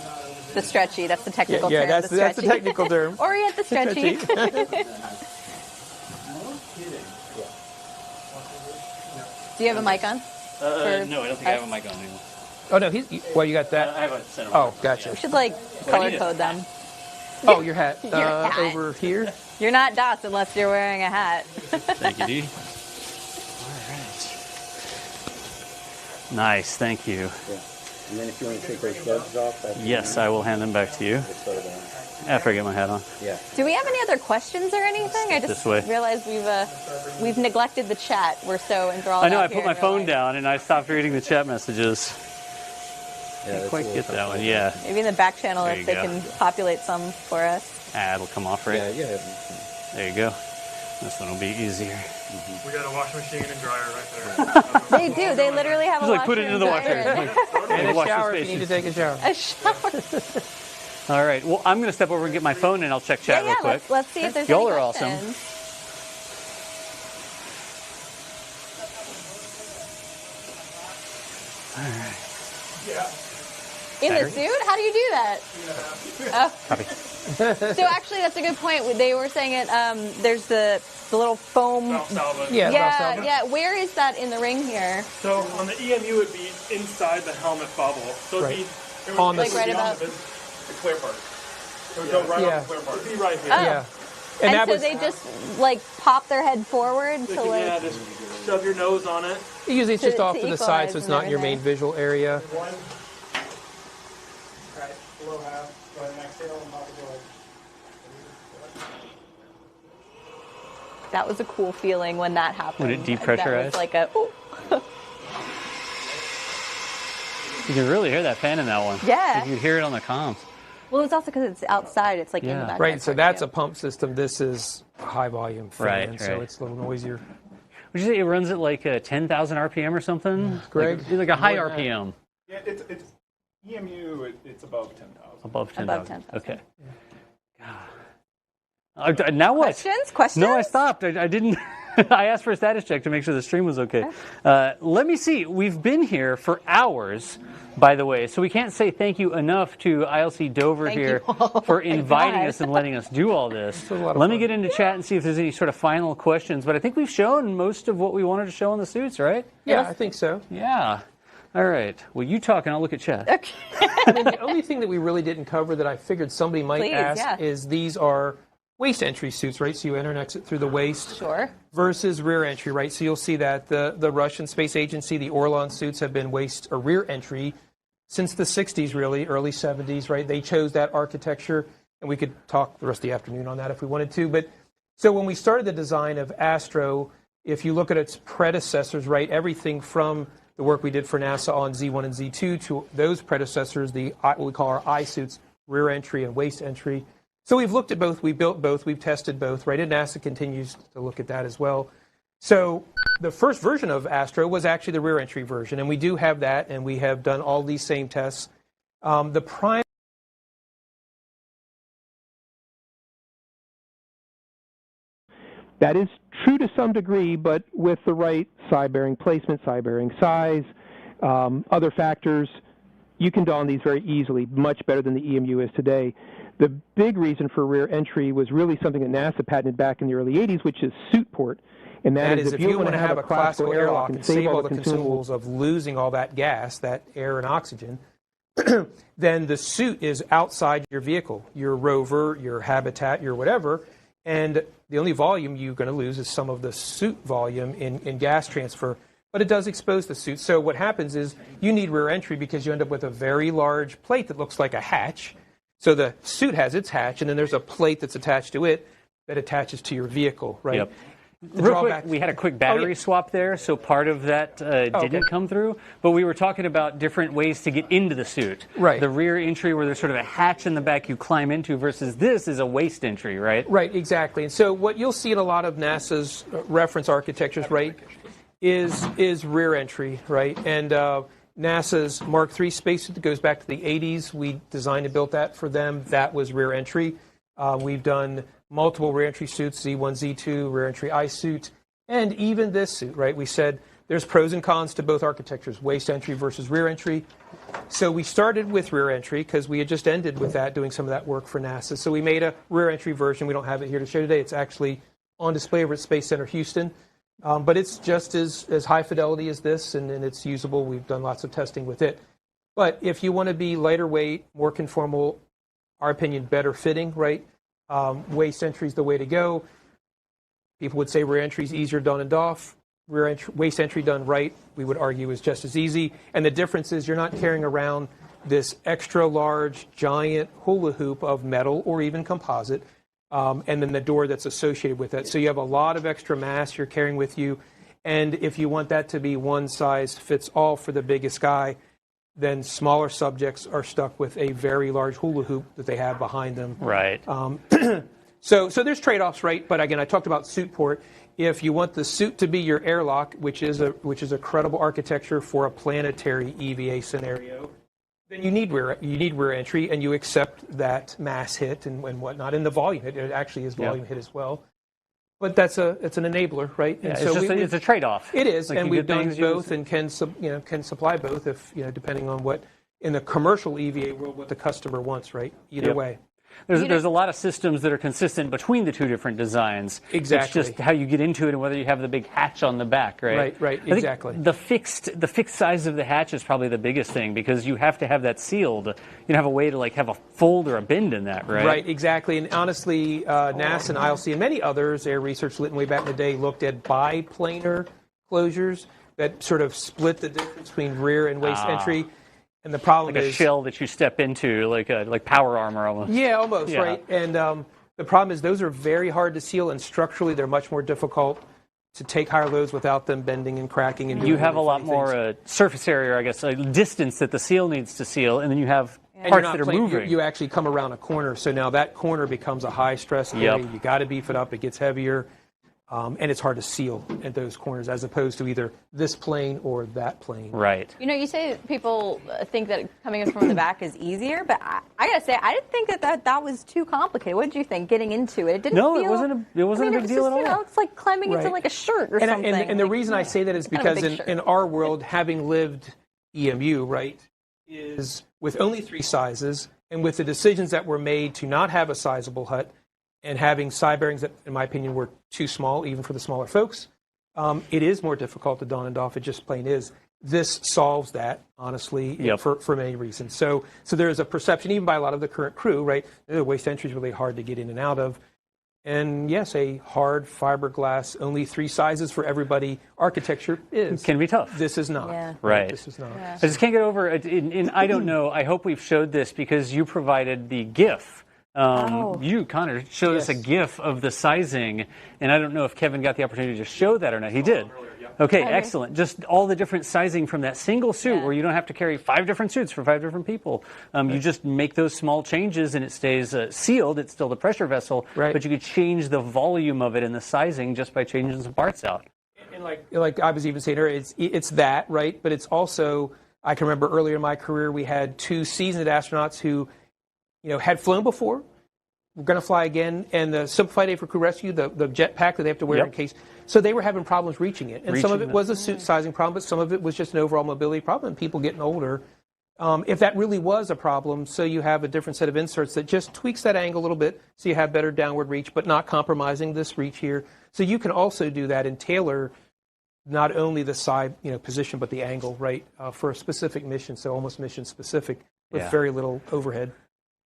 The stretchy, that's the technical term. Yeah, that's the technical term. Orient the stretchy. Do you have a mic on? No, I don't think I have a mic on anymore. Oh, no, you got that? I have a center. Oh, gotcha. We should, color code them. Oh, your hat. Your hat. Over here? You're not DOS unless you're wearing a hat. Thank you, Dee. All right. Nice, thank you. Yeah. And then if you want to take those gloves off... Yes, I will hand them back to you. After I get my hat on. Yeah. Do we have any other questions or anything? I just realized we've neglected the chat. We're so enthralled. I know, I put my phone down and I stopped reading the chat messages. Yeah, Can't quite get that one, yeah. Maybe in the back channel if they can populate some for us. It'll come off, right? Yeah. There you go. This one will be easier. We got a washing machine and dryer right there. They do. They literally have a washer. Put it into the washer. And a shower if you need to take a shower. A shower. All right. Well, I'm going to step over and get my phone and I'll check chat real quick. Let's see if there's Y'all any are questions. awesome. All right. In the suit? How do you do that? Oh. Copy. So actually, that's a good point. They were saying it. There's the little foam. Yeah. Where is that in the ring here? So on the EMU, it'd be inside the helmet bubble. So it'd be on the right above the clear part. It would go right on the clear part. It'd be right here. Oh. Yeah. And so they just pop their head forward to just shove your nose on it. Usually it's just off to the side, so it's not in your main visual area. Below half. Go ahead and exhale and pop it away. That was a cool feeling when that happened. Would it depressurize? That was like a. Ooh. You can really hear that fan in that one. Yeah. You can hear it on the comms. Well, it's also because it's outside. It's in the back. Right. So that's a pump system. This is a high volume fan, so it's a little noisier. Would you say it runs at like 10,000 RPM or something? Greg? Like a high RPM. Yeah, it's EMU. It's above 10,000. Above 10,000. Above 10,000. Okay. Now what? Questions? No, I stopped. I didn't. I asked for a status check to make sure the stream was okay. Let me see. We've been here for hours, by the way, so we can't say thank you enough to ILC Dover for inviting us and letting us do all this. Let me get into chat and see if there's any sort of final questions. But I think we've shown most of what we wanted to show on the suits, right? Yeah, I think so. Yeah. All right. Well, you talk and I'll look at chat. Okay. I mean, the only thing that we really didn't cover that I figured somebody might ask is these are waist entry suits, right? So you enter and exit through the waist. Sure. Versus rear entry, right? So you'll see that the Russian Space Agency, the Orlan suits have been waist or rear entry since the 60s, really, early 70s, right? They chose that architecture, and we could talk the rest of the afternoon on that if we wanted to. But so when we started the design of Astro, if you look at its predecessors, right, everything from the work we did for NASA on Z1 and Z2 to those predecessors, what we call our I suits, rear entry and waist entry. So we've looked at both, we built both, we've tested both, right? And NASA continues to look at that as well. So the first version of Astro was actually the rear entry version, and we do have that, and we have done all these same tests. The prime That is true to some degree, but with the right side-bearing placement, side-bearing size, other factors, you can don these very easily, much better than the EMU is today. The big reason for rear entry was really something that NASA patented back in the early 80s, which is suit port. And that is if you want to have a classical airlock and save all the consumables of losing all that gas, that air and oxygen, then the suit is outside your vehicle, your rover, your habitat, your whatever, and the only volume you're going to lose is some of the suit volume in gas transfer, but it does expose the suit. So what happens is you need rear entry because you end up with a very large plate that looks like a hatch. So the suit has its hatch, and then there's a plate that's attached to it that attaches to your vehicle, right? Yep. Real quick, we had a quick battery swap there, so part of that didn't come through. But we were talking about different ways to get into the suit. Right. The rear entry, where there's sort of a hatch in the back you climb into, versus this is a waist entry, right? Right, exactly. And so what you'll see in a lot of NASA's reference architectures, right, is rear entry, right? And NASA's Mark III spacesuit that goes back to the 80s, we designed and built that for them. That was rear entry. We've done multiple rear entry suits, Z1, Z2, rear entry I suit, and even this suit, right? We said there's pros and cons to both architectures, waist entry versus rear entry. So we started with rear entry because we had just ended with that, doing some of that work for NASA. So we made a rear entry version. We don't have it here to show today. It's actually on display over at Space Center Houston. But it's just as high fidelity as this, and it's usable. We've done lots of testing with it. But if you want to be lighter weight, more conformal, our opinion, better fitting, right? Waist entry is the way to go. People would say rear entry is easier done and off. Waist entry done right, we would argue, is just as easy. And the difference is you're not carrying around this extra large, giant hula hoop of metal or even composite, and then the door that's associated with it. So you have a lot of extra mass you're carrying with you. And if you want that to be one size fits all for the biggest guy, then smaller subjects are stuck with a very large hula hoop that they have behind them. Right. So there's trade-offs, right? But again, I talked about suit port. If you want the suit to be your airlock, which is a credible architecture for a planetary EVA scenario, then you need rear entry, and you accept that mass hit and whatnot, and the volume hit. It actually is volume hit as well. But it's an enabler, right? Yeah, and it's a trade-off. It is, like and we've done both, and can supply both if depending on what in the commercial EVA world what the customer wants, right? Either way. There's a lot of systems that are consistent between the two different designs. Exactly. It's just how you get into it and whether you have the big hatch on the back, right? Right, I think exactly. The fixed size of the hatch is probably the biggest thing because you have to have that sealed. You don't have a way to have a fold or a bend in that, right? Right, exactly. And honestly, NASA and ILC and many others, Air Research way back in the day, looked at biplanar closures that sort of split the difference between rear and waist entry. And the problem is a shell that you step into, like power armor almost. Yeah, almost, right. And the problem is those are very hard to seal, and structurally they're much more difficult to take higher loads without them bending and cracking. And you have a lot more surface area, I guess, distance that the seal needs to seal, and then you have parts that are moving. You actually come around a corner, so now that corner becomes a high stress area. You got to beef it up; it gets heavier. And it's hard to seal at those corners as opposed to either this plane or that plane. Right. You say people think that coming in from the back is easier, but I got to say, I didn't think that was too complicated. What did you think getting into it? It didn't feel... it wasn't a big deal at all. It's like climbing into a shirt or something. And the reason I say that is because in our world, having lived EMU, right, is with only 3 sizes and with the decisions that were made to not have a sizable hut, and having side bearings that, in my opinion, were too small, even for the smaller folks, it is more difficult to don and doff. It just plain is. This solves that, honestly, for many reasons. So there is a perception, even by a lot of the current crew, right? The waist entry is really hard to get in and out of. And yes, a hard fiberglass, only 3 sizes for everybody architecture can be tough. This is not. Yeah. Right. This is not. Yeah. I just can't get over it. I don't know. I hope we've showed this because you provided the GIF. You, Connor, showed us a GIF of the sizing, and I don't know if Kevin got the opportunity to show that or not. He did. Okay, excellent. Just all the different sizing from that single suit where you don't have to carry 5 different suits for 5 different people. You just make those small changes and it stays sealed. It's still the pressure vessel, but you could change the volume of it and the sizing just by changing some parts out. And like I was even saying earlier, it's that, right? But it's also, I can remember earlier in my career, we had 2 seasoned astronauts who had flown before, we're going to fly again, and the Simplified A for Crew Rescue, the jet pack that they have to wear in case. So they were having problems reaching it. And some of it was a suit sizing problem, but some of it was just an overall mobility problem, and people getting older. If that really was a problem, so you have a different set of inserts that just tweaks that angle a little bit so you have better downward reach, but not compromising this reach here. So you can also do that and tailor not only the side position, but the angle, right, for a specific mission, so almost mission specific with very little overhead.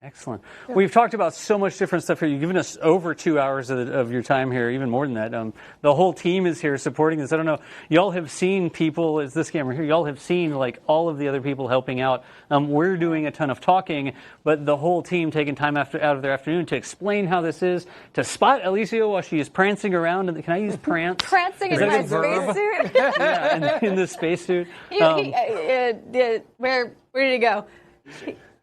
Excellent. We've talked about so much different stuff here. You've given us over 2 hours of your time here, even more than that. The whole team is here supporting this. I don't know. Y'all have seen people, as this camera here, y'all have seen like all of the other people helping out. We're doing a ton of talking, but the whole team taking time out of their afternoon to explain how this is, to spot Elysia while she is prancing around. Can I use prance? Prancing in my spacesuit. Yeah, in the spacesuit. Where did he go?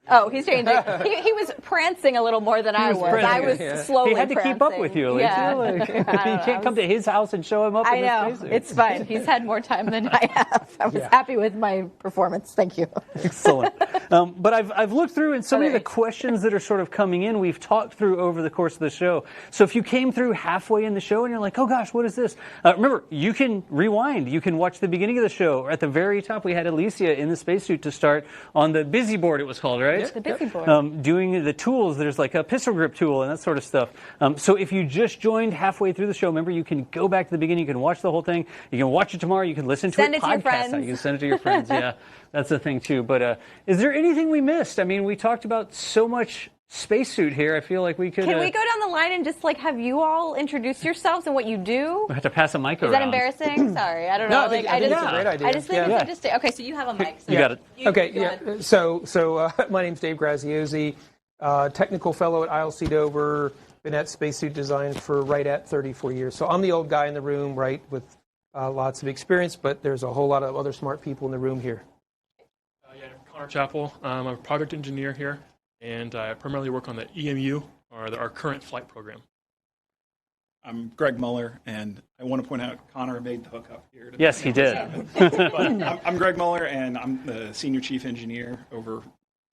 Oh, he's changing. He was prancing a little more than I was. I was slowly He had to prancing. keep up with you, Elysia. Yeah. You can't come to his house and show him up in I his know. spacesuit. It's fine. He's had more time than I have. I was happy with my performance. Thank you. Excellent. But I've looked through, and so many of the questions that are sort of coming in, we've talked through over the course of the show. So if you came through halfway in the show and you're like, oh gosh, what is this? Remember, you can rewind. You can watch the beginning of the show. At the very top, we had Elysia in the spacesuit to start on the busy board, it was called, right? The busy board. Doing the tools. There's like a pistol grip tool and that sort of stuff. So if you just joined halfway through the show, remember, you can go back to the beginning. You can watch the whole thing. You can watch it tomorrow. You can listen to Send it it to your podcast. friends. You can send it to your friends. Yeah, that's the thing too. But is there anything we missed? I mean, we talked about so much spacesuit here. I feel like we could. Can we go down the line and just like have you all introduce yourselves and what you do? We have to pass a mic Is around. that embarrassing? Sorry, I don't know. No, I think it's a great idea. I just think it's interesting. Okay, so you have a mic. So you got it. Okay, So my name's Dave Graziosi, technical fellow at ILC Dover. Been at spacesuit design for right at 34 years. So I'm the old guy in the room, right, with lots of experience, but there's a whole lot of other smart people in the room here. Connor Chappell. I'm a project engineer here, and I primarily work on the EMU, or our current flight program. I'm Greg Muller, and I want to point out Connor made the hookup here. Yes, he did. But I'm Greg Muller, and I'm the senior chief engineer over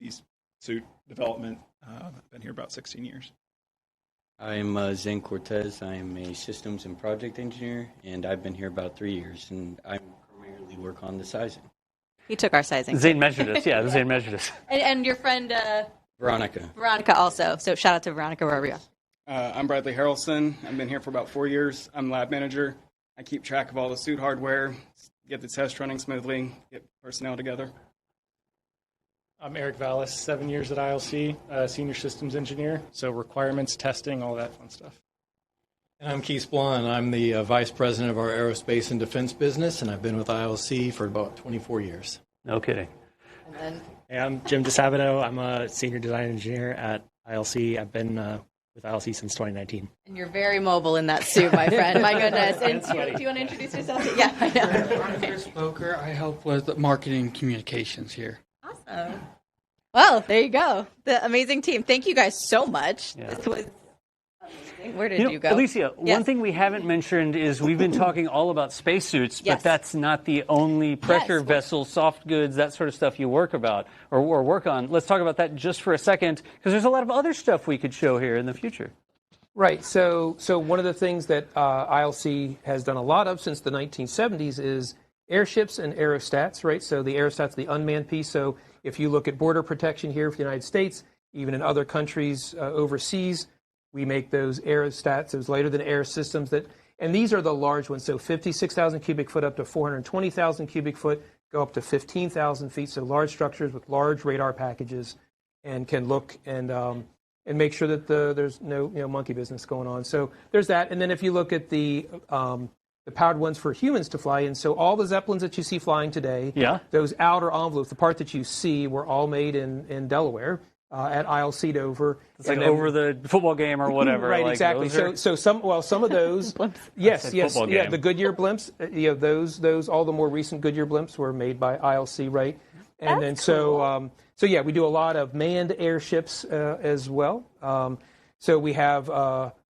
these suit development. I've been here about 16 years. I'm Zane Cortez. I'm a systems and project engineer, and I've been here about 3 years, and I primarily work on the sizing. He took our sizing. Zane measured us. Yeah, Zane measured us. And your friend Veronica. Veronica also. So shout out to Veronica wherever you are. I'm Bradley Harrelson. I've been here for about 4 years. I'm lab manager. I keep track of all the suit hardware, get the test running smoothly, get personnel together. I'm Eric Vallis, 7 years at ILC, senior systems engineer. So requirements, testing, all that fun stuff. And I'm Keith Splon. I'm the vice president of our aerospace and defense business, and I've been with ILC for about 24 years. No kidding. And then Hey, I'm Jim DeSabato. I'm a senior design engineer at ILC. I've been with ILC since 2019. And you're very mobile in that suit, my friend. My goodness. And do you want to introduce yourself? Yeah, I know. I'm Chris Boker. I help with marketing and communications here. Awesome. Well, there you go. The amazing team. Thank you guys so much. Yeah. This was amazing. Where did you go? Elysia, one thing we haven't mentioned is we've been talking all about spacesuits, but that's not the only pressure vessel, soft goods, that sort of stuff you work about or work on. Let's talk about that just for a second, because there's a lot of other stuff we could show here in the future. Right. So one of the things that ILC has done a lot of since the 1970s is airships and aerostats, right? So the aerostat's the unmanned piece. So if you look at border protection here for the United States, even in other countries overseas, we make those aerostats, those lighter than air systems and these are the large ones. So 56,000 cubic foot up to 420,000 cubic foot, go up to 15,000 feet. So large structures with large radar packages and can look and make sure that there's no monkey business going on. So there's that. And then if you look at the powered ones for humans to fly in, so all the Zeppelins that you see flying today, those outer envelopes, the part that you see, were all made in Delaware at ILC Dover. It's like over the football game or whatever. Right, like exactly. So some of those, yes, the Goodyear blimps, those all the more recent Goodyear blimps were made by ILC, right? And then cool. So we do a lot of manned airships as well. So we have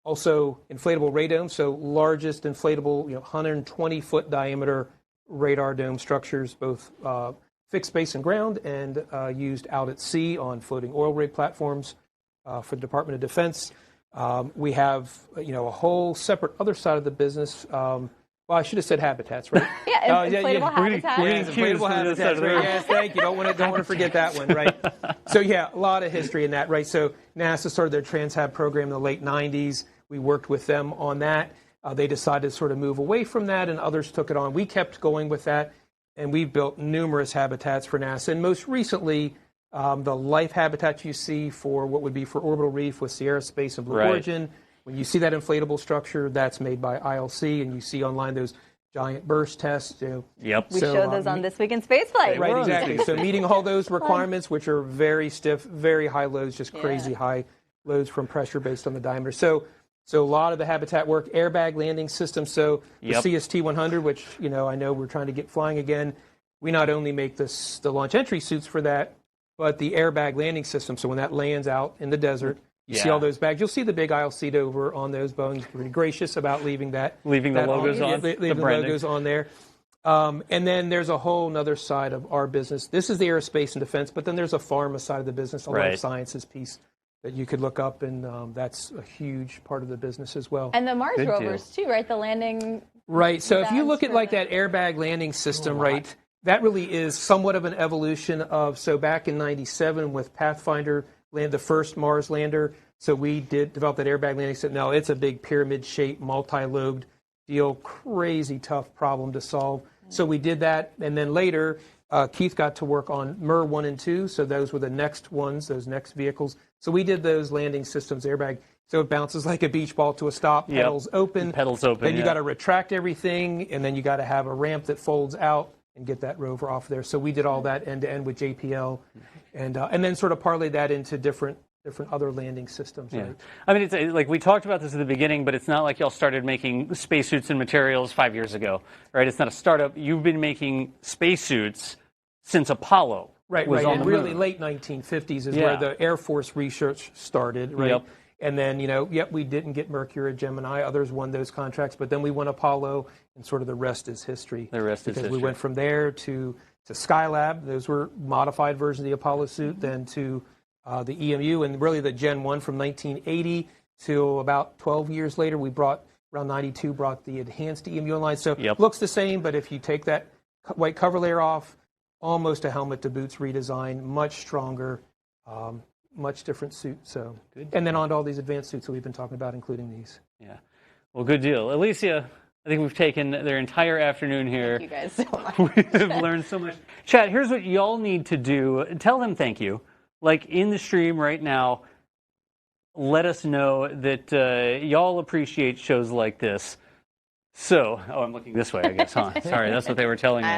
also inflatable radomes, so largest inflatable, 120-foot diameter radar dome structures, both fixed base and ground, and used out at sea on floating oil rig platforms for the Department of Defense. We have, a whole separate other side of the business. Well, I should have said habitats, right? Inflatable habitats. Inflatable habitats. Right? Yes, thank you. Don't want to forget that one, right? So a lot of history in that, right? So NASA started their Transhab program in the late 90s. We worked with them on that. They decided to sort of move away from that, and others took it on. We kept going with that, and we've built numerous habitats for NASA. And most recently, The life habitat you see for what would be for orbital reef with Sierra Space and Blue Origin. When you see that inflatable structure, that's made by ILC, and you see online those giant burst tests. Yep. We showed those on This Week in Spaceflight. Right, exactly. So meeting all those requirements, which are very stiff, very high loads, just crazy high loads from pressure based on the diameter. So a lot of the habitat work, airbag landing systems. So the CST-100, which I know we're trying to get flying again. We not only make the launch entry suits for that, but the airbag landing system. So when that lands out in the desert, you see all those bags. You'll see the big ILC Dover on those. Boeing's pretty gracious about leaving the logos on. Leaving the logos on there. And then there's a whole other side of our business. This is the aerospace and defense, but then there's a pharma side of the business, a life sciences piece that you could look up, and that's a huge part of the business as well. And the Mars rovers too, right? The landing. Right. So if you look at like that airbag landing system, right, that really is somewhat of an evolution of, so back in '97 with Pathfinder landed the first Mars lander. So we develop that airbag landing system. Now it's a big pyramid-shaped, multi-lobed deal, crazy tough problem to solve. So we did that, and then later Keith got to work on MER 1 and 2. So those were the next ones, those next vehicles. So we did those landing systems airbag. So it bounces like a beach ball to a stop, pedals open. Pedals open. Then you got to retract everything, and then you got to have a ramp that folds out and get that rover off there. So we did all that end to end with JPL, and then sort of parlayed that into different other landing systems. Yeah. Right? I mean, it's like we talked about this at the beginning, but it's not like y'all started making spacesuits and materials 5 years ago, right? It's not a startup. You've been making spacesuits since Apollo. Right. And really late 1950s is where the Air Force research started, right? Yep. And then, we didn't get Mercury or Gemini. Others won those contracts, but then we won Apollo, and sort of the rest is history. The rest is history. Because we went from there to Skylab. Those were modified versions of the Apollo suit, then to the EMU, and really the Gen 1 from 1980 to about 12 years later, we brought, around 92, brought the enhanced EMU online. So it looks the same, but if you take that white cover layer off, almost a helmet to boots redesign, much stronger, much different suit. So, and then on to all these advanced suits that we've been talking about, including these. Yeah. Well, good deal. Elysia, I think we've taken their entire afternoon here. Thank you guys so much. We've learned so much. Chat, here's what y'all need to do. Tell them thank you. Like in the stream right now, let us know that y'all appreciate shows like this. So, I'm looking this way, I guess, huh? Sorry, that's what they were telling me.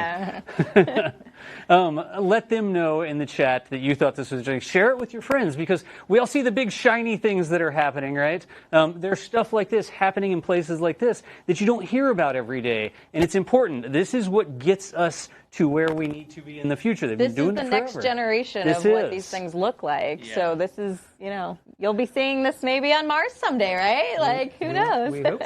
Let them know in the chat that you thought this was interesting. Share it with your friends, because we all see the big shiny things that are happening, right? There's stuff like this happening in places like this that you don't hear about every day, and it's important. This is what gets us to where we need to be in the future. They've been doing it forever. This is the next generation of what these things look like. Yeah. So this is, you'll be seeing this maybe on Mars someday, right? Like, who knows? We hope.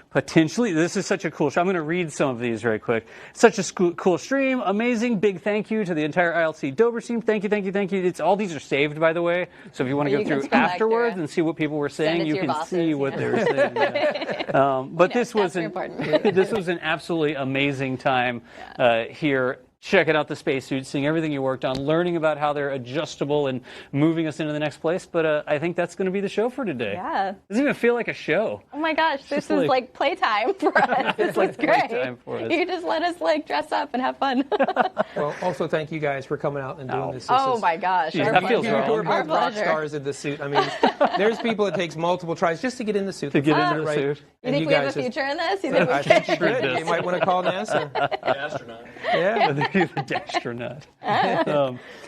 Potentially. This is such a cool show. I'm going to read some of these very quick. Such a cool stream. Amazing. Big thank you to the entire ILC Dover team. Thank you. It's all these are saved, by the way. So if you want to go through afterwards and see what people were saying, you can see what they were saying. Yeah. But this was an absolutely amazing time here. Checking out the spacesuits, seeing everything you worked on, learning about how they're adjustable and moving us into the next place. But I think that's going to be the show for today. Yeah. It doesn't even feel like a show. Oh my gosh, this is like playtime for us. This is great. Playtime for us. You just let us dress up and have fun. Well, also thank you guys for coming out and doing this. Oh my gosh, that feels wrong. We're both rock stars in the suit. I mean, there's people it takes multiple tries just to get in the suit. To get into the suit. You think we have a future in this? You think I think you could. You might want to call NASA. The astronaut. Yeah. The astronaut.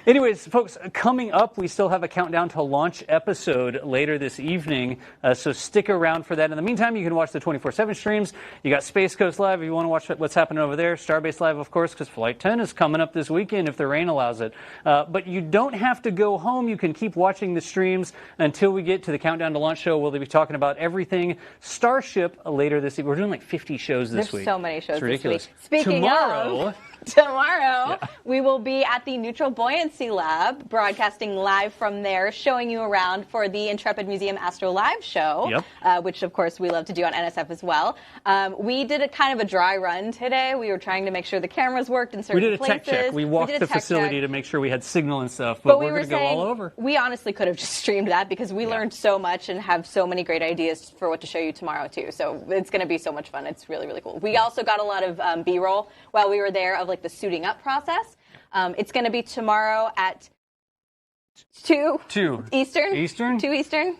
Anyways, folks, coming up, we still have a countdown to launch episode later this evening, so stick around for that. In the meantime, you can watch the 24/7 streams. You got Space Coast Live if you want to watch what's happening over there. Starbase Live, of course, because Flight 10 is coming up this weekend if the rain allows it. But you don't have to go home. You can keep watching the streams until we get to the countdown to launch show. We'll be talking about everything Starship later this week. We're doing like 50 shows this week. There's so many shows it's ridiculous. this week. Speaking of... Tomorrow, we will be at the Neutral Buoyancy Lab, broadcasting live from there, showing you around for the Intrepid Museum Astro Live show, which, of course, we love to do on NSF as well. We did a kind of a dry run today. We were trying to make sure the cameras worked in certain places. We did a tech check. We walked the facility to make sure we had signal and stuff, but we're going to go all over. We honestly could have just streamed that because we learned so much and have so many great ideas for what to show you tomorrow, too. So it's going to be so much fun. It's really, really cool. We also got a lot of B-roll while we were there of the suiting up process. It's going to be tomorrow at 2. 2. Eastern? Eastern? 2 Eastern?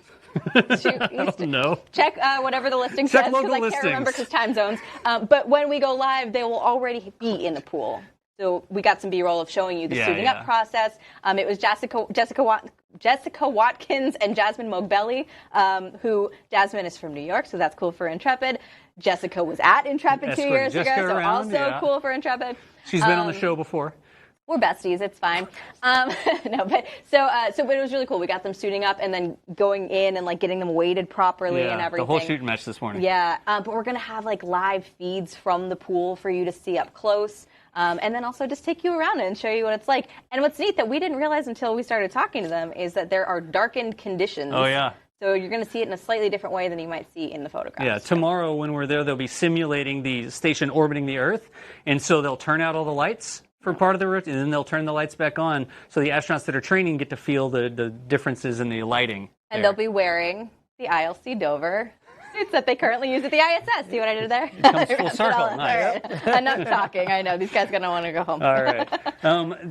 2 Eastern. No. Check whatever the listing Check says, local because I can't remember listings. because time zones. But when we go live, they will already be in the pool. So we got some B-roll of showing you the suiting up process. It was Jessica Watkins and Jasmine Mogbelli, who Jasmine is from New York, so that's cool for Intrepid. Jessica was at Intrepid 2 years ago, so also cool for Intrepid. She's been on the show before. We're besties. It's fine. No, but but it was really cool. We got them suiting up and then going in and like getting them weighted properly and everything. The whole shooting match this morning. Yeah, but we're gonna have like live feeds from the pool for you to see up close, and then also just take you around and show you what it's like. And what's neat that we didn't realize until we started talking to them is that there are darkened conditions. Oh yeah. So you're going to see it in a slightly different way than you might see in the photographs. Yeah, tomorrow when we're there, they'll be simulating the station orbiting the Earth, and so they'll turn out all the lights for part of the route, and then they'll turn the lights back on, so the astronauts that are training get to feel the differences in the lighting. And they'll be wearing the ILC Dover suits that they currently use at the ISS. See what I did there? It comes full circle. Nice. Enough talking. I know. These guys are going to want to go home. All right.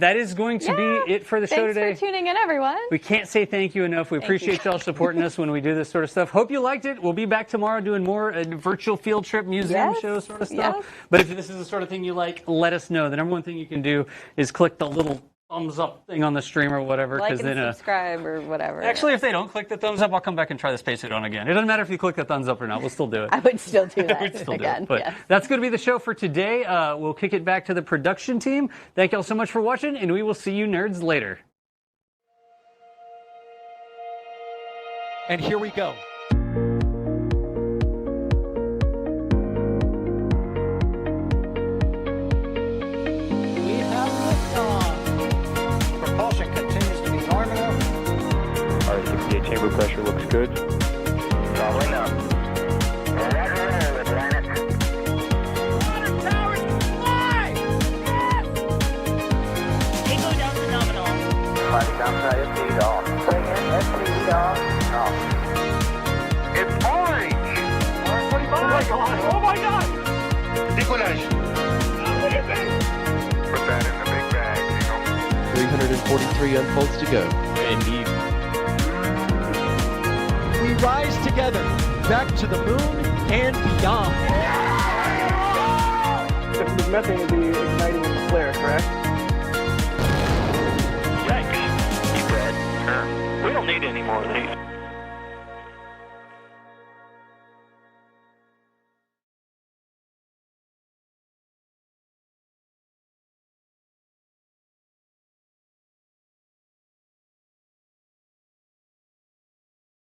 That is going to be it for the show today. Thanks for tuning in, everyone. We can't say thank you enough. We appreciate y'all supporting us when we do this sort of stuff. Hope you liked it. We'll be back tomorrow doing more virtual field trip, museum show sort of stuff. But if this is the sort of thing you like, let us know. The number one thing you can do is click the little thumbs up thing on the stream or whatever. Like and then, subscribe or whatever. Actually, if they don't click the thumbs up, I'll come back and try the spacesuit on again. It doesn't matter if you click the thumbs up or not. We'll still do it. I would still do that We'd still again. Do it. But that's going to be the show for today. We'll kick it back to the production team. Thank y'all so much for watching, and we will see you nerds later. And here we go. We have liftoff. Propulsion continues to be nominal. R68 chamber pressure looks good. Following up. Roger, roll, Atlantic. Water towers, fly! Yes! They go down to nominal. Flight downside speed off. Bring in speed off. It's orange! Orange 45! Oh my god! Oh my god! Décollage. Look at this! Put that in the big bag, 343 unfolds to go. Indeed. We rise together back to the moon and beyond. If the methane would be igniting in the flare, correct?